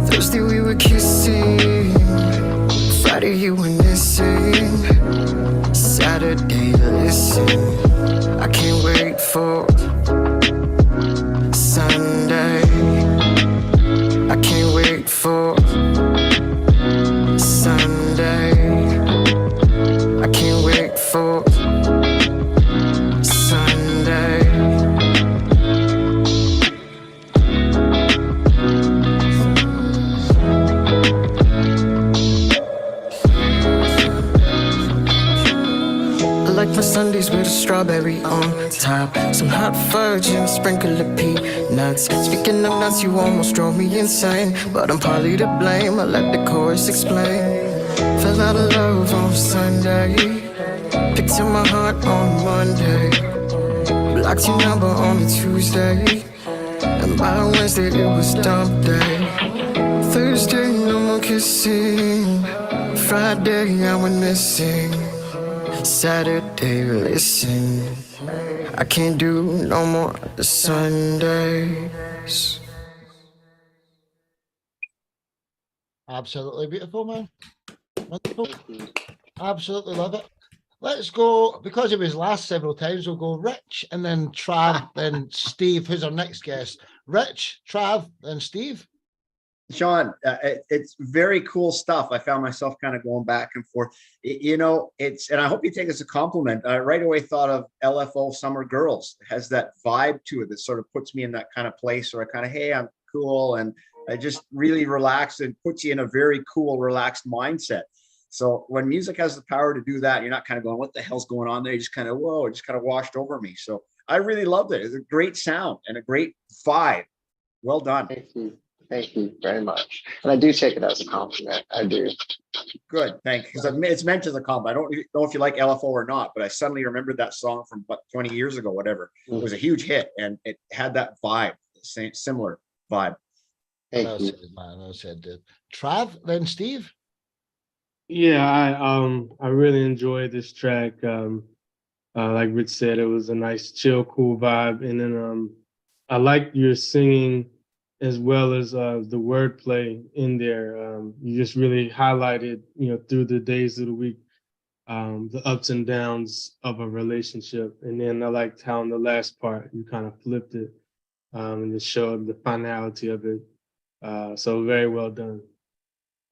Thursday we were kissing. Friday you were missing. Saturday, listen, I can't wait for Sunday. I can't wait for Sunday. I can't wait for Sunday. I like my Sundays with a strawberry on top. Some hot fudge and a sprinkle of peanuts. Speaking of nuts, you almost drove me insane. But I'm partly to blame, I let the chorus explain. Fell out of love on Sunday. Picked up my heart on Monday. Blocked your number on a Tuesday. And by Wednesday it was dump day. Thursday, no more kissing. Friday, I went missing. Saturday, listen, I can't do no more Sundays. Absolutely beautiful, man. Wonderful. Absolutely love it. Let's go, because it was last several times, we'll go Rich and then Trav, then Steve, who's our next guest. Rich, Trav, then Steve. Sean, it's very cool stuff. I found myself kind of going back and forth. You know, it's, and I hope you take it as a compliment. I right away thought of LFO Summer Girls. It has that vibe to it that sort of puts me in that kind of place where I kind of, hey, I'm cool. And I just really relax and puts you in a very cool, relaxed mindset. So when music has the power to do that, you're not kind of going, what the hell's going on there? You just kind of, whoa, it just kind of washed over me. So I really loved it. It's a great sound and a great vibe. Well done. Thank you. Thank you very much. And I do take it as a compliment. I do. Good, thank you. Because it's meant as a compliment. I don't know if you like LFO or not, but I suddenly remembered that song from about 20 years ago, whatever. It was a huge hit and it had that vibe, same similar vibe. Thank you. Man, I said, Trav, then Steve. Yeah, I really enjoyed this track. Like Rich said, it was a nice, chill, cool vibe. And then I like your singing as well as the wordplay in there. You just really highlighted, through the days of the week, the ups and downs of a relationship. And then I liked how in the last part, you kind of flipped it and just showed the finality of it. So very well done.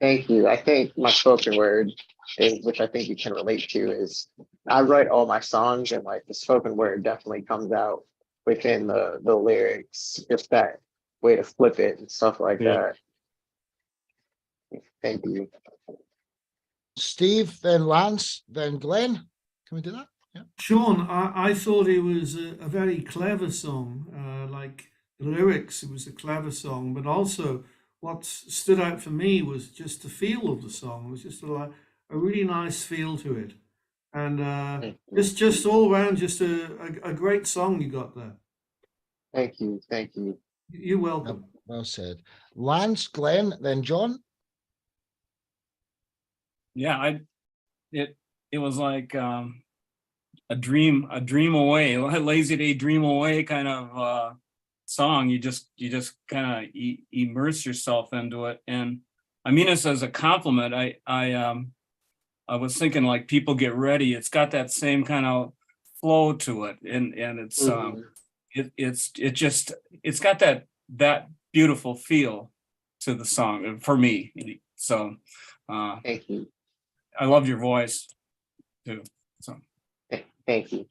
Thank you. I think my spoken word is, which I think you can relate to, is I write all my songs and like the spoken word definitely comes out within the lyrics, just that way to flip it and stuff like that. Thank you. Steve, then Lance, then Glenn. Can we do that? Yeah. Sean, I thought it was a very clever song. Like the lyrics, it was a clever song, but also what stood out for me was just the feel of the song. It was just a really nice feel to it. And just all around, just a great song you got there. Thank you. Thank you. You're welcome. Well said. Lance, Glenn, then John. Yeah, it was like a dream away, lazy day dream away kind of song. You just kind of immerse yourself into it. And I mean this as a compliment. I was thinking, like, People Get Ready. It's got that same kind of flow to it, and it's it's got that beautiful feel to the song for me. So thank you. I love your voice too. So thank you.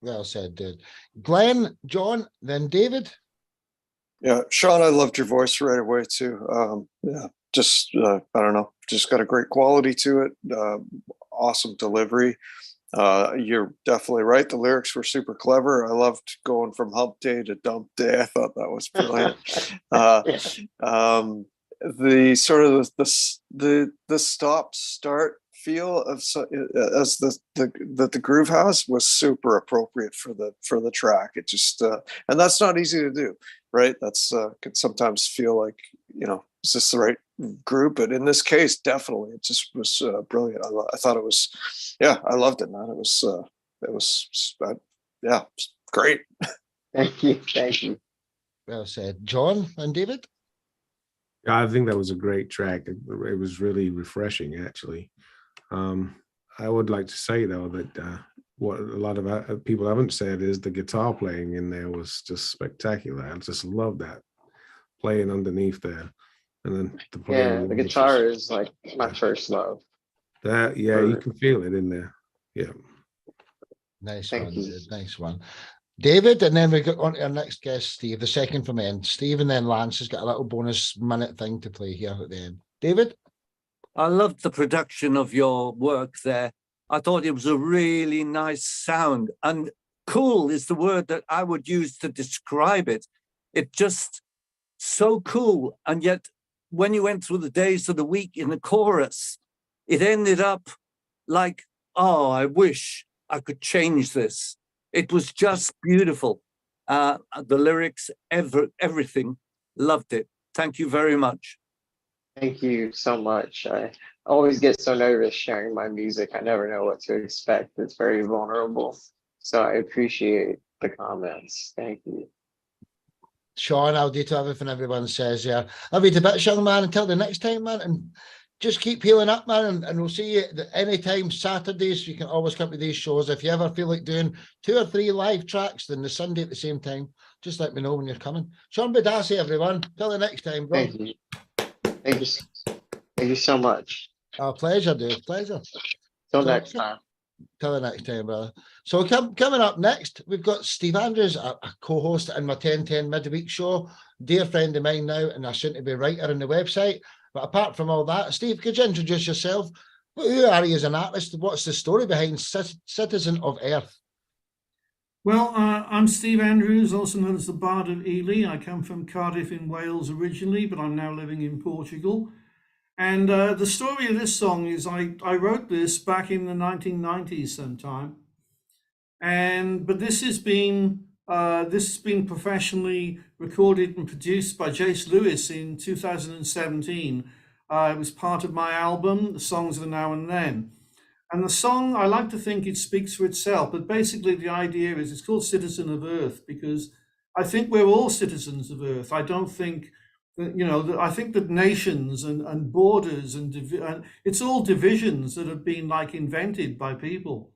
Well said, dude. Glenn, John, then David. Yeah, Sean, I loved your voice right away too. Yeah, just I don't know, just got a great quality to it. Awesome delivery. You're definitely right. The lyrics were super clever. I loved going from hump day to dump day. I thought that was brilliant. The sort of the stop start feel of as the groove has was super appropriate for the track. It just and that's not easy to do, right? That's could sometimes feel like, you know, is this the right group? But in this case, definitely, it just was brilliant. I thought it was, yeah, I loved it, man. It was yeah, great. Thank you. Well said, John and David. Yeah, I think that was a great track. It was really refreshing, actually. I would like to say, though, that what a lot of people haven't said is the guitar playing in there was just spectacular. I just love that playing underneath there, and then the guitar is like my first love. That you can feel it in there. Yeah. Nice one. Nice one. David, and then we got on to our next guest, Steve, the second from end. Steve, and then Lance has got a little bonus minute thing to play here at the end. David? I loved the production of your work there. I thought it was a really nice sound, and cool is the word that I would use to describe it. It just so cool. And yet when you went through the days of the week in the chorus, it ended up like, oh, I wish I could change this. It was just beautiful. The lyrics, everything, loved it. Thank you very much. Thank you so much. I always get so nervous sharing my music. I never know what to expect. It's very vulnerable. So I appreciate the comments. Thank you. Sean, I'll do to everything everyone says. Yeah, love you to bits, young man. Until the next time, man. And just keep healing up, man. And we'll see you anytime Saturdays. You can always come to these shows. If you ever feel like doing 2 or 3 live tracks, then the Sunday at the same time, just let me know when you're coming. Sean Badassi, everyone. Till the next time, bro. Thank you. Thank you so much. Our pleasure, dude. Pleasure. Till next time. Till the next time, brother. So coming up next, we've got Steve Andrews, a co-host in my 1010 midweek show, dear friend of mine now, and a soon-to-be writer on the website. But apart from all that, Steve, could you introduce yourself? Who are you as an artist? What's the story behind Citizen of Earth? Well, I'm Steve Andrews, also known as the Bard of Ely. I come from Cardiff in Wales originally, but I'm now living in Portugal. And the story of this song is I wrote this back in the 1990s sometime. But this has been professionally recorded and produced by Jace Lewis in 2017. It was part of my album, The Songs of the Now and Then. And the song, I like to think it speaks for itself, but basically the idea is it's called Citizen of Earth because I think we're all citizens of Earth. I don't think that, you know, I think that nations and borders and it's all divisions that have been like invented by people.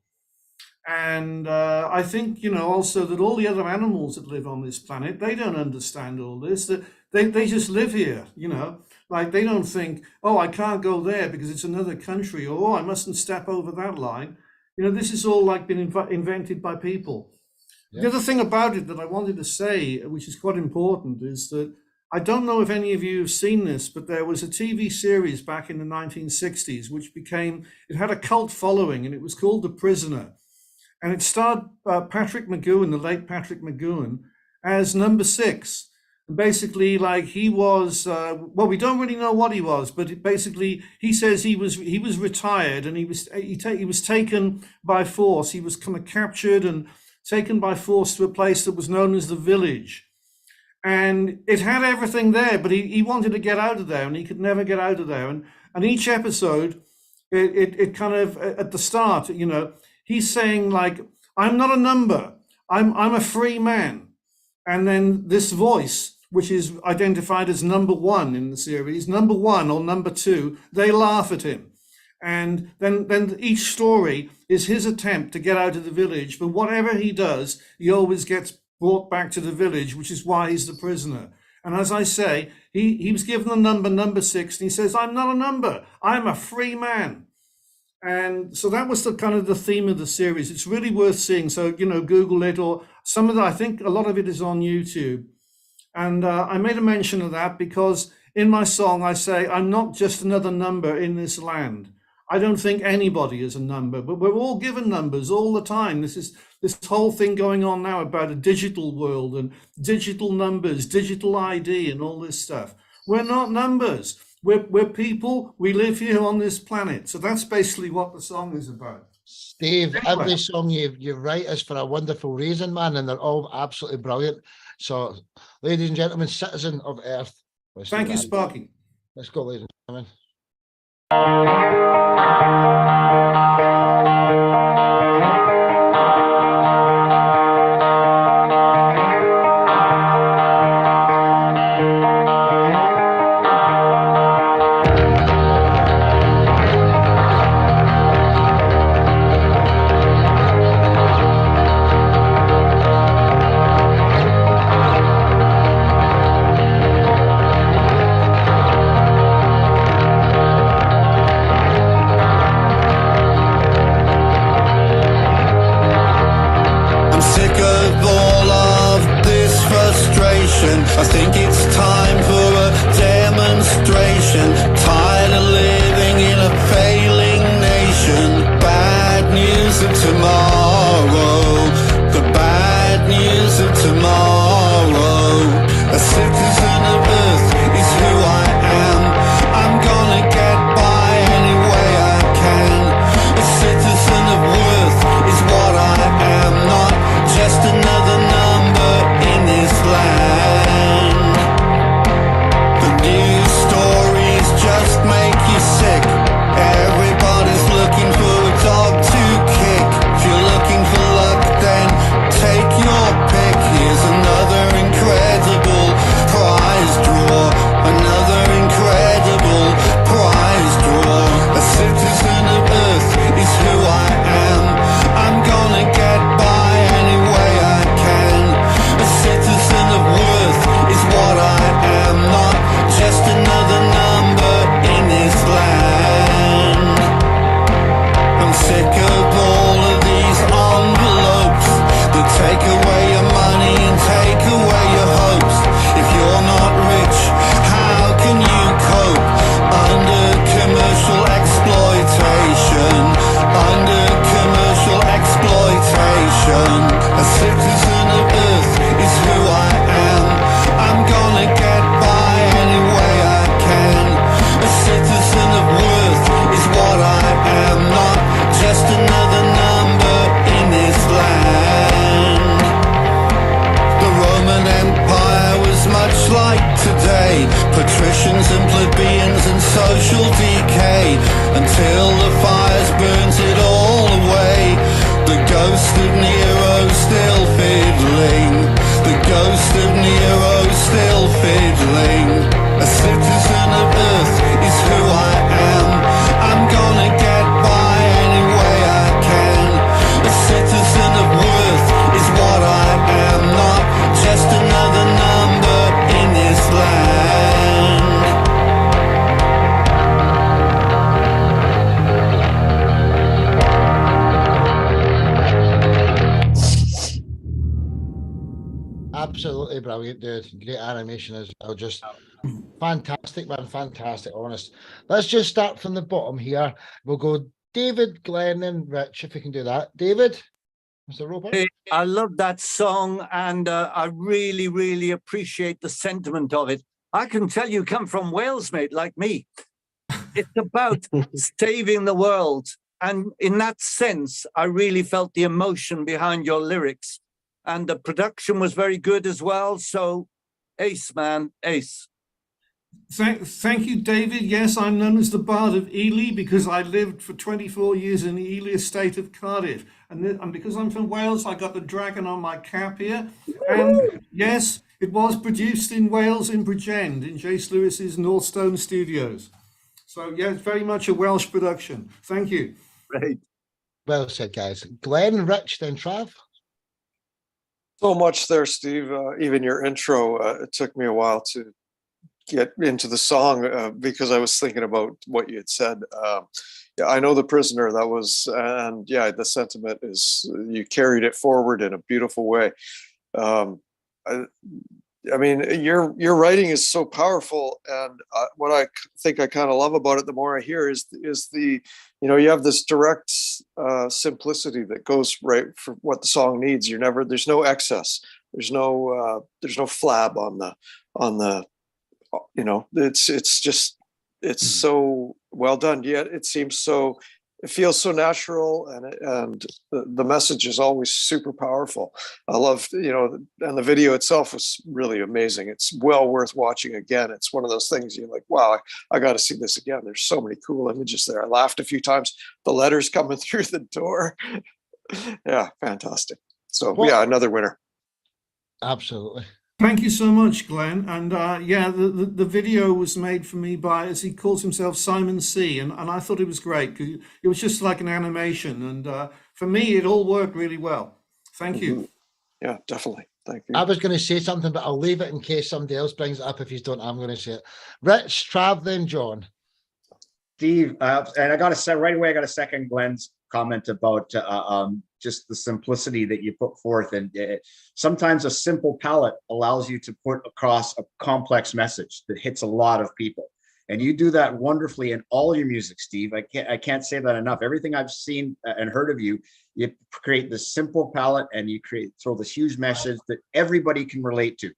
And I think, you know, also that all the other animals that live on this planet, they don't understand all this. They just live here, you know. Like they don't think, oh, I can't go there because it's another country, or oh, I mustn't step over that line. You know, this is all like been invented by people. Yeah. The other thing about it that I wanted to say, which is quite important, is that I don't know if any of you have seen this, but there was a TV series back in the 1960s, which it had a cult following, and it was called The Prisoner. And it starred Patrick McGowan, the late Patrick McGowan, as number 6. And basically, like he was, well, we don't really know what he was, but basically he says he was retired and he was taken by force. He was kind of captured and taken by force to a place that was known as the Village. And it had everything there, but he wanted to get out of there and he could never get out of there. And each episode, it kind of, at the start, you know, he's saying like, I'm not a number, I'm a free man. And then this voice, which is identified as number one in the series, number one or number two, they laugh at him. And then each story is his attempt to get out of the village. But whatever he does, he always gets brought back to the village, which is why he's the prisoner. And as I say, he was given the number 6, and he says, I'm not a number, I'm a free man. And so that was the kind of the theme of the series. It's really worth seeing. So, Google it, or some of I think a lot of it is on YouTube. And I made a mention of that because in my song, I say, I'm not just another number in this land. I don't think anybody is a number, but we're all given numbers all the time. This whole thing going on now about a digital world and digital numbers, digital ID and all this stuff. We're not numbers. We're people. We live here on this planet. So that's basically what the song is about. Steve, every song you write is for a wonderful reason, man, and they're all absolutely brilliant. So, ladies and gentlemen, citizen of Earth. Thank you, Sparky. Let's go, ladies and gentlemen. I think it's time for a demonstration. Tired of living in a failing nation. Bad news of tomorrow. The bad news of tomorrow. A citizen of Earth is who I am. I'm gonna get by any way I can. A citizen of worth is what I am. Not just another number in this land. Just make you sick. Everybody's looking for a dog to kick. If you're looking for luck, then take your pick. Here's another incredible prize draw. Another incredible prize draw. A citizen of Earth is who I am. I'm gonna get by any way I can. A citizen of worth is what I am. Not just another number in this land. I'm sick of all of these envelopes that take away your money and take away your hopes. If you're not rich, how can you cope? Under commercial exploitation. Under commercial exploitation. A citizen of Earth is who I am. I'm gonna get by any way I can. A citizen of worth is what I am. Not just another number in this land. The Roman Empire was much like today. Patricians and plebeians and social decay. Until the fires burns it all away. The ghost of Nero still fiddling. The ghost of Nero still fiddling. A citizen of Earth is who I am. I'm gonna get by any way I can. A citizen of worth is what I am. Not just another number in this land. Absolutely brilliant, dude. Great animation as well. Just fantastic, man. Fantastic, honest. Let's just start from the bottom here. We'll go David, Glenn, and Rich, if we can do that. David, Mr. Roper. Hey, I love that song, and I really, really appreciate the sentiment of it. I can tell you come from Wales, mate, like me. It's about saving the world. And in that sense, I really felt the emotion behind your lyrics. And the production was very good as well. So, ace, man, ace. Thank you, David. Yes, I'm known as the Bard of Ely because I lived for 24 years in the Ely estate of Cardiff. And because I'm from Wales, I got the dragon on my cap here. And yes, it was produced in Wales in Bridgend in Jace Lewis's Northstone Studios. So yeah, it's very much a Welsh production. Thank you. Great. Well said, guys. Glenn, Rich, then Trav. So much there, Steve. Even your intro, it took me a while to get into the song because I was thinking about what you had said. Yeah, I know The Prisoner. That was, and yeah, the sentiment is you carried it forward in a beautiful way. I mean, your writing is so powerful, and what I think I kind of love about it, the more I hear, is the, you know, you have this direct simplicity that goes right for what the song needs. You're never, there's no excess, there's no flab on the, you know, it's just, it's so well done. Yet it seems so, it feels so natural, and the message is always super powerful. I love, you know, and the video itself was really amazing. It's well worth watching again. It's one of those things you're like, wow, I got to see this again. There's so many cool images there. I laughed a few times. The letters coming through the door. Yeah, fantastic. So yeah, another winner. Absolutely. Thank you so much, Glenn. And yeah, the video was made for me by, as he calls himself, Simon C. And I thought it was great because it was just like an animation. And for me, it all worked really well. Thank you. Yeah, definitely. Thank you. I was going to say something, but I'll leave it in case somebody else brings it up. If you don't, I'm going to say it. Rich, Trav, then John. Steve, and I got to say right away, I got to second Glenn's comment about just the simplicity that you put forth. And sometimes a simple palette allows you to put across a complex message that hits a lot of people. And you do that wonderfully in all your music, Steve. I can't say that enough. Everything I've seen and heard of you, you create this simple palette and you throw this huge message that everybody can relate to.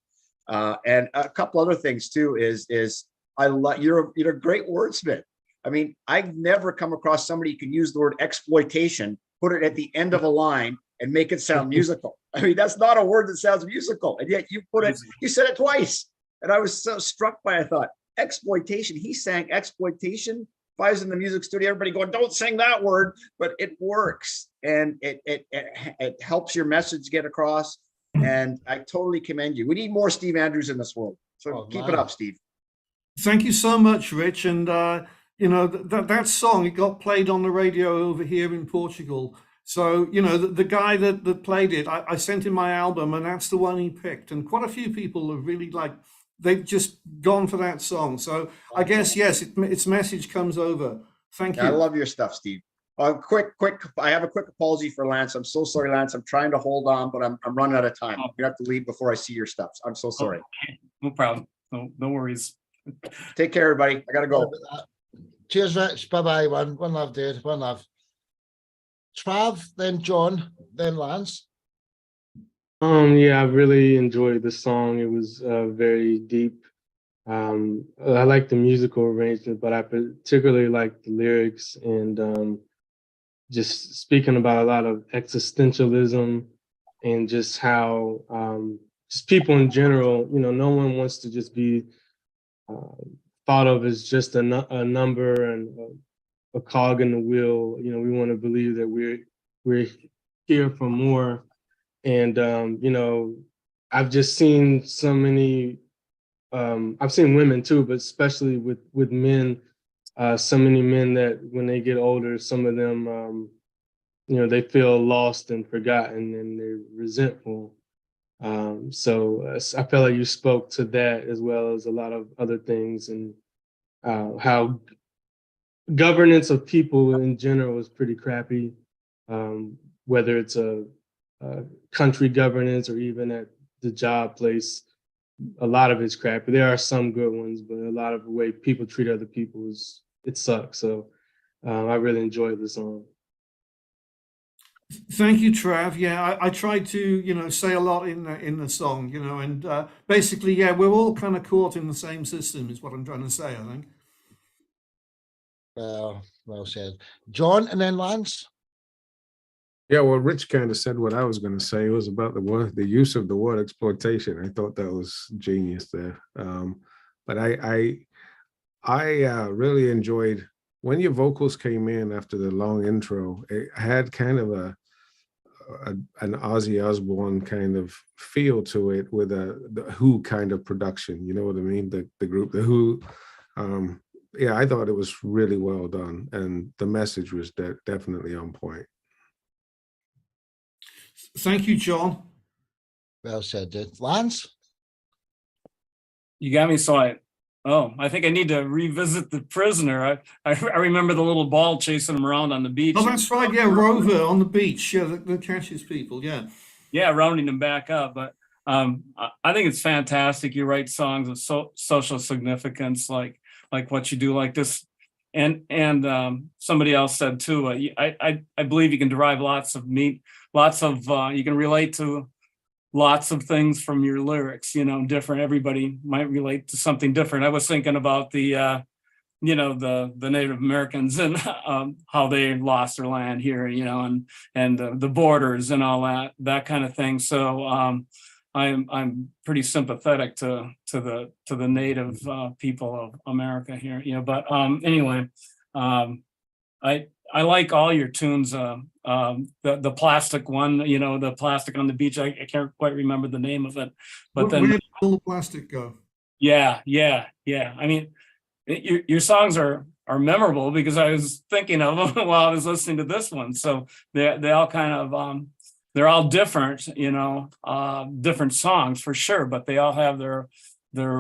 And a couple other things too is I love, you're a great wordsmith. I mean, I've never come across somebody who can use the word exploitation, put it at the end of a line, and make it sound musical. I mean, that's not a word that sounds musical, and yet you put it, you said it twice. And I was so struck by, I thought, exploitation. He sang exploitation. If I was in the music studio, everybody going, don't sing that word, but it works. And it helps your message get across. And I totally commend you. We need more Steve Andrews in this world. So keep it up, Steve. Thank you so much, Rich. And you know, that song, it got played on the radio over here in Portugal. So, you know, the guy that played it, I sent him my album and that's the one he picked. And quite a few people have really they've just gone for that song. So I guess, yes, its message comes over. Thank you. I love your stuff, Steve. Quick, I have a quick apology for Lance. I'm so sorry, Lance. I'm trying to hold on, but I'm running out of time. You have to leave before I see your stuff. I'm so sorry. No problem. No worries. Take care, everybody. I got to go. Cheers, Rich. Bye-bye. One love, dude. One love. Trav, then John, then Lance. Yeah, I really enjoyed the song. It was very deep. I like the musical arrangement, but I particularly like the lyrics and just speaking about a lot of existentialism and just how just people in general, you know, no one wants to just be thought of as just a number and a cog in the wheel. You know, we want to believe that we're here for more. And you know, I've just seen so many. I've seen women too, but especially with men, so many men that when they get older, some of them, you know, they feel lost and forgotten, and they're resentful. So I felt like you spoke to that as well as a lot of other things, and how governance of people in general is pretty crappy, whether it's a country governance or even at the job place. A lot of it's crappy. There are some good ones, but a lot of the way people treat other people it sucks. So I really enjoyed the song. Thank you, Trav. Yeah, I tried to, you know, say a lot in the song, you know, and basically, yeah, we're all kind of caught in the same system is what I'm trying to say, I think. Well said. John, and then Lance. Yeah, well, Rich kind of said what I was going to say. It was about the use of the word exploitation. I thought that was genius there. But I really enjoyed when your vocals came in after the long intro. It had kind of an Ozzy Osbourne kind of feel to it with the Who kind of production. You know what I mean? The group, the Who. Yeah, I thought it was really well done, and the message was definitely on point. Thank you, John. Well said, dude. Lance? You got me. So I think I need to revisit The Prisoner. I remember the little ball chasing him around on the beach. Oh, that's right. Yeah, Rover on the beach. Yeah, that catches people. Yeah. Yeah, rounding them back up. But I think it's fantastic. You write songs of social significance, like what you do, like this. And somebody else said too. I believe you can derive lots of you can relate to lots of things from your lyrics. Different. Everybody might relate to something different. I was thinking about the Native Americans and how they lost their land here, and the borders and all that kind of thing. So I'm pretty sympathetic to the native people of America here, But anyway, I like all your tunes. The plastic one, the plastic on the beach. I can't quite remember the name of it, but Where did all the plastic go? Yeah. I mean, your songs are memorable because I was thinking of them while I was listening to this one. So they all kind of they're all different, different songs for sure, but they all have their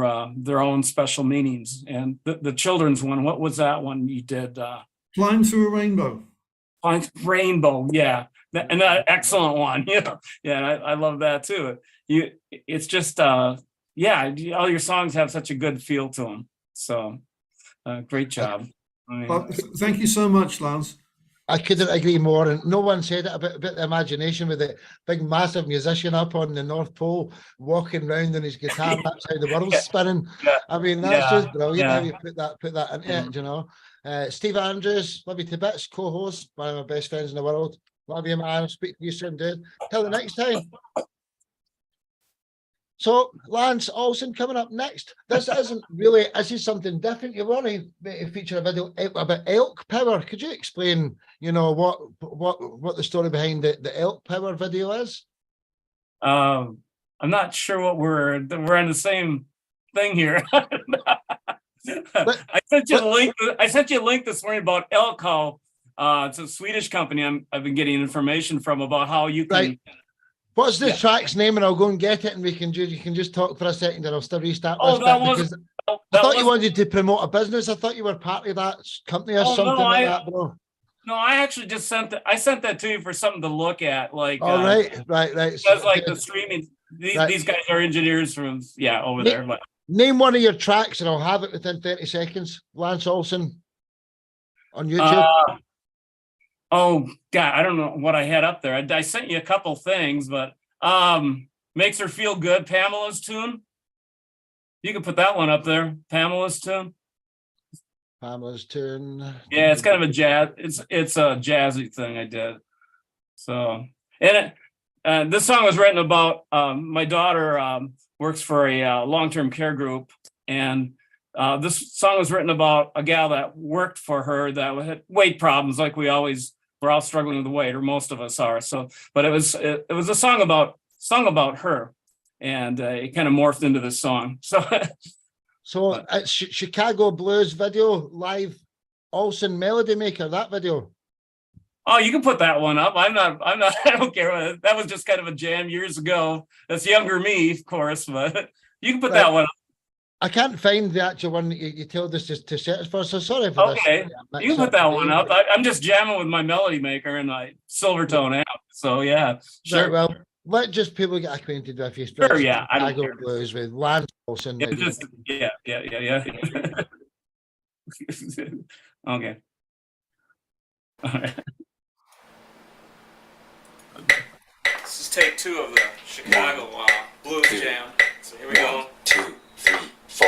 own special meanings. And the children's one, what was that one you did? Flying Through a Rainbow. Rainbow, yeah, and that excellent one. Yeah, I love that too. It's just all your songs have such a good feel to them. So great job. Thank you so much, Lance. I couldn't agree more. And no one said it about the imagination with the big, massive musician up on the North Pole walking around on his guitar. That's how the world's spinning. I mean, that's just brilliant how you put that into it, Steve Andrews, love you to bits, co-host, one of my best friends in the world. Love you, man. Speak to you soon, dude. Till the next time. So, Lance Olsen coming up next. This isn't really, this is something different. You want to feature a video about elk power. Could you explain, what the story behind the elk power video is? I'm not sure what we're on the same thing here. I sent you a link this morning about elk. How it's a Swedish company I've been getting information from about how you can. Right. What's the track's name? And I'll go and get it, and you can just talk for a second, and I'll still restart this bit, because I thought you wanted to promote a business. I thought you were part of that company or something like that, bro. No, I actually just sent that to you for something to look at, like. Oh, right. Because like the streaming, these guys are engineers from over there. But name one of your tracks, and I'll have it within 30 seconds. Lance Olsen on YouTube. Oh God, I don't know what I had up there. I sent you a couple things, but Makes Her Feel Good, Pamela's tune. You can put that one up there, Pamela's tune. Pamela's tune. Yeah, it's kind of a jazz. It's a jazzy thing I did. So, and this song was written about my daughter works for a long-term care group, and this song was written about a gal that worked for her that had weight problems, like we're all struggling with weight, or most of us are. So, but it was a song about her, and it kind of morphed into this song. So it's Chicago Blues video, live Olsen Melody Maker, that video. Oh, you can put that one up. I'm not, I don't care. That was just kind of a jam years ago. That's younger me, of course, but you can put that one up. I can't find the actual one that you told us to search for, so sorry for this. Okay, you can put that one up. I'm just jamming with my Melody Maker and my Silvertone amp. So yeah, sure. Right, well, let just people get acquainted with you. Sure, yeah. I don't Blues with Lance Olsen. Yeah. Okay. All right. This is take 2 of the Chicago Blues Jam. So here we go. 1, 2, 3, 4.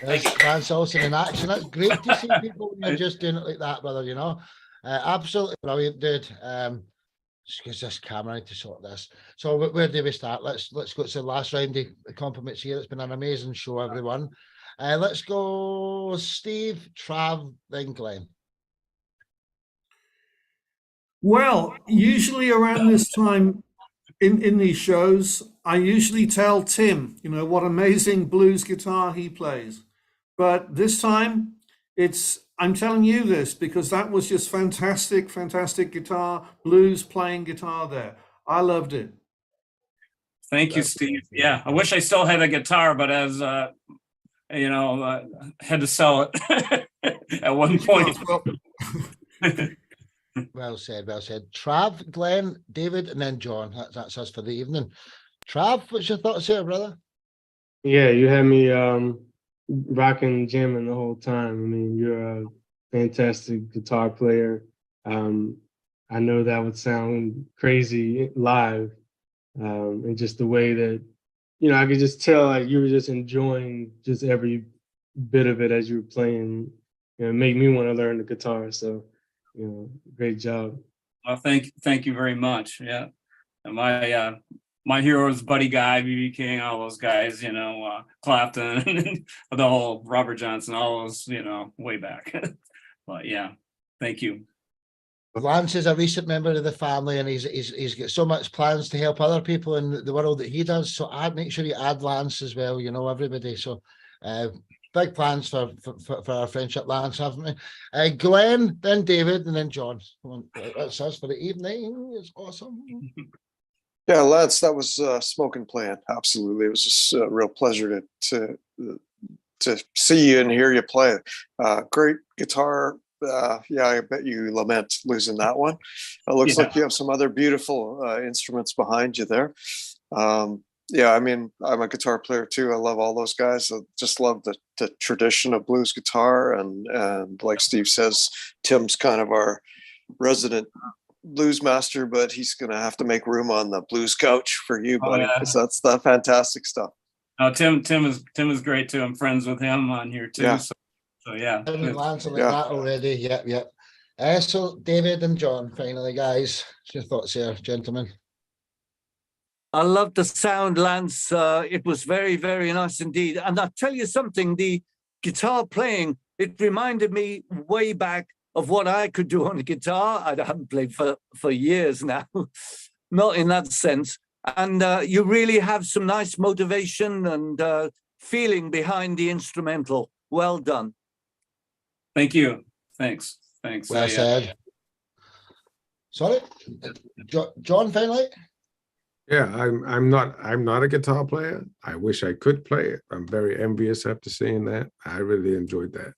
There's Lance Olsen in action. That's great to see people when you're just doing it like that, brother, you know. Absolutely brilliant, dude. Just use this camera to sort this. So where do we start? Let's go to the last round of compliments here. It's been an amazing show, everyone. Let's go Steve, Trav, then Glenn. Well, usually around this time in these shows, I usually tell Tim, you know, what amazing blues guitar he plays. But this time, I'm telling you this because that was just fantastic, fantastic guitar, blues playing guitar there. I loved it. Thank you, Steve. Yeah, I wish I still had a guitar, but as you know, had to sell it at one point. Well said, well said. Trav, Glenn, David, and then John. That's us for the evening. Trav, what's your thoughts here, brother? Yeah, you had me rocking, jamming the whole time. I mean, you're a fantastic guitar player. I know that would sound crazy live, and just the way that, you know, I could just tell like you were just enjoying just every bit of it as you were playing. You know, it made me want to learn the guitar. So, you know, great job. Well, thank you very much. Yeah, and my heroes, Buddy Guy, B.B. King, all those guys, you know, Clapton, and the whole Robert Johnson, all those, you know, way back. But yeah, thank you. Lance is a recent member of the family, and he's got so much plans to help other people in the world that he does. So make sure you add Lance as well, you know, everybody. So big plans for our friendship, Lance, haven't we? Glenn, then David, and then John. That's us for the evening. It's awesome. Yeah, Lance, that was Smoking Plan. Absolutely. It was just a real pleasure to see you and hear you play. Great guitar. Yeah, I bet you lament losing that one. It looks like you have some other beautiful instruments behind you there. Yeah, I mean, I'm a guitar player too. I love all those guys. I just love the tradition of blues guitar. And like Steve says, Tim's kind of our resident blues master, but he's going to have to make room on the blues couch for you, buddy, because that's the fantastic stuff. Tim is great too. I'm friends with him on here too. Yeah. So yeah. Lance like that already. Yep. So David and John, finally, guys, what's your thoughts here, gentlemen? I love the sound, Lance. It was very, very nice indeed. And I'll tell you something, the guitar playing, it reminded me way back of what I could do on the guitar. I haven't played for years now, not in that sense. And you really have some nice motivation and feeling behind the instrumental. Well done. Thank you. Thanks. Well said. Sorry, John, finally. Yeah, I'm not a guitar player. I wish I could play it. I'm very envious after seeing that. I really enjoyed that.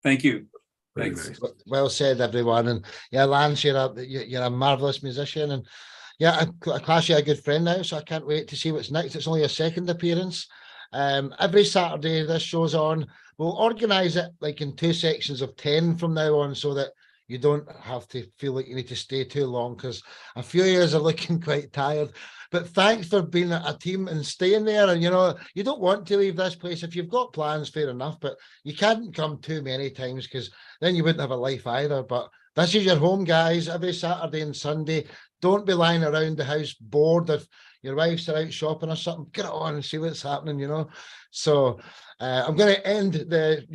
Thank you. Very Thanks. nice. Well said, everyone. And yeah, Lance, you're a marvelous musician, and yeah, I class you a good friend now. So I can't wait to see what's next. It's only a second appearance. Every Saturday this show's on. We'll organise it like in 2 sections of 10 from now on, so that you don't have to feel like you need to stay too long, because a few years are looking quite tired. But thanks for being a team and staying there. And, you know, you don't want to leave this place. If you've got plans, fair enough, but you can't come too many times, because then you wouldn't have a life either. But this is your home, guys, every Saturday and Sunday. Don't be lying around the house bored if your wife's out shopping or something. Get on and see what's happening, you know. So I'm going to end the